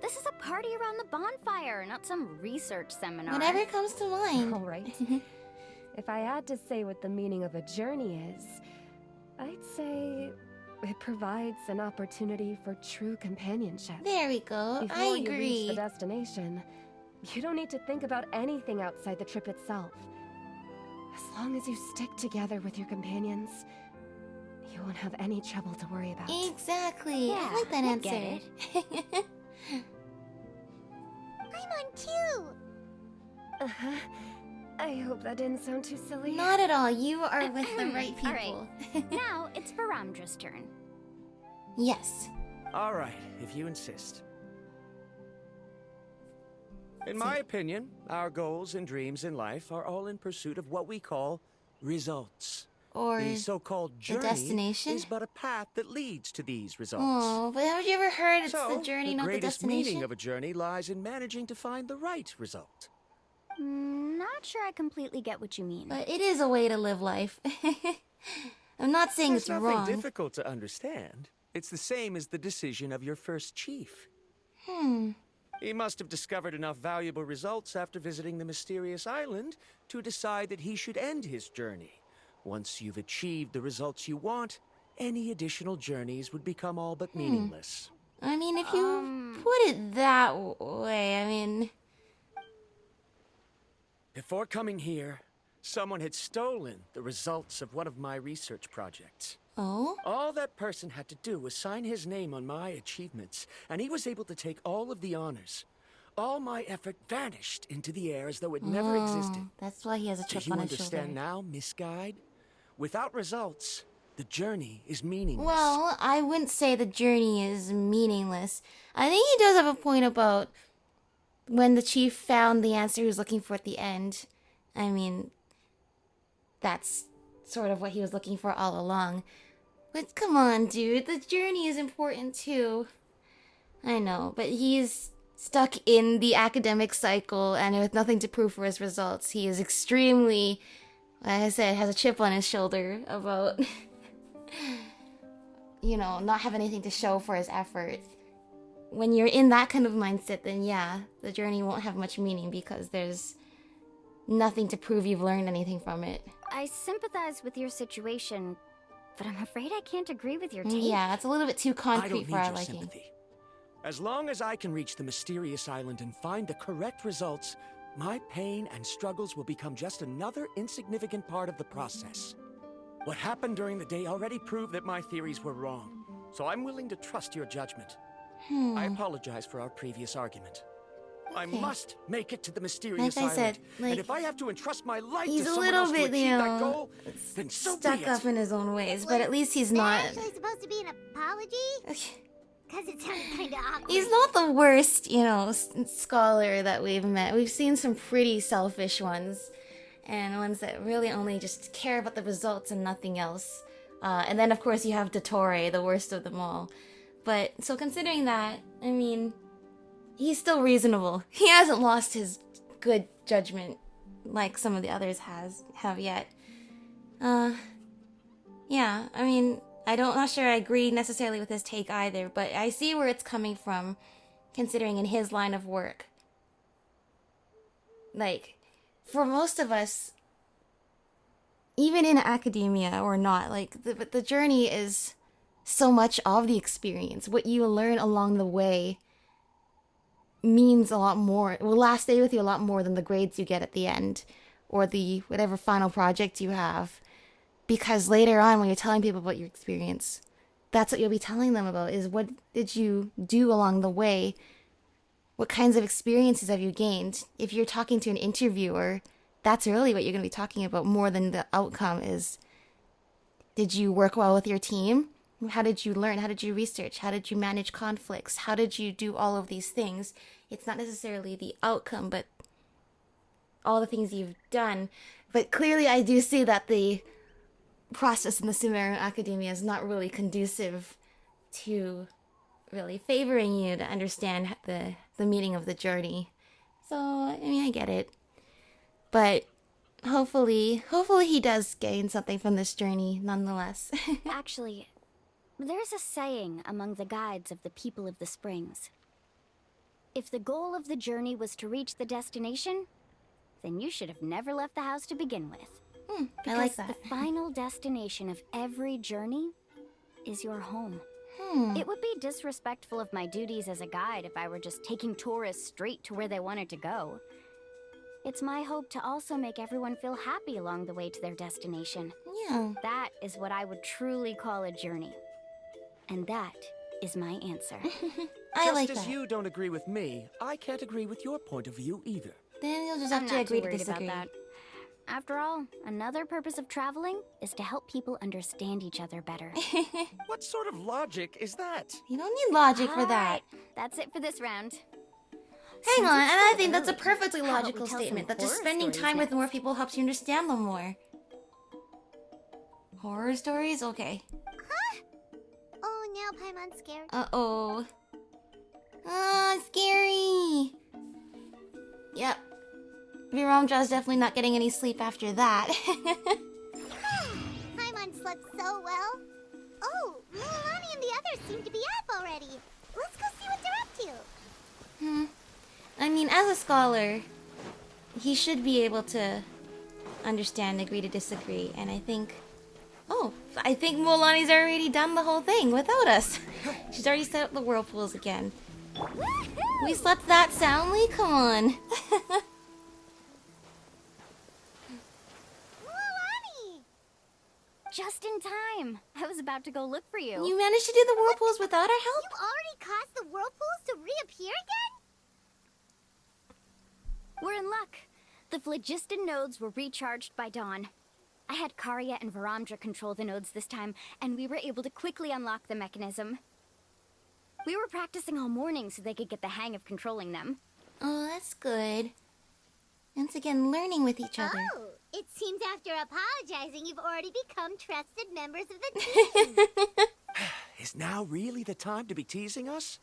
This is a party around the bonfire, not some research seminar. Whatever comes to mind. All right. If I had to say what the meaning of a journey is, I'd say it provides an opportunity for true companionship. There we go. Before I you reach agree. the destination, you don't need to think about anything outside the trip itself. As long as you stick together with your companions, you won't have any trouble to worry about. Exactly. Yeah, I like that I answer. get it. I'm on too. Uh-huh. I hope that didn't sound too silly. Not at all. You are with the right people. All right. Now it's Varamdra's turn. Yes. All right, if you insist. In my opinion, our goals and dreams in life are all in pursuit of what we call results. Or the so-called the journey destination? is but a path that leads to these results. Oh, but haven't you ever heard it's So, the journey, not the greatest destination? meaning of a journey lies in managing to find the right result. Not sure I completely get what you mean. But it is a way to live life. I'm not saying There's it's nothing wrong. difficult to understand. It's the same as the decision of your first chief. He must have discovered enough valuable results after visiting the mysterious island to decide that he should end his journey. Once you've achieved the results you want, any additional journeys would become all but meaningless. I mean, if you put it that way, I mean... Before coming here, someone had stolen the results of one of my research projects. Oh? All that person had to do was sign his name on my achievements, and he was able to take all of the honors. All my effort vanished into the air as though it never existed. That's why he has a chip Do you on his understand shoulder. now, Miss Guide? Without results, the journey is meaningless. Well, I wouldn't say the journey is meaningless. I think he does have a point about when the chief found the answer he was looking for at the end. I mean, that's sort of what he was looking for all along. But come on, dude, the journey is important too. I know, but he's stuck in the academic cycle and with nothing to prove for his results. He is extremely, like I said, has a chip on his shoulder about, you know, not having anything to show for his effort. When you're in that kind of mindset, then yeah, the journey won't have much meaning because there's nothing to prove you've learned anything from it. I sympathize with your situation, but I'm afraid I can't agree with your take. Yeah, it's a little bit too I concrete don't for need our your liking. sympathy. As long as I can reach the mysterious island and find the correct results, my pain and struggles will become just another insignificant part of the process. What happened during the day already proved that my theories were wrong, so I'm willing to trust your judgment. I apologize for our previous argument. I must make it to the mysterious Like I island, said, like, and if I have to entrust my life he's to a someone little else to bit, achieve you that know, goal, then so be stuck it. up in his own ways, but at least he's not... Actually supposed to be an apology? Because it sounded kind of awkward. He's not the worst, you know, scholar that we've met. We've seen some pretty selfish ones, and ones that really only just care about the results and nothing else. And then, of course, you have Dottore, the worst of them all. But, so considering that, I mean, he's still reasonable. He hasn't lost his good judgment like some of the others have yet. Yeah, I mean, not sure I agree necessarily with his take either, but I see where it's coming from, considering in his line of work. Like, for most of us, even in academia or not, like, the journey is so much of the experience. What you learn along the way means a lot more. It will stay with you a lot more than the grades you get at the end, or the whatever final project you have. Because later on, when you're telling people about your experience, that's what you'll be telling them about, is what did you do along the way? What kinds of experiences have you gained? If you're talking to an interviewer, that's really what you're going to be talking about more than the outcome is. Did you work well with your team? How did you learn? How did you research? How did you manage conflicts? How did you do all of these things? It's not necessarily the outcome, but all the things you've done. But clearly I do see that the process in the Sumerian academia is not really conducive to really favoring you to understand the meaning of the journey. So, I mean, I get it. But hopefully he does gain something from this journey nonetheless. Actually, there's a saying among the guides of the people of the springs. If the goal of the journey was to reach the destination, then you should have never left the house to begin with. I like that. The final destination of every journey is your home. It would be disrespectful of my duties as a guide if I were just taking tourists straight to where they wanted to go. It's my hope to also make everyone feel happy along the way to their destination. Yeah. That is what I would truly call a journey. And that is my answer. I like Just as that. you don't agree with me, I can't agree with your point of view either. Then you'll just I'm have to not agree too to worried disagree. about that. After all, another purpose of traveling is to help people understand each other better. What sort of logic is that? You don't need logic for that. Alright, that's it for this round. Hang on, and I think that's a early, perfectly how about we logical tell some statement, that just horror spending stories time with next? more people helps you understand them more. Horror stories? Okay. Oh, now Paimon's scared. Uh-oh. Ah, scary! Yep. Viramja's definitely not getting any sleep after that. Paimon slept so well. Oh, Mualani and the others seem to be up already. Let's go see what they're up to. I mean, as a scholar, he should be able to understand, agree to disagree, and I think... Oh, I think Mualani's already done the whole thing without us. She's already set up the whirlpools again. We slept that soundly? Come on. Mualani! Just in time. I was about to go look for you. You managed to do the whirlpools without our help? You already caused the whirlpools to reappear again? We're in luck. The phlogiston nodes were recharged by dawn. I had Karya and Varamdra control the nodes this time, and we were able to quickly unlock the mechanism. We were practicing all morning so they could get the hang of controlling them. Oh, that's good. Once again, learning with each other. Oh, it seems after apologizing, you've already become trusted members of the team. Is now really the time to be teasing us?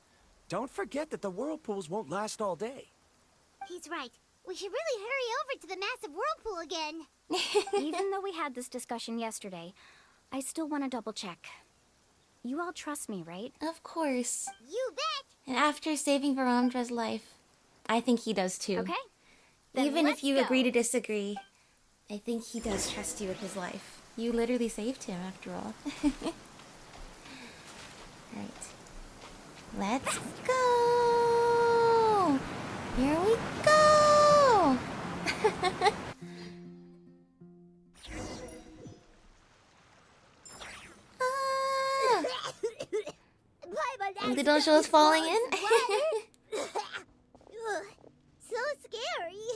Don't forget that the whirlpools won't last all day. He's right. We should really hurry over to the massive whirlpool again. Even though we had this discussion yesterday, I still want to double check. You all trust me, right? Of course. You bet! And after saving Varamdra's life, I think he does too. Okay. Then Even if let's you go. agree to disagree, I think he does trust you with his life. You literally saved him, after all. Right. Let's go! Here we go! Ah! Paimon The little show's falling in? Ugh, so scary.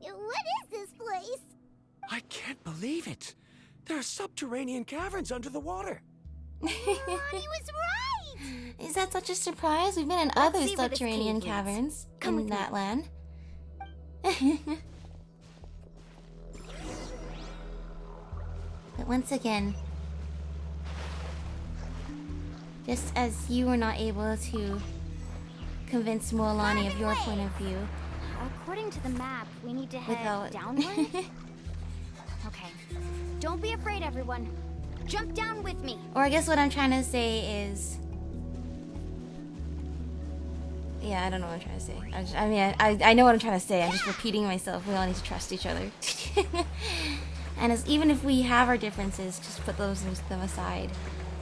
What is this place? I can't believe it. There are subterranean caverns under the water. Mualani was right! Is that such a surprise? We've been in Let's other see where this subterranean cave leads. caverns Come in with me. that land. But once again, just as you were not able to convince Mualani of your point of view, According to the map, we need to head without... downward? Okay. Don't be afraid, everyone. Jump down with me. Or I guess what I'm trying to say is... Yeah, I don't know what I'm trying to say. I know what I'm trying to say. I'm just repeating myself. We all need to trust each other. And even if we have our differences, just put them aside.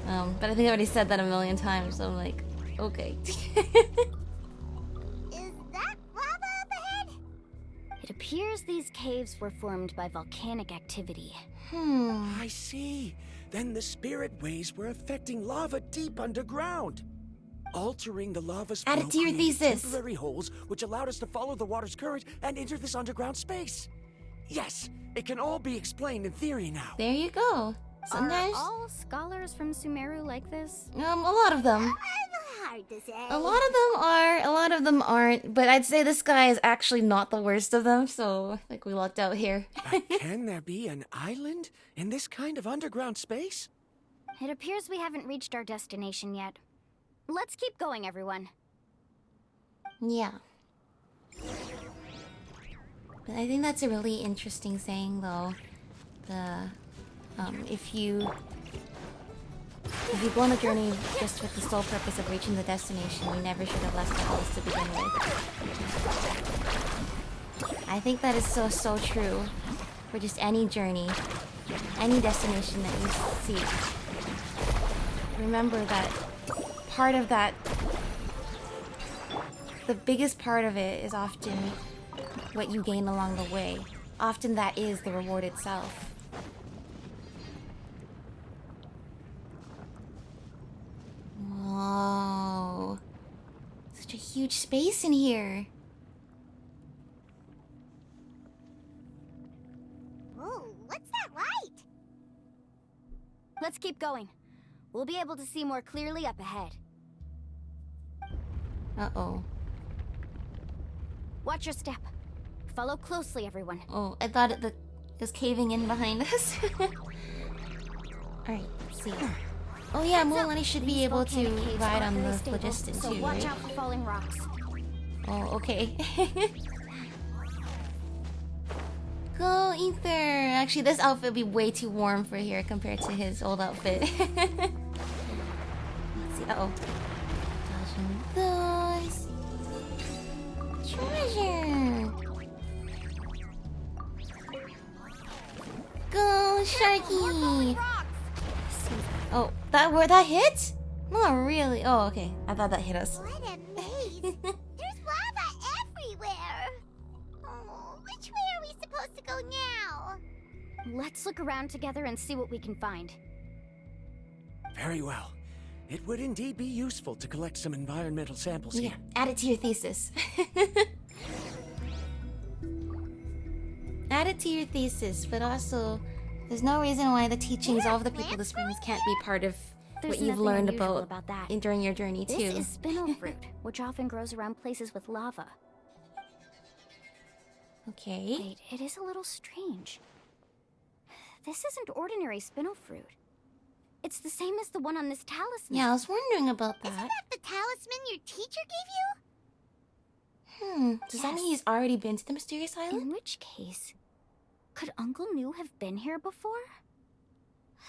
But I think I already said that a million times, so I'm like, okay. Is that lava up ahead? It appears these caves were formed by volcanic activity. I see. Then the spirit waves were affecting lava deep underground. Altering the lava's flow Add it to your created thesis. temporary holes, which allowed us to follow the water's current and enter this underground space. Yes, it can all be explained in theory now. There you go. Sometimes... Are all scholars from Sumeru like this? a lot of them. Hard to say. A lot of them are, a lot of them aren't, but I'd say this guy is actually not the worst of them, so I think we lucked out here. But can there be an island in this kind of underground space? It appears we haven't reached our destination yet. Let's keep going, everyone. Yeah. But I think that's a really interesting saying, though. If you go on a journey just with the sole purpose of reaching the destination, you never should have left the house to begin with. I think that is so true for just any journey, any destination that you seek. Remember that part of that, the biggest part of it is often what you gain along the way. Often that is the reward itself. Whoa. Such a huge space in here. Whoa, what's that light? Let's keep going. We'll be able to see more clearly up ahead. Uh-oh. Watch your step. Follow closely, everyone. Oh, I thought it was caving in behind us. Alright, let's see. Oh yeah, Mualani should be able to ride on the phlogiston so too, watch right? out for falling rocks. Oh, okay. Go, Ether! Actually, this outfit would be way too warm for here compared to his old outfit. Let's see. Uh-oh. Dodging those. Treasure! Go, Sharky! Oh, that hit? Not really. Oh, okay. I thought that hit us. What a maze! There's lava everywhere! Oh, which way are we supposed to go now? Let's look around together and see what we can find. Very well. It would indeed be useful to collect some environmental samples Yeah, here. add it to your thesis. Add it to your thesis, but also, there's no reason why the teachings of the people of the springs can't be part of There's what you've nothing learned unusual about that. during your journey too. This is spinel fruit, which often grows around places with lava. Okay. Wait, it is a little strange. This isn't ordinary spinel fruit. It's the same as the one on this talisman. Yeah, I was wondering about that. Isn't that the talisman your teacher gave you? Does that mean he's already been to the mysterious island? In which case, could Uncle New have been here before?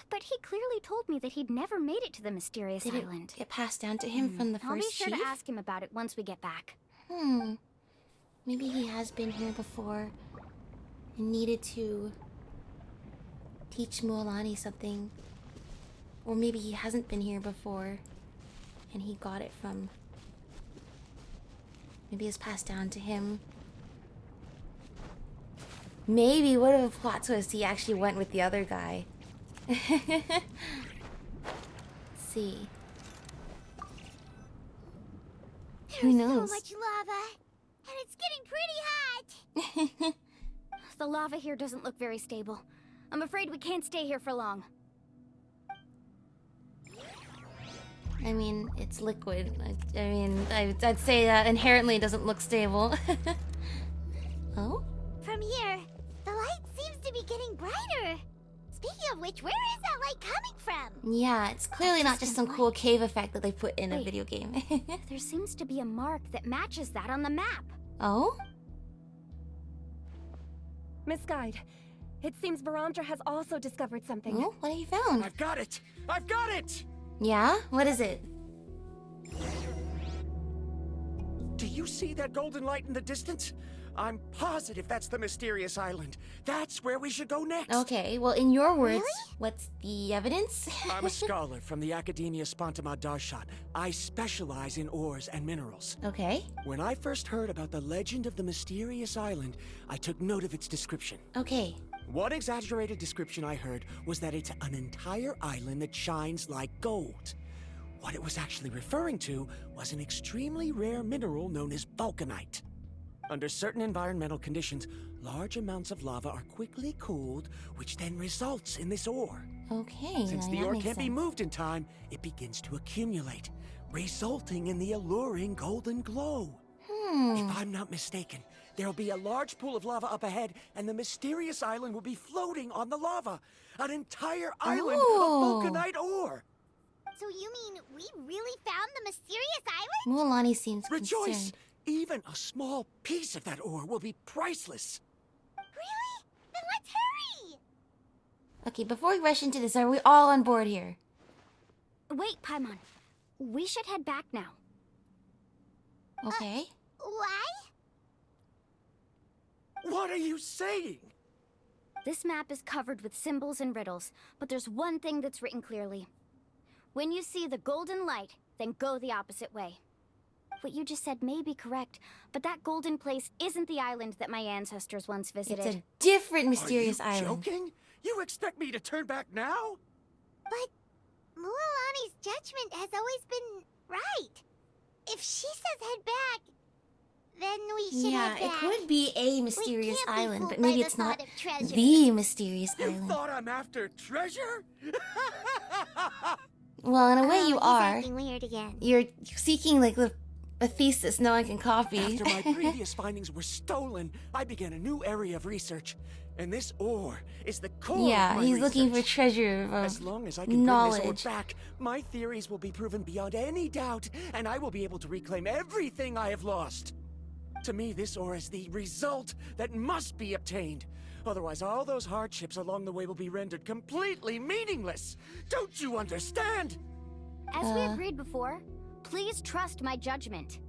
But he clearly told me that he'd never made it to the mysterious Did it island. get passed down to him from the I'll be first sure chief? to ask him about it once we get back. Maybe he has been here before and needed to teach Mualani something. Or maybe he hasn't been here before and he got it from... Maybe it's passed down to him. Maybe, what if a plot twist he actually went with the other guy? Let's see. Who knows? So much lava, and it's getting pretty hot. The lava here doesn't look very stable. I'm afraid we can't stay here for long. I mean, it's liquid. I'd say that inherently doesn't look stable. Oh? From here, the light seems to be getting brighter. Speaking of which, where is that light coming from? Yeah, it's clearly not just some cool cave effect that they put in a video game. There seems to be a mark that matches that on the map. Oh? Miss Guide, it seems Varandra has also discovered something. Oh, what have you found? I've got it! I've got it! Yeah? What is it? Do you see that golden light in the distance? I'm positive that's the mysterious island. That's where we should go next. Okay, well, in your words, what's the evidence? I'm a scholar from the Academia Spontima Darshan. I specialize in ores and minerals. Okay. When I first heard about the legend of the mysterious island, I took note of its description. Okay. One exaggerated description I heard was that it's an entire island that shines like gold. What it was actually referring to was an extremely rare mineral known as vulcanite. Under certain environmental conditions, large amounts of lava are quickly cooled, which then results in this ore. Okay, Since now the that ore makes can't be sense. moved in time, it begins to accumulate, resulting in the alluring golden glow. If I'm not mistaken, there'll be a large pool of lava up ahead, and the mysterious island will be floating on the lava. An entire island Oh. of vulcanite ore. So you mean we really found the mysterious island? Mualani seems Rejoice! concerned. Even a small piece of that ore will be priceless. Really? Then let's hurry! Okay, before we rush into this, are we all on board here? Wait, Paimon. We should head back now. Okay. Why? What are you saying? This map is covered with symbols and riddles, but there's one thing that's written clearly. When you see the golden light, then go the opposite way. What you just said may be correct, but that golden place isn't the island that my ancestors once visited. It's a different mysterious Are you island. joking? You expect me to turn back now? But Mualani's judgment has always been right. If she says head back, then we should Yeah, head it back. could be a mysterious can't be island, fooled but by maybe the it's not thought of treasure. the mysterious You island. thought I'm after treasure? Well, in a way Oh, you he's are. acting weird again. You're seeking like the a thesis no one can copy. After my previous findings were stolen, I began a new area of research. And this ore is the core yeah, of my he's looking for research. treasure of As long as I can knowledge. bring this ore back, my theories will be proven beyond any doubt, and I will be able to reclaim everything I have lost. To me, this ore is the result that must be obtained. Otherwise, all those hardships along the way will be rendered completely meaningless. Don't you understand? As we agreed before, please trust my judgment.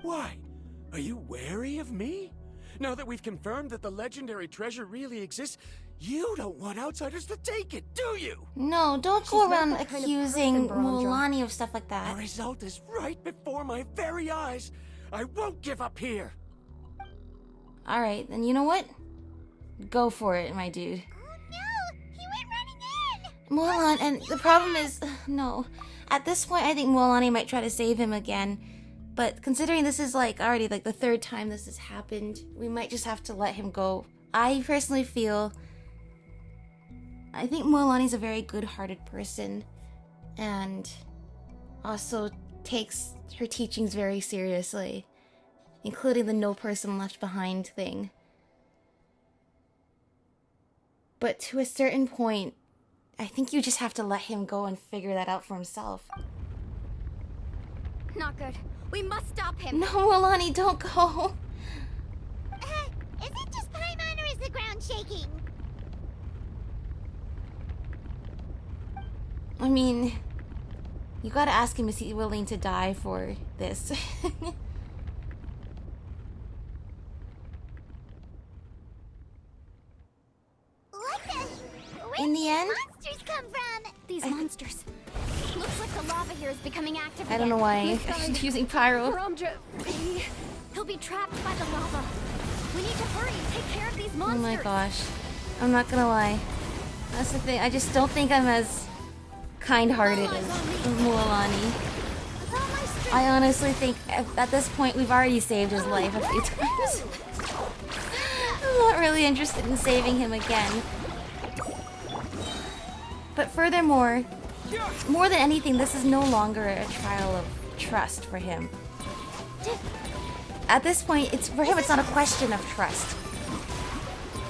Why? Are you wary of me? Now that we've confirmed that the legendary treasure really exists, you don't want outsiders to take it, do you? No, don't She's go not around that kind of accusing person, Baramja. Mualani of stuff like The that. result is right before my very eyes. I won't give up here. Alright, then you know what? Go for it, my dude. Oh no! He went running in! Mualani, and the problem is, no. At this point, I think Mualani might try to save him again. But considering this is like already like the third time this has happened, we might just have to let him go. I personally feel... I think Mualani's a very good-hearted person. And also takes her teachings very seriously. Including the no person left behind thing. But to a certain point, I think you just have to let him go and figure that out for himself. Not good. We must stop him. No, Mualani, don't go. Is it just Paimon or is the ground shaking? I mean, you gotta ask him, is he willing to die for this? What the? Where In did the these end, monsters come from? These monsters. Looks like the lava here is becoming active I don't know again. why she's using pyro. Baramja, He'll be trapped by the lava. We need to hurry and take care of these Oh monsters. my gosh. I'm not gonna lie. That's the thing, I just don't think I'm as kind-hearted as Mualani. I honestly think at this point we've already saved his life a few times. I'm not really interested in saving him again. But furthermore, more than anything, this is no longer a trial of trust for him. At this point, for him, it's not a question of trust.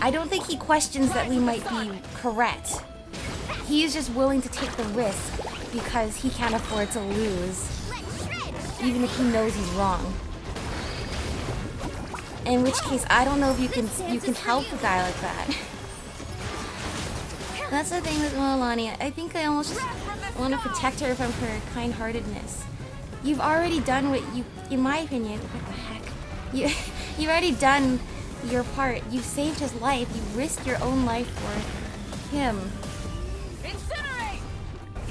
I don't think he questions that we might be correct. He is just willing to take the risk because he can't afford to lose, even if he knows he's wrong. In which case, I don't know if you can help a guy like that. That's the thing with Mualani. I think I almost just want to protect her from her kind-heartedness. You've already done what you, in my opinion, what the heck? You've already done your part. You've saved his life. You've risked your own life for him.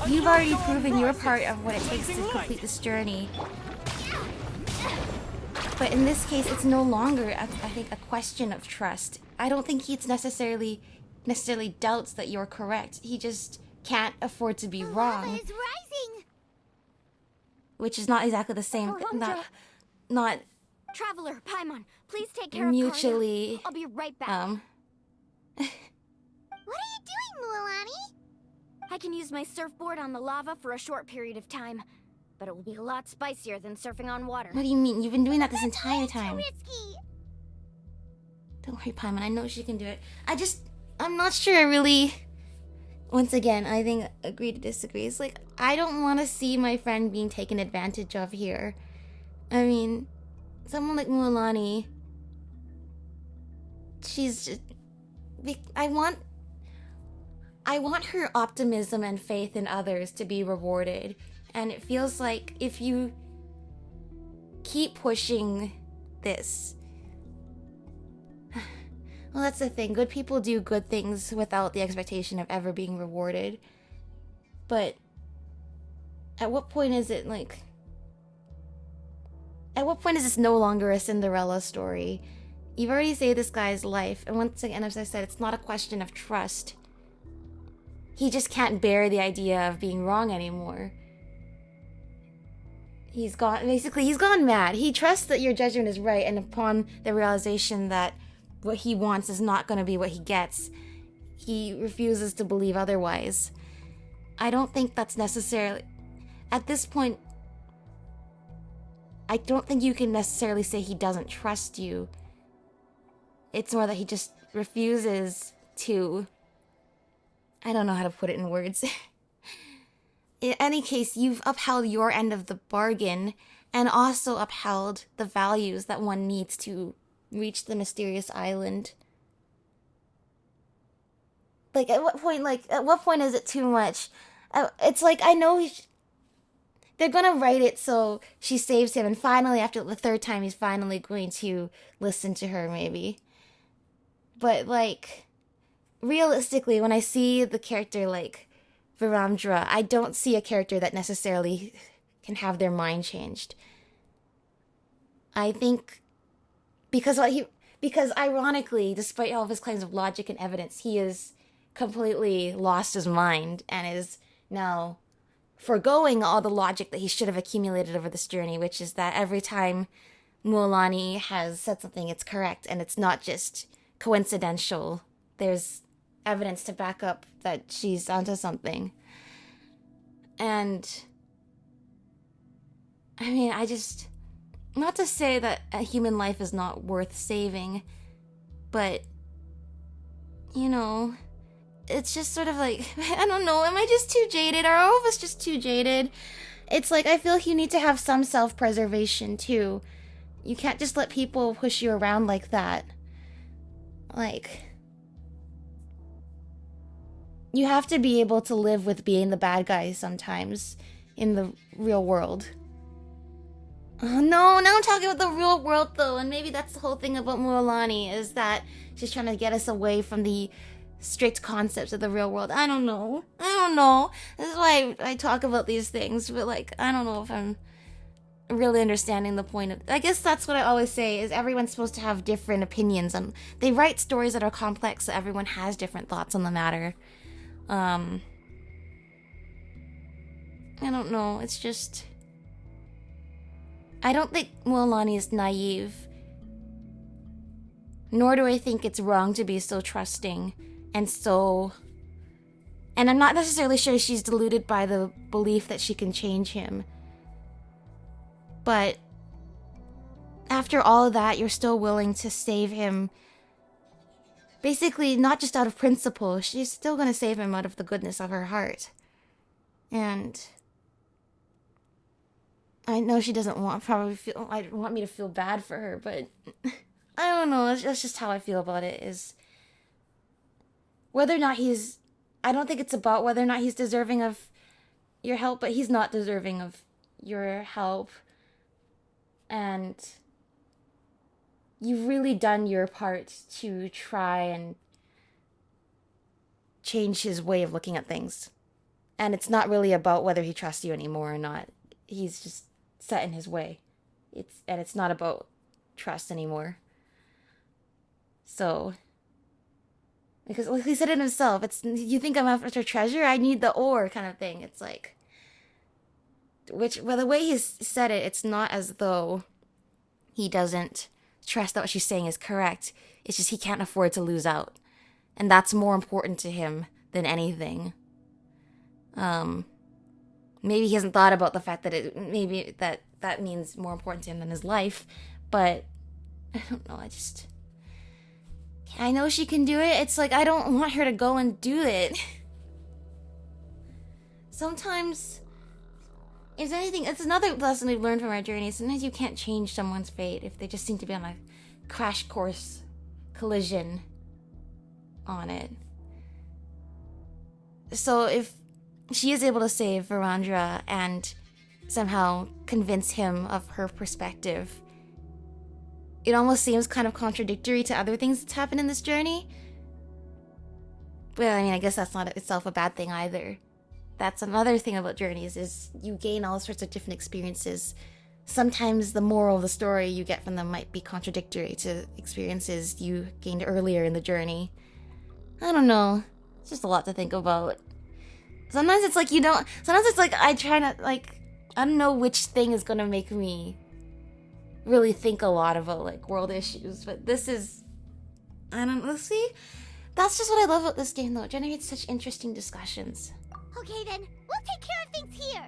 You've already proven your part of what it takes to complete this journey. But in this case, it's no longer, I think, a question of trust. I don't think he necessarily doubts that you're correct. He just can't afford to be wrong. Lava is rising. Which is not exactly the same. Not Traveler, Paimon, please take care mutually. of Karya. I'll be right back. What are you doing, Mualani? I can use my surfboard on the lava for a short period of time, but it will be a lot spicier than surfing on water. What do you mean? You've been doing that this entire time. Risky. Don't worry, Paimon. I know she can do it. I'm not sure I really... Once again, I think agree to disagree. It's like, I don't want to see my friend being taken advantage of here. I mean, someone like Mualani... She's just... I want her optimism and faith in others to be rewarded. And it feels like if you keep pushing this... Well, that's the thing. Good people do good things without the expectation of ever being rewarded. But at what point is it like... At what point is this no longer a Cinderella story? You've already saved this guy's life. And once again, as I said, it's not a question of trust. He just can't bear the idea of being wrong anymore. He's gone mad. He trusts that your judgment is right, and upon the realization that what he wants is not going to be what he gets, he refuses to believe otherwise. I don't think that's necessarily... At this point, I don't think you can necessarily say he doesn't trust you. It's more that he just refuses to... I don't know how to put it in words. In any case, you've upheld your end of the bargain and also upheld the values that one needs to reach the mysterious island. Like, at what point is it too much? It's like, I know they're gonna write it so she saves him, and finally, after the third time, he's finally going to listen to her, maybe. But, like, realistically, when I see the character like Viramdra, I don't see a character that necessarily can have their mind changed. I think because ironically, despite all of his claims of logic and evidence, he is completely lost his mind and is now foregoing all the logic that he should have accumulated over this journey, which is that every time Mualani has said something, it's correct, and it's not just coincidental. There's evidence to back up that she's onto something. And I mean, not to say that a human life is not worth saving, but you know, it's just sort of like, I don't know, am I just too jaded? Are all of us just too jaded? It's like, I feel like you need to have some self-preservation too. You can't just let people push you around like that. Like, you have to be able to live with being the bad guy sometimes in the real world. Oh no, now I'm talking about the real world though, and maybe that's the whole thing about Mualani, is that she's trying to get us away from the strict concepts of the real world. I don't know. This is why I talk about these things, but like, I don't know if I'm really understanding the point of... I guess that's what I always say, is everyone's supposed to have different opinions, and they write stories that are complex so everyone has different thoughts on the matter. I don't know, it's just... I don't think Mualani is naive. Nor do I think it's wrong to be so trusting and so... And I'm not necessarily sure she's deluded by the belief that she can change him. But after all of that, you're still willing to save him. Basically, not just out of principle, she's still going to save him out of the goodness of her heart. And I know she doesn't want me to feel bad for her, but I don't know, that's just how I feel about it, is whether or not I don't think it's about whether or not he's deserving of your help, but he's not deserving of your help. And you've really done your part to try and change his way of looking at things. And it's not really about whether he trusts you anymore or not. He's just set in his way. It's not about trust anymore. So, because like he said it himself, you think I'm after treasure? I need the ore kind of thing. It's like, the way he's said it, it's not as though he doesn't trust that what she's saying is correct. It's just he can't afford to lose out. And that's more important to him than anything. Maybe he hasn't thought about the fact that that means more important to him than his life, but I don't know, I know she can do it. It's like, I don't want her to go and do it. Sometimes, if anything, it's another lesson we've learned from our journey. Sometimes you can't change someone's fate if they just seem to be on a crash course collision on it. So if she is able to save Viramdra and somehow convince him of her perspective, it almost seems kind of contradictory to other things that's happened in this journey. But I mean, I guess that's not itself a bad thing either. That's another thing about journeys, is you gain all sorts of different experiences. Sometimes the moral of the story you get from them might be contradictory to experiences you gained earlier in the journey. I don't know. It's just a lot to think about. Sometimes it's like sometimes it's like I don't know which thing is gonna make me really think a lot about like world issues, but this is, I don't know, see? That's just what I love about this game though. It generates such interesting discussions. Okay then, we'll take care of things here.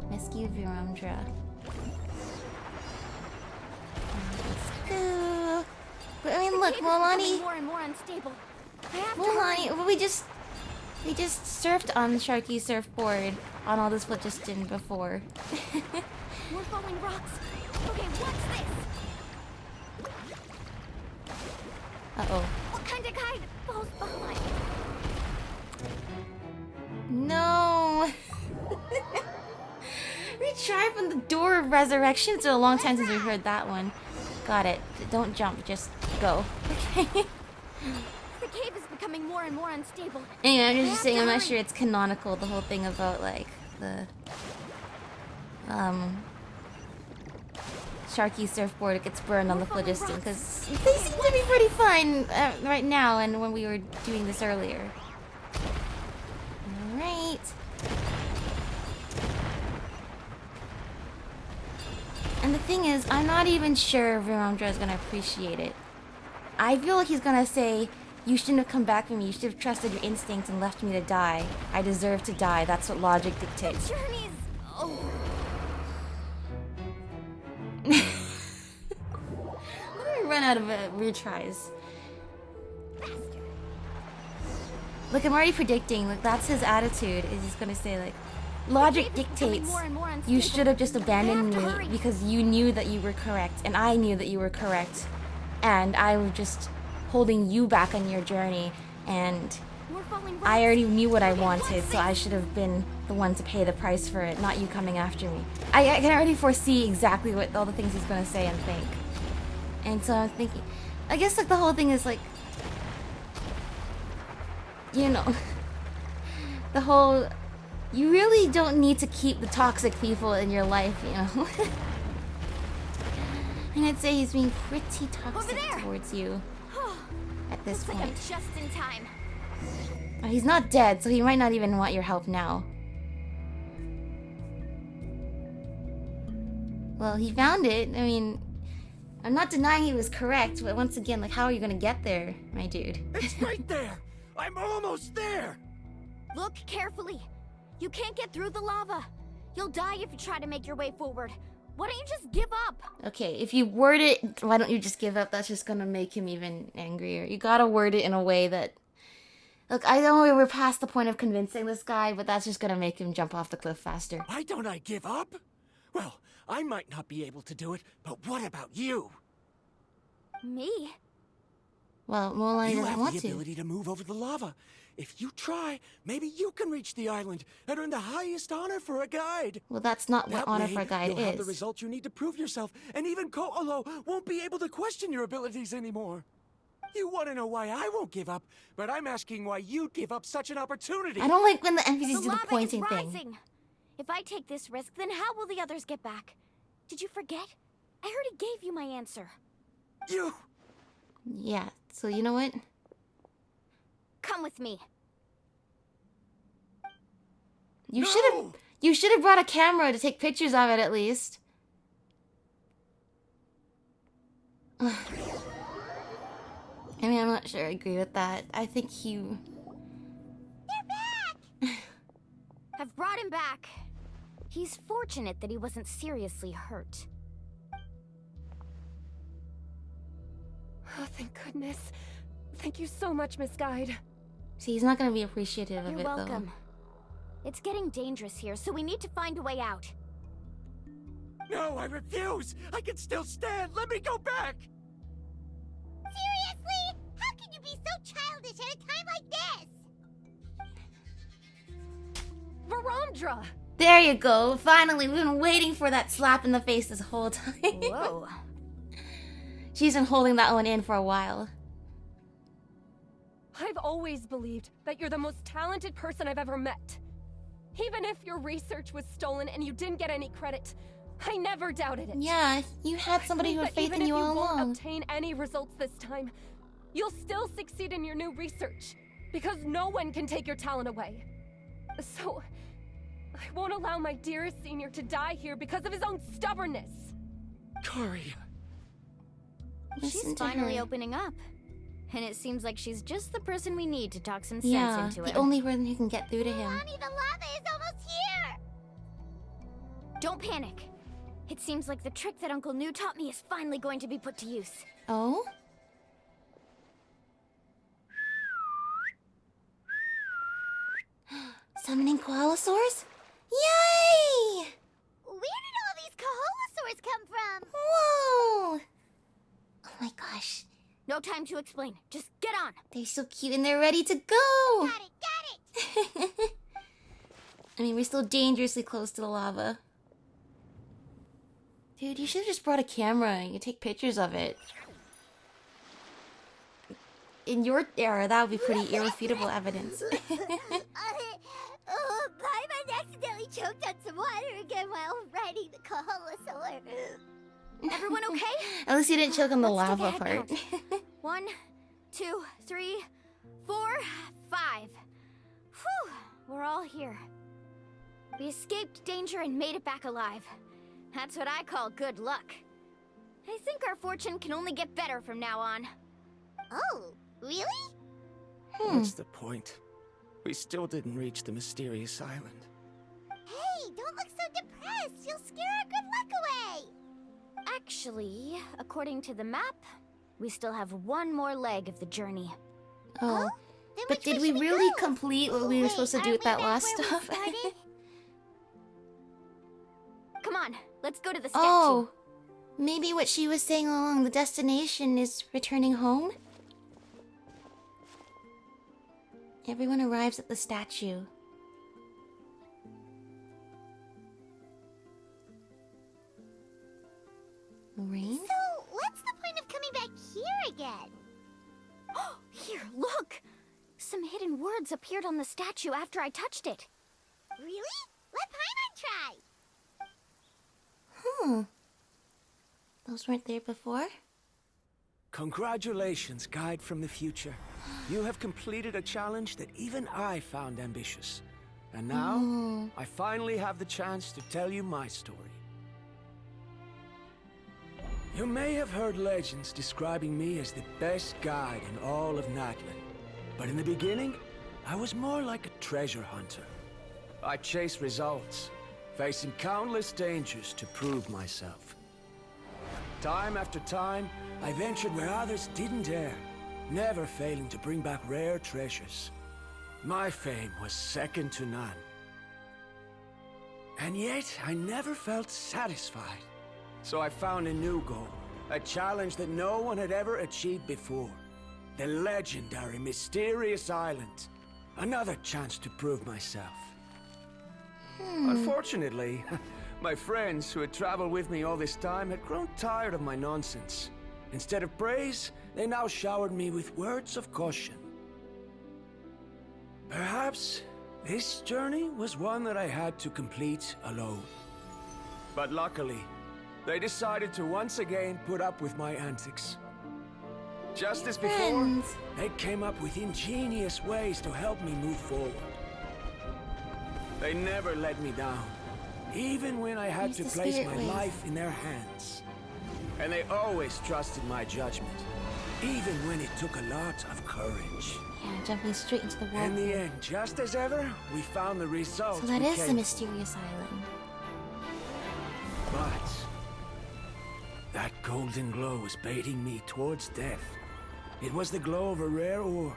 Rescue Virandra. Let's go. But I mean, look, Mualani. More and more unstable. I have to Mualani, hurry. well, we just surfed on Sharky's surfboard on all this phlogiston before. More falling rocks. Okay, what's this? Uh-oh. What kind of guide falls behind? No. Retry from the Door of Resurrection. It's been a long time since we heard that one. Got it. Don't jump, just go. Okay. The cave is becoming more and more unstable. Anyway, I'm I just have saying to I'm not hurry. sure it's canonical, the whole thing about like the Sharky surfboard gets burned on the phlogiston, because they seem to be pretty fun right now and when we were doing this earlier. Alright. And the thing is, I'm not even sure Virandra is gonna appreciate it. I feel like he's gonna say, you shouldn't have come back for me, you should have trusted your instincts and left me to die. I deserve to die, that's what logic dictates. The journey's over. Let me run out of retries. Look, I'm already predicting, like, that's his attitude, is he's gonna say, like, logic dictates you should have just abandoned me because you knew that you were correct, and I knew that you were correct, and I was just holding you back on your journey, and I already knew what I wanted, so I should have been the one to pay the price for it, not you coming after me. I can already foresee exactly what all the things he's gonna say and think. And so I'm thinking, I guess like the whole thing is like, you know, the whole, you really don't need to keep the toxic people in your life, you know. And I'd say he's being pretty toxic towards you at this Looks like point. I'm just in time. He's not dead, so he might not even want your help now. Well, he found it. I mean, I'm not denying he was correct, but once again, like, how are you gonna get there, my dude? It's right there! I'm almost there! Look carefully. You can't get through the lava. You'll die if you try to make your way forward. Why don't you just give up? Okay, if you word it, why don't you just give up? That's just gonna make him even angrier. You gotta word it in a way that... Look, I know we're past the point of convincing this guy, but that's just gonna make him jump off the cliff faster. Why don't I give up? Well, I might not be able to do it, but what about you? Me? Well, Mualani You doesn't have want the to. ability to move over the lava. If you try, maybe you can reach the island and earn the highest honor for a guide. Well, that's not what That honor way, for a guide you'll have the is. results you need to prove yourself, and even Ko'olo won't be able to question your abilities anymore. You want to know why I won't give up, but I'm asking why you'd give up such an opportunity. I don't like when the NPCs do the lava pointing is thing. rising. If I take this risk, then how will the others get back? Did you forget? I already gave you my answer. You! Yeah, so you know what? Come with me. You should have brought a camera to take pictures of it at least. I mean, I'm not sure I agree with that. I think you... I've brought him back. He's fortunate that he wasn't seriously hurt. Oh, thank goodness. Thank you so much, Miss Guide. See, he's not gonna be appreciative of You're it, welcome. It's getting dangerous here, so we need to find a way out. No, I refuse! I can still stand! Let me go back! Seriously? How can you be so childish at a time like this? Virandra! though. There you go. Finally, we've been waiting for that slap in the face this whole time. Whoa. She's been holding that one in for a while. I've always believed that you're the most talented person I've ever met. Even if your research was stolen and you didn't get any credit, I never doubted it. Yeah, you had somebody who had faith in you all Even if you along. won't obtain any results this time, you'll still succeed in your new research, because no one can take your talent away. So, I won't allow my dearest senior to die here because of his own stubbornness. Kari. She's finally opening up. And it seems like she's just the person we need to talk some sense Yeah, into the it. only person who can get through to him. Mualani, the lava is almost here! Don't panic. It seems like the trick that Uncle New taught me is finally going to be put to use. Oh? Summoning koalasaurs? Yay! Where did all these Kaholosaurs come from? Whoa! Oh my gosh. No time to explain. Just get on. They're so cute and they're ready to go! Got it! I mean, we're still dangerously close to the lava. Dude, you should have just brought a camera and you could take pictures of it. In your era, that would be pretty irrefutable evidence. Paimon accidentally choked on some water again while riding the Kaholosaur. Everyone okay? At least you didn't choke on the Let's lava take a head part. count. 1, 2, 3, 4, 5. Whew, we're all here. We escaped danger and made it back alive. That's what I call good luck. I think our fortune can only get better from now on. Oh, really? What's the point? We still didn't reach the mysterious island. Hey, don't look so depressed. You'll scare our good luck away. Actually, according to the map, we still have one more leg of the journey. Oh. Then But which way did we should really go? complete what we were Wait, supposed to do aren't with that we back last where we stuff? started? Come on, let's go to the statue. Oh! Maybe what she was saying all along, the destination is returning home? Everyone arrives at the statue. Lorraine? So, what's the point of coming back here again? Here, look! Some hidden words appeared on the statue after I touched it. Really? Let Paimon try. Those weren't there before? Congratulations, guide from the future. You have completed a challenge that even I found ambitious. And now, I finally have the chance to tell you my story. You may have heard legends describing me as the best guide in all of Natlan. But in the beginning, I was more like a treasure hunter. I chased results, facing countless dangers to prove myself. Time after time, I ventured where others didn't dare, never failing to bring back rare treasures. My fame was second to none. And yet, I never felt satisfied. So I found a new goal, a challenge that no one had ever achieved before. The legendary Mysterious Island. Another chance to prove myself. Unfortunately, my friends who had traveled with me all this time had grown tired of my nonsense. Instead of praise, they now showered me with words of caution. Perhaps this journey was one that I had to complete alone. But luckily, they decided to once again put up with my antics. Just as before, Friends. they came up with ingenious ways to help me move forward. They never let me down, even when I had Use to the place spirit my ways. life in their hands. And they always trusted my judgment, even when it took a lot of courage. Yeah, jumping straight into the In whirlpool. the end, just as ever, we found the result. So that we is the came mysterious island. But that golden glow was baiting me towards death. It was the glow of a rare ore,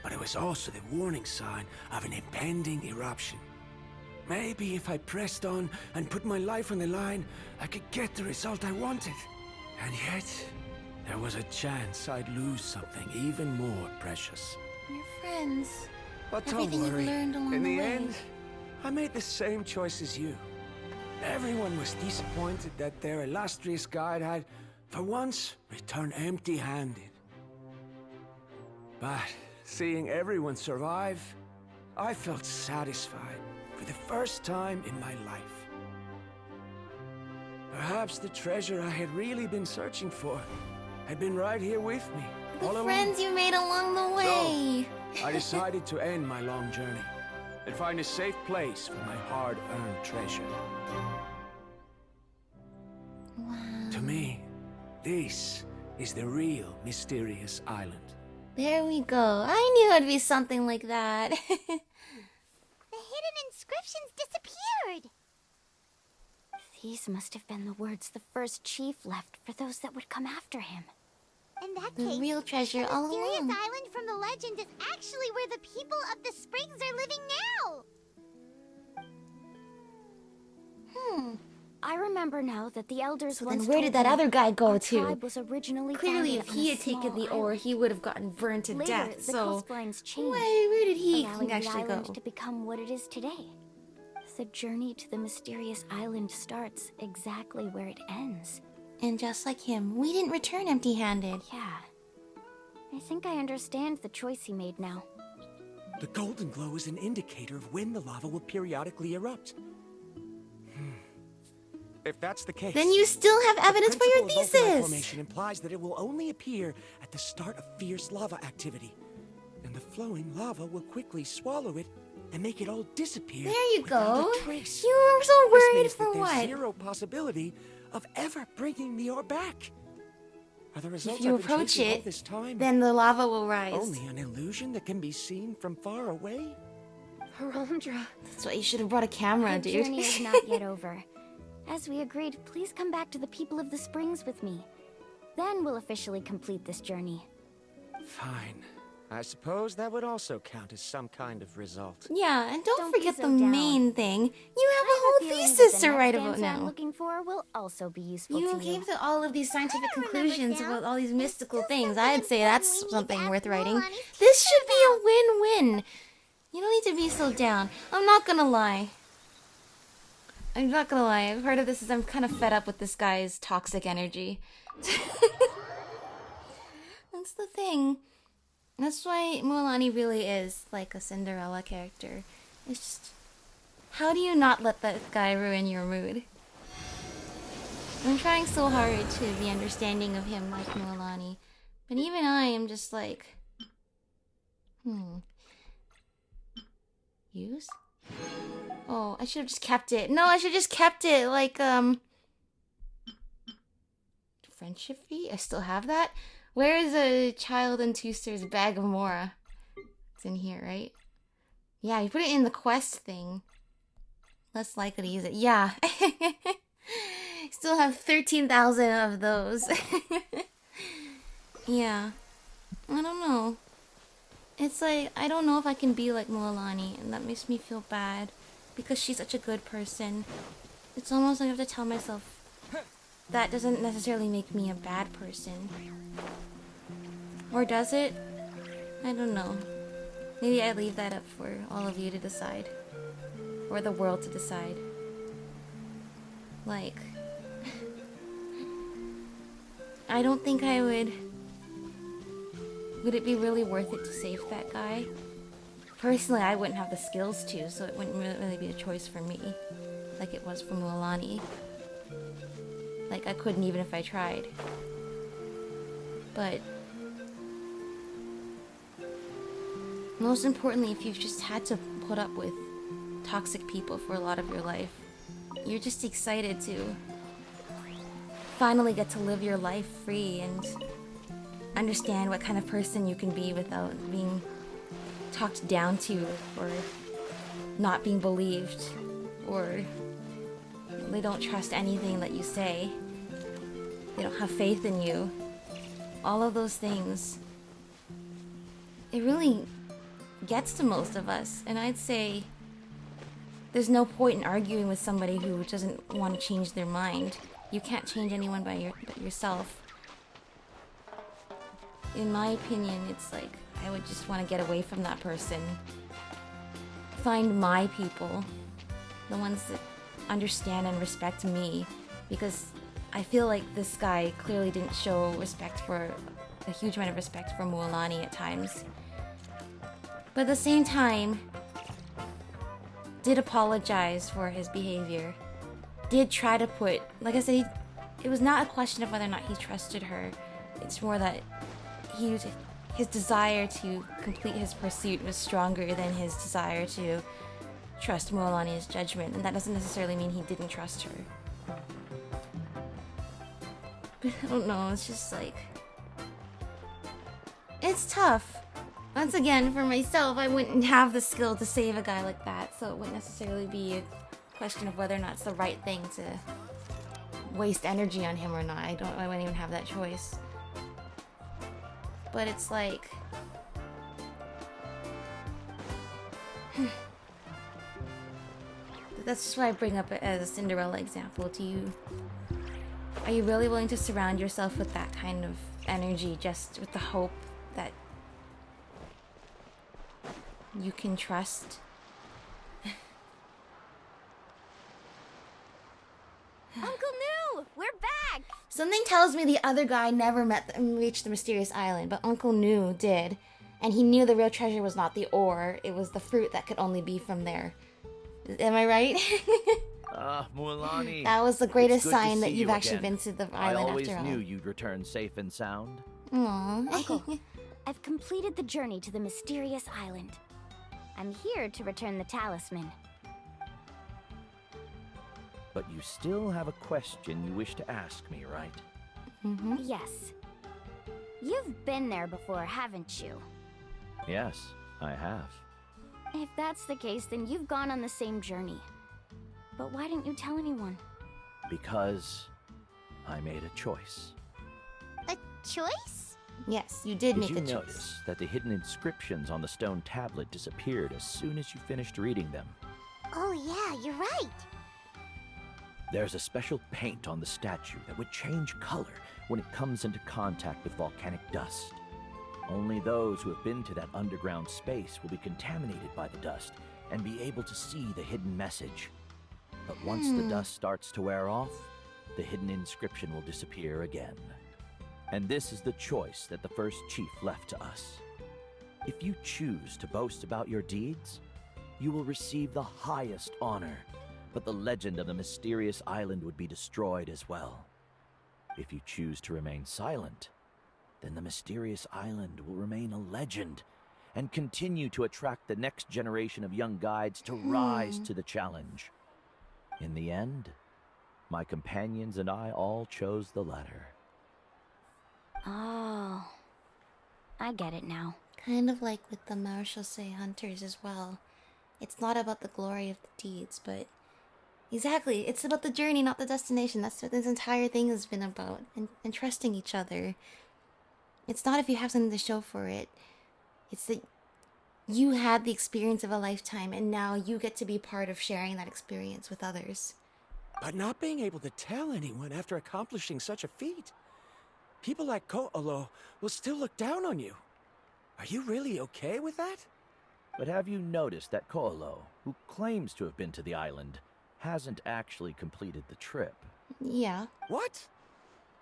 but it was also the warning sign of an impending eruption. Maybe if I pressed on and put my life on the line, I could get the result I wanted. And yet, there was a chance I'd lose something even more precious. Your friends. But Everything don't you've worry. learned along In the the way. end, I made the same choice as you. Everyone was disappointed that their illustrious guide had, for once, returned empty-handed. But seeing everyone survive, I felt satisfied for the first time in my life. Perhaps the treasure I had really been searching for had been right here with me, The all along. friends you made along the way. I decided to end my long journey and find a safe place for my hard-earned treasure. Wow. To me, this is the real Mysterious Island. There we go. I knew it'd be something like that. The hidden inscriptions disappeared. These must have been the words the first chief left for those that would come after him. In that The case, real treasure the all mysterious along. island from the legend is actually where the people of the springs are living now! I remember now that the elders So once then where did told that me other guy go our to? tribe was originally Clearly, founded if on he a had taken small the ore, island. he would have gotten burned to Later, death. the So coastlines changed, where did he allowing actually the island go? to become what it is today. The journey to the mysterious island starts exactly where it ends. And just like him, we didn't return empty-handed. Yeah. I think I understand the choice he made now. The golden glow is an indicator of when the lava will periodically erupt. If that's the case, Then you still have evidence for your the principle of vulcanite thesis. formation implies that it will only appear at the start of fierce lava activity, and the flowing lava will quickly swallow it and make it all disappear. There you without go. a trace. You were so This worried means for that there's what? zero possibility of ever bringing the ore back. Are the results If you I've been approach chasing all it, this time then the lava will rise. only an illusion that can be seen from far away? Harondra. That's why you should have brought a camera, Our dude. journey is not yet over. As we agreed, please come back to the people of the springs with me. Then we'll officially complete this journey. Fine. I suppose that would also count as some kind of result. Yeah, and don't Don't be forget so the down. main thing. You have a I whole feeling that thesis the to write next about answer I'm now. looking for will also be useful You to you. came to all of these scientific I remember, conclusions Sam. about all these mystical There's things. still I'd say that's something something we need worth to writing. ask Mualani's This teacher should be a win-win. You don't need to be so down. I'm not gonna lie. I'm not gonna lie. Part of this is I'm kind of fed up with this guy's toxic energy. That's the thing. That's why Mualani really is like a Cinderella character. It's just, how do you not let that guy ruin your mood? I'm trying so hard to be understanding of him like Mualani, but even I am just like, use? Oh, I should have just kept it. No, I should have just kept it like, friendship fee? I still have that? Where is a child and Tooster's bag of Mora? It's in here, right? Yeah, you put it in the quest thing. Less likely to use it. Yeah. Still have 13,000 of those. Yeah. I don't know. It's like, I don't know if I can be like Mualani, and that makes me feel bad. Because she's such a good person. It's almost like I have to tell myself, that doesn't necessarily make me a bad person. Or does it? I don't know. Maybe I leave that up for all of you to decide. Or the world to decide. Like, I don't think I would... Would it be really worth it to save that guy? Personally, I wouldn't have the skills to, so it wouldn't really be a choice for me. Like it was for Mualani. Like, I couldn't even if I tried. But... most importantly, if you've just had to put up with toxic people for a lot of your life, you're just excited to finally get to live your life free and understand what kind of person you can be without being talked down to or not being believed or they don't trust anything that you say. They don't have faith in you. All of those things. It really gets to most of us, and I'd say there's no point in arguing with somebody who doesn't want to change their mind. You can't change anyone but yourself. In my opinion, it's like I would just want to get away from that person. Find my people, the ones that understand and respect me, because I feel like this guy clearly didn't show a huge amount of respect for Mualani at times. But at the same time, did apologize for his behavior. Did try to put, like I said, it was not a question of whether or not he trusted her. It's more that his desire to complete his pursuit was stronger than his desire to trust Mualani's judgment, and that doesn't necessarily mean he didn't trust her. But I don't know, it's just like... it's tough. Once again, for myself, I wouldn't have the skill to save a guy like that, so it wouldn't necessarily be a question of whether or not it's the right thing to waste energy on him or not. I wouldn't even have that choice. But it's like... That's just why I bring up it as a Cinderella example to you. Are you really willing to surround yourself with that kind of energy just with the hope that you can trust? Uncle New, we're back! Something tells me the other guy never reached the mysterious island, but Uncle New did. And he knew the real treasure was not the ore, it was the fruit that could only be from there. Am I right? Mualani. That was the greatest sign that you've you actually again. been to the island I always after all. knew you'd return safe and sound. Aww. Uncle, I've completed the journey to the mysterious island. I'm here to return the talisman. But you still have a question you wish to ask me, right? Mm-hmm. Yes. You've been there before, haven't you? Yes, I have. If that's the case, then you've gone on the same journey. But why didn't you tell anyone? Because I made a choice. A choice? Yes, you did make a Did choice. you notice that the hidden inscriptions on the stone tablet disappeared as soon as you finished reading them? Oh yeah, you're right. There's a special paint on the statue that would change color when it comes into contact with volcanic dust. Only those who have been to that underground space will be contaminated by the dust and be able to see the hidden message. But once the dust starts to wear off, the hidden inscription will disappear again. And this is the choice that the first chief left to us. If you choose to boast about your deeds, you will receive the highest honor, but the legend of the mysterious island would be destroyed as well. If you choose to remain silent, then the mysterious island will remain a legend and continue to attract the next generation of young guides to rise to the challenge. In the end, my companions and I all chose the latter. Oh, I get it now. Kind of like with the Marshal-Say hunters as well. It's not about the glory of the deeds, but... Exactly, it's about the journey, not the destination. That's what this entire thing has been about. And trusting each other. It's not if you have something to show for it. It's that you had the experience of a lifetime, and now you get to be part of sharing that experience with others. But not being able to tell anyone after accomplishing such a feat. People like Ko'olo will still look down on you. Are you really okay with that? But have you noticed that Ko'olo, who claims to have been to the island, hasn't actually completed the trip? Yeah. What?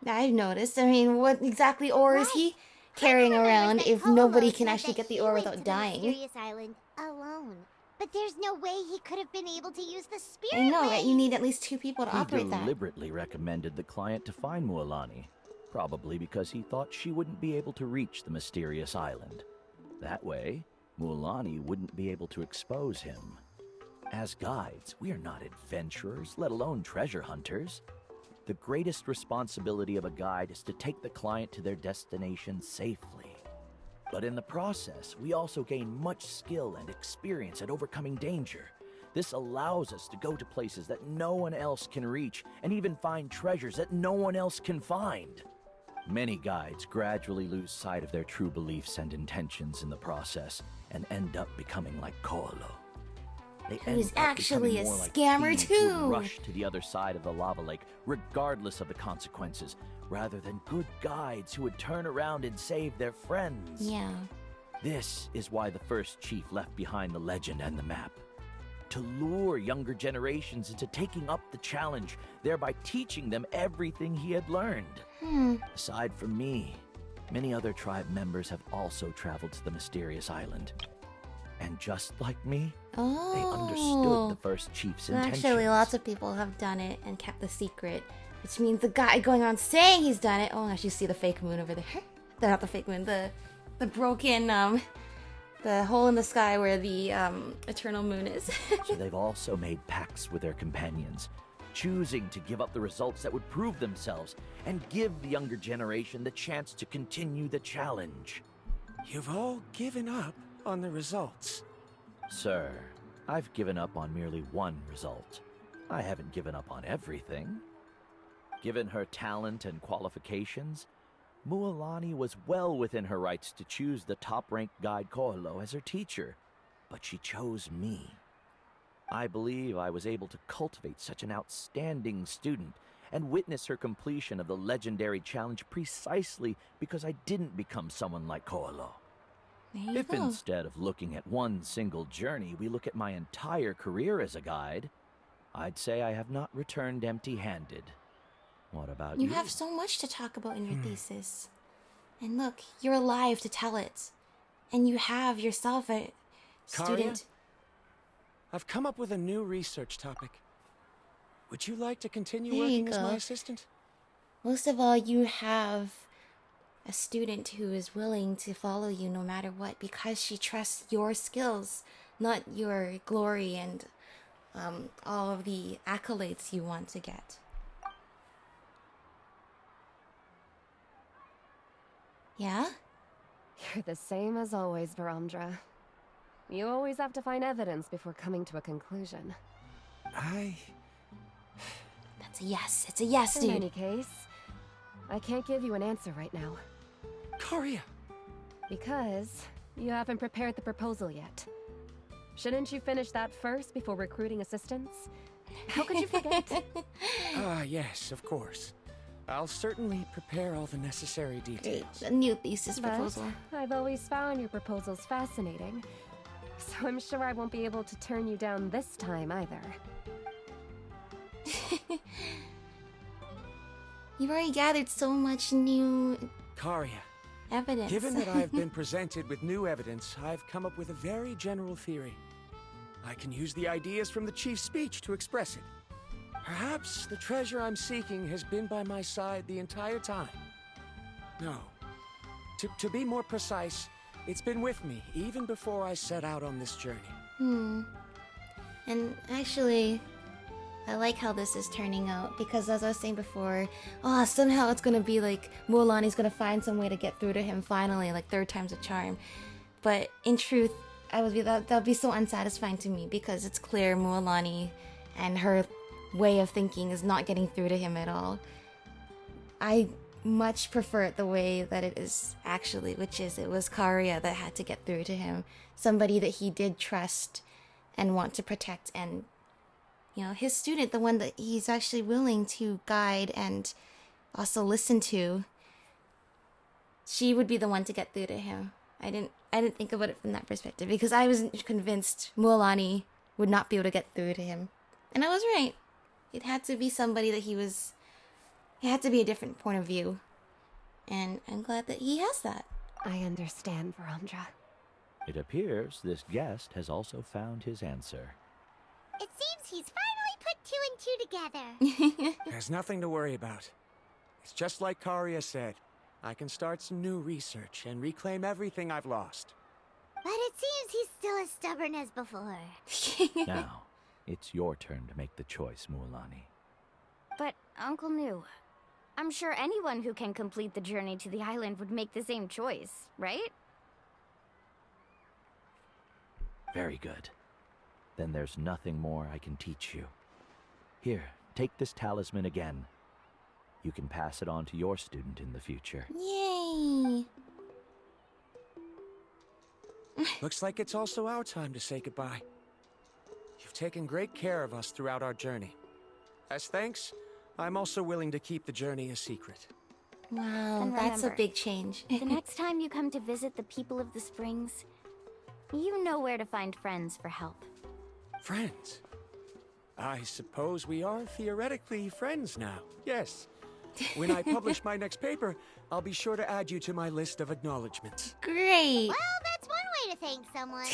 I've noticed. I mean, what exactly ore is he carrying around if nobody can actually get the ore without dying? Mysterious island alone. But there's no way he could have been able to use the spirit I know, right? rays. You need at least 2 people to He operate that. deliberately recommended the client to find Mualani, probably because he thought she wouldn't be able to reach the mysterious island. That way, Mualani wouldn't be able to expose him. As guides, we are not adventurers, let alone treasure hunters. The greatest responsibility of a guide is to take the client to their destination safely. But in the process, we also gain much skill and experience at overcoming danger. This allows us to go to places that no one else can reach, and even find treasures that no one else can find. Many guides gradually lose sight of their true beliefs and intentions in the process, and end up becoming like Ko'olo. They Who's end up actually becoming a more like scammer thieves who too. rush to the other side of the lava lake, regardless of the consequences, rather than good guides who would turn around and save their friends. Yeah. This is why the first chief left behind the legend and the map. To lure younger generations into taking up the challenge, thereby teaching them everything he had learned. Aside from me, many other tribe members have also traveled to the mysterious island. And just like me, they understood the first chief's intentions. Actually, lots of people have done it and kept the secret. Which means the guy going on saying he's done it... Oh my gosh, you see the fake moon over there. They're not the fake moon, the broken, the hole in the sky where the, eternal moon is. So they've also made pacts with their companions, choosing to give up the results that would prove themselves and give the younger generation the chance to continue the challenge. You've all given up on the results. Sir, I've given up on merely one result. I haven't given up on everything. Given her talent and qualifications, Mualani was well within her rights to choose the top-ranked guide Koalo as her teacher, but she chose me. I believe I was able to cultivate such an outstanding student and witness her completion of the legendary challenge precisely because I didn't become someone like Koalo. If instead of looking at one single journey, we look at my entire career as a guide, I'd say I have not returned empty-handed. What about you? You have so much to talk about in your thesis. And look, you're alive to tell it. And you have yourself a student. I've come up with a new research topic. Would you like to continue There you working as go. my assistant? Most of all, you have a student who is willing to follow you no matter what because she trusts your skills, not your glory and all of the accolades you want to get. Yeah? You're the same as always, Verandra. You always have to find evidence before coming to a conclusion. That's a yes. It's a yes, dude. In any case, I can't give you an answer right now. Karia! Because you haven't prepared the proposal yet. Shouldn't you finish that first before recruiting assistants? How could you forget? Yes, of course. I'll certainly prepare all the necessary details. A new thesis But proposal. I've always found your proposals fascinating, so I'm sure I won't be able to turn you down this time either. You've already gathered so much new Karia, evidence. given that I've been presented with new evidence, I've come up with a very general theory. I can use the ideas from the chief's speech to express it. Perhaps the treasure I'm seeking has been by my side the entire time. No. To be more precise, it's been with me even before I set out on this journey. And actually, I like how this is turning out because as I was saying before, somehow it's gonna be like Mualani's gonna find some way to get through to him finally, like third time's a charm. But in truth, that'd be so unsatisfying to me because it's clear Mualani and her way of thinking is not getting through to him at all. I much prefer it the way that it is actually, which is it was Karia that had to get through to him. Somebody that he did trust and want to protect, and his student, the one that he's actually willing to guide and also listen to. She would be the one to get through to him. I didn't think about it from that perspective because I was convinced Mualani would not be able to get through to him. And I was right. It had to be somebody that it had to be a different point of view. And I'm glad that he has that. I understand, Verandra. It appears this guest has also found his answer. It seems he's finally put 2 and 2 together. There's nothing to worry about. It's just like Karia said. I can start some new research and reclaim everything I've lost. But it seems he's still as stubborn as before. Now, it's your turn to make the choice, Mualani. But, Uncle Nu, I'm sure anyone who can complete the journey to the island would make the same choice, right? Very good. Then there's nothing more I can teach you. Here, take this talisman again. You can pass it on to your student in the future. Yay! Looks like it's also our time to say goodbye. You've taken great care of us throughout our journey. As thanks, I'm also willing to keep the journey a secret. Wow, And that's a remember, big change. The next time you come to visit the people of the Springs, you know where to find friends for help. Friends? I suppose we are theoretically friends now, yes. When I publish my next paper, I'll be sure to add you to my list of acknowledgements. Great! Well, that's one way to thank someone.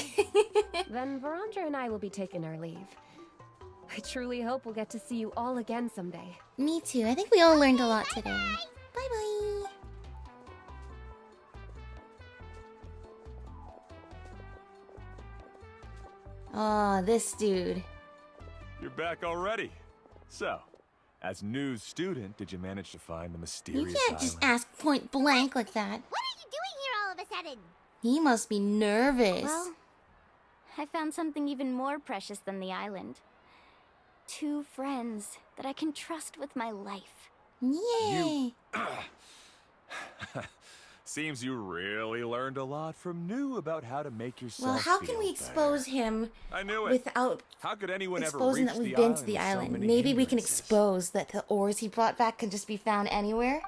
Then Verandra and I will be taking our leave. I truly hope we'll get to see you all again someday. Me too. I think we all learned a lot today. Bye-bye! Oh, this dude. You're back already. So, as new student, did you manage to find the mysterious You can't just island? ask point blank like that. What are you doing here all of a sudden? He must be nervous. Well, I found something even more precious than the island. 2 friends that I can trust with my life. Yay! Seems you really learned a lot from New about how to make yourself Well, how can feel we expose him I knew it. without How could anyone ever exposing reach that we've the been to island the with so island? many Maybe we can hindrances? expose that the ores he brought back can just be found anywhere?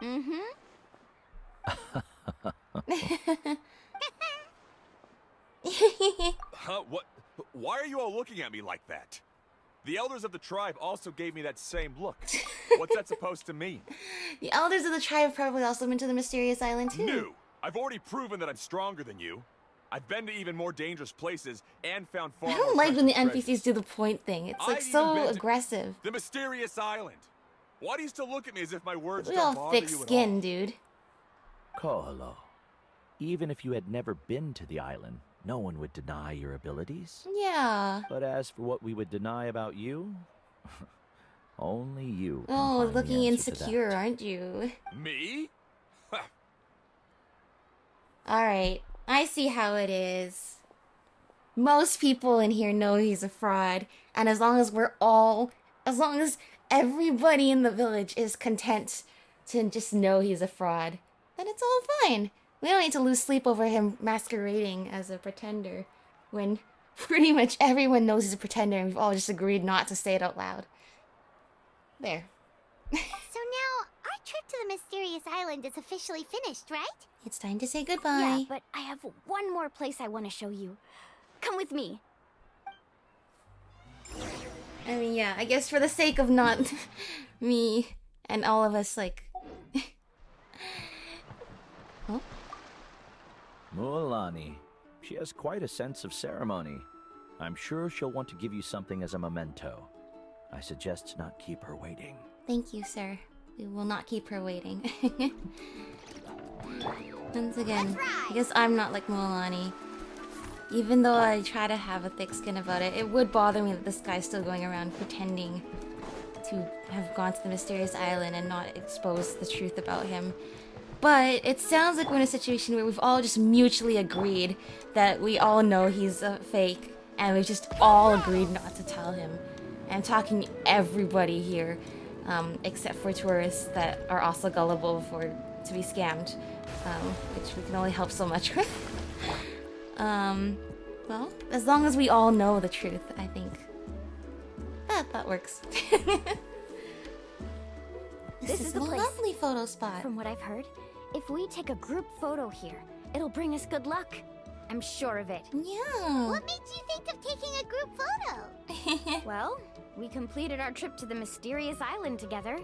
Huh? What? Why are you all looking at me like that? The elders of the tribe also gave me that same look. What's that supposed to mean? The elders of the tribe have probably also been to the mysterious island too. New! I've already proven that I'm stronger than you. I've been to even more dangerous places and found far I more don't like when the precious NPCs treasures. do the point thing. It's like I've even so been to aggressive. The mysterious island. Why do you still look at me as if my words We don't all bother thick you at skin, all? dude. Koholo, even if you had never been to the island, no one would deny your abilities. Yeah. But as for what we would deny about you, only you can Oh, find the looking answer to insecure, that. aren't you? Me? Alright, I see how it is. Most people in here know he's a fraud, and as long as everybody in the village is content to just know he's a fraud, then it's all fine. We don't need to lose sleep over him masquerading as a pretender when pretty much everyone knows he's a pretender and we've all just agreed not to say it out loud. There. So now, our trip to the mysterious island is officially finished, right? It's time to say goodbye. Yeah, but I have one more place I want to show you. Come with me. I mean, yeah, I guess for the sake of not me and all of us, like... Oh? Mualani. She has quite a sense of ceremony. I'm sure she'll want to give you something as a memento. I suggest to not keep her waiting. Thank you, sir. We will not keep her waiting. Once again, I guess I'm not like Mualani. Even though I try to have a thick skin about it, it would bother me that this guy's still going around pretending to have gone to the mysterious island and not expose the truth about him. But it sounds like we're in a situation where we've all just mutually agreed that we all know he's a fake, and we've just all agreed not to tell him. I'm talking everybody here, except for tourists that are also gullible to be scammed, which we can only help so much with. Well, as long as we all know the truth, I think that works. This is the a place. lovely photo spot. From what I've heard, if we take a group photo here, it'll bring us good luck. I'm sure of it. Yeah. What made you think of taking a group photo? Well, we completed our trip to the mysterious island together,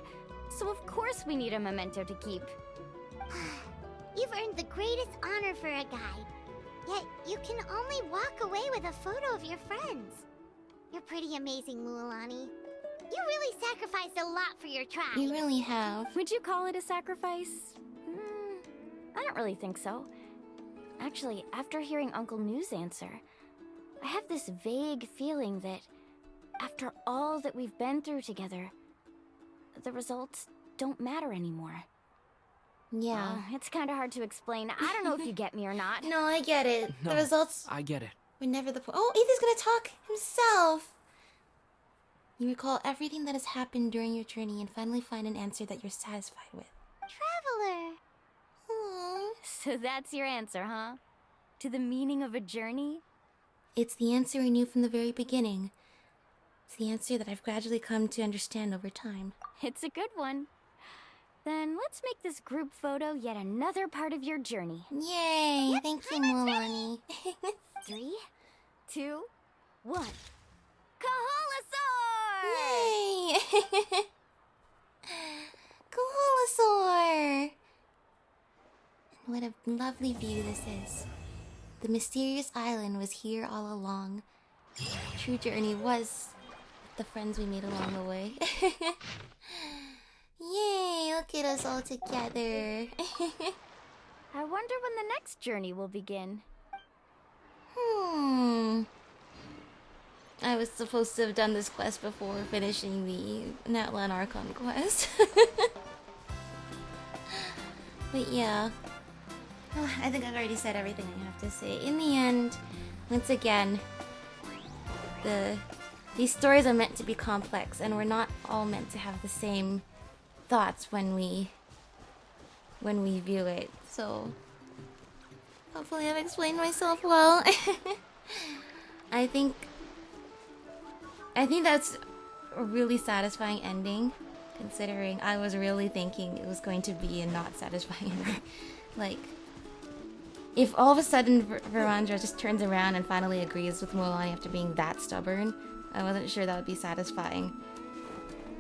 so of course we need a memento to keep. You've earned the greatest honor for a guide. Yet, you can only walk away with a photo of your friends. You're pretty amazing, Mualani. You really sacrificed a lot for your tribe. You really have. Would you call it a sacrifice? I don't really think so. Actually, after hearing Uncle New's answer, I have this vague feeling that after all that we've been through together, the results don't matter anymore. Yeah. It's kind of hard to explain. I don't know if you get me or not. No, I get it. No, The results I get it. were never the point. Oh, Ethan's gonna talk himself. You recall everything that has happened during your journey and finally find an answer that you're satisfied with. Traveler. Aww. So that's your answer, huh? To the meaning of a journey? It's the answer I knew from the very beginning. It's the answer that I've gradually come to understand over time. It's a good one. Then let's make this group photo yet another part of your journey. Yay! Yep, Thank you, I'm ready. Mualani. 3, 2, 1. Kaholasaur! Yay! Koholosaur! What a lovely view this is. The mysterious island was here all along. True journey was the friends we made along the way. Yay! Look at us all together. I wonder when the next journey will begin. I was supposed to have done this quest before finishing the Natlan Archon quest. But yeah. I think I've already said everything I have to say. In the end, once again, these stories are meant to be complex, and we're not all meant to have the same thoughts when we view it. So hopefully I've explained myself well. I think that's a really satisfying ending, considering I was really thinking it was going to be a not satisfying ending. Like, if all of a sudden Verandra just turns around and finally agrees with Mualani after being that stubborn, I wasn't sure that would be satisfying.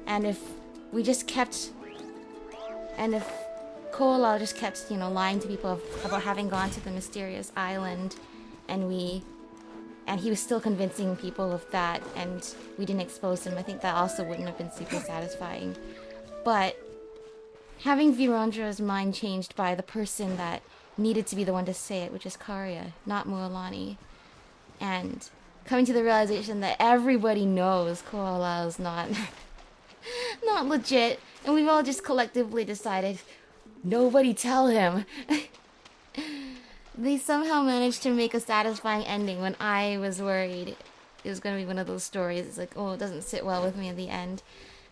And if we just kept... And if Koala just kept, you know, lying to people about having gone to the mysterious island, and he was still convincing people of that, and we didn't expose him, I think that also wouldn't have been super satisfying. But having Virandra's mind changed by the person that needed to be the one to say it, which is Karya, not Mualani, and coming to the realization that everybody knows Koala is not not legit, and we've all just collectively decided, nobody tell him. They somehow managed to make a satisfying ending when I was worried it was going to be one of those stories. It's like, oh, it doesn't sit well with me at the end.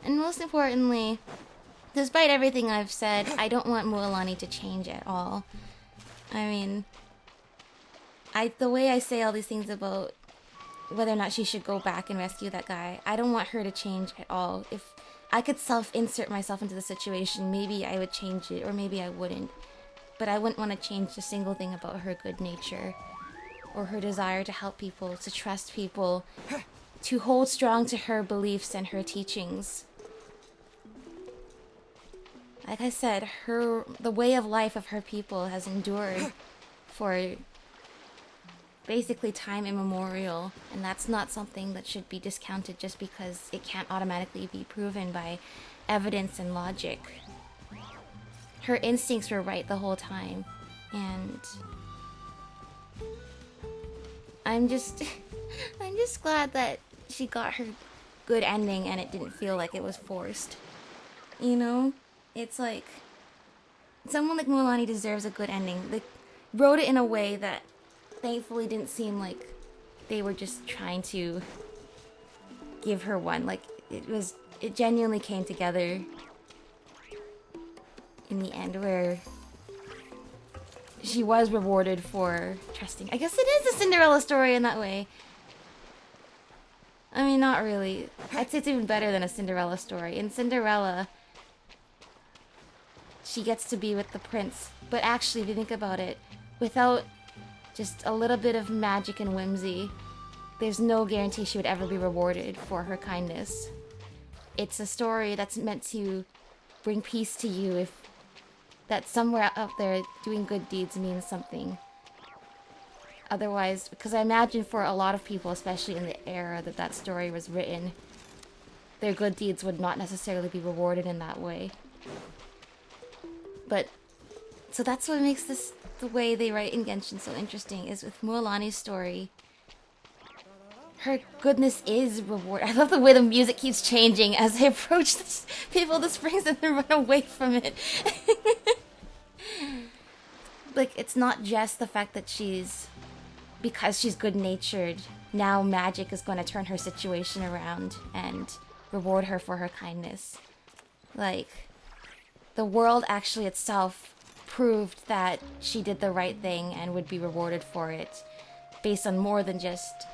And most importantly, despite everything I've said, I don't want Mualani to change at all. I mean, the way I say all these things about whether or not she should go back and rescue that guy, I don't want her to change at all. If I could self-insert myself into the situation, maybe I would change it, or maybe I wouldn't. But I wouldn't want to change a single thing about her good nature, or her desire to help people, to trust people, to hold strong to her beliefs and her teachings. Like I said, the way of life of her people has endured for basically time immemorial, and that's not something that should be discounted just because it can't automatically be proven by evidence and logic. Her instincts were right the whole time, and I'm just glad that she got her good ending and it didn't feel like it was forced. You know? It's like, someone like Mualani deserves a good ending. They wrote it in a way that thankfully didn't seem like they were just trying to give her one. Like, it genuinely came together in the end, where she was rewarded for trusting. I guess it is a Cinderella story in that way. I mean, not really. I'd say it's even better than a Cinderella story. In Cinderella, she gets to be with the prince, but actually, if you think about it, without just a little bit of magic and whimsy, there's no guarantee she would ever be rewarded for her kindness. It's a story that's meant to bring peace to you, if that somewhere out there doing good deeds means something. Otherwise, because I imagine for a lot of people, especially in the era that that story was written, their good deeds would not necessarily be rewarded in that way. But, so that's what makes this, the way they write in Genshin, so interesting, is with Mualani's story, her goodness is rewarded. I love the way the music keeps changing as they approach the people of the springs and then run away from it. Like, it's not just the fact that because she's good-natured, now magic is going to turn her situation around and reward her for her kindness. Like, the world actually itself proved that she did the right thing and would be rewarded for it, based on more than just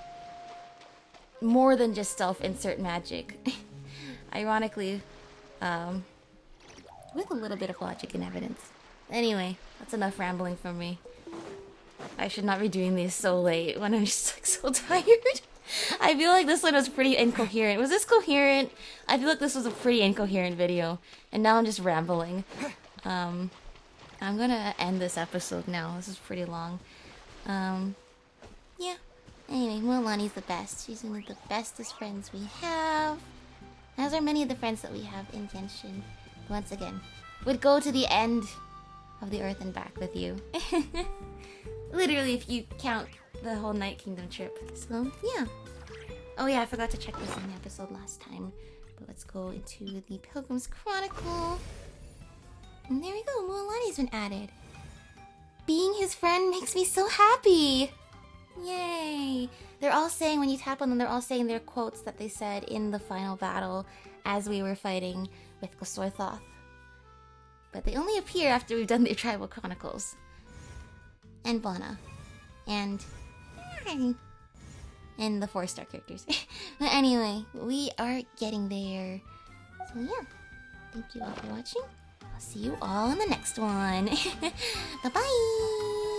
self-insert magic. Ironically, with a little bit of logic and evidence. Anyway, that's enough rambling from me. I should not be doing these so late when I'm just like so tired. I feel like this one was pretty incoherent. Was this coherent? I feel like this was a pretty incoherent video, and now I'm just rambling. I'm gonna end this episode now. This is pretty long. Yeah. Anyway, Mualani's the best. She's one of the bestest friends we have. As are many of the friends that we have in Genshin. Once again, would go to the end of the earth and back with you. Literally, if you count the whole Night Kingdom trip. So, yeah. Oh yeah, I forgot to check this in the episode last time. But let's go into the Pilgrim's Chronicle. And there we go, Mualani's been added. Being his friend makes me so happy! Yay! They're all saying, when you tap on them, they're all saying their quotes that they said in the final battle as we were fighting with Gosoithoth. But they only appear after we've done the Tribal Chronicles. And Bana. And the 4-star characters. But anyway, we are getting there. So yeah, thank you all for watching. I'll see you all in the next one. Bye-bye!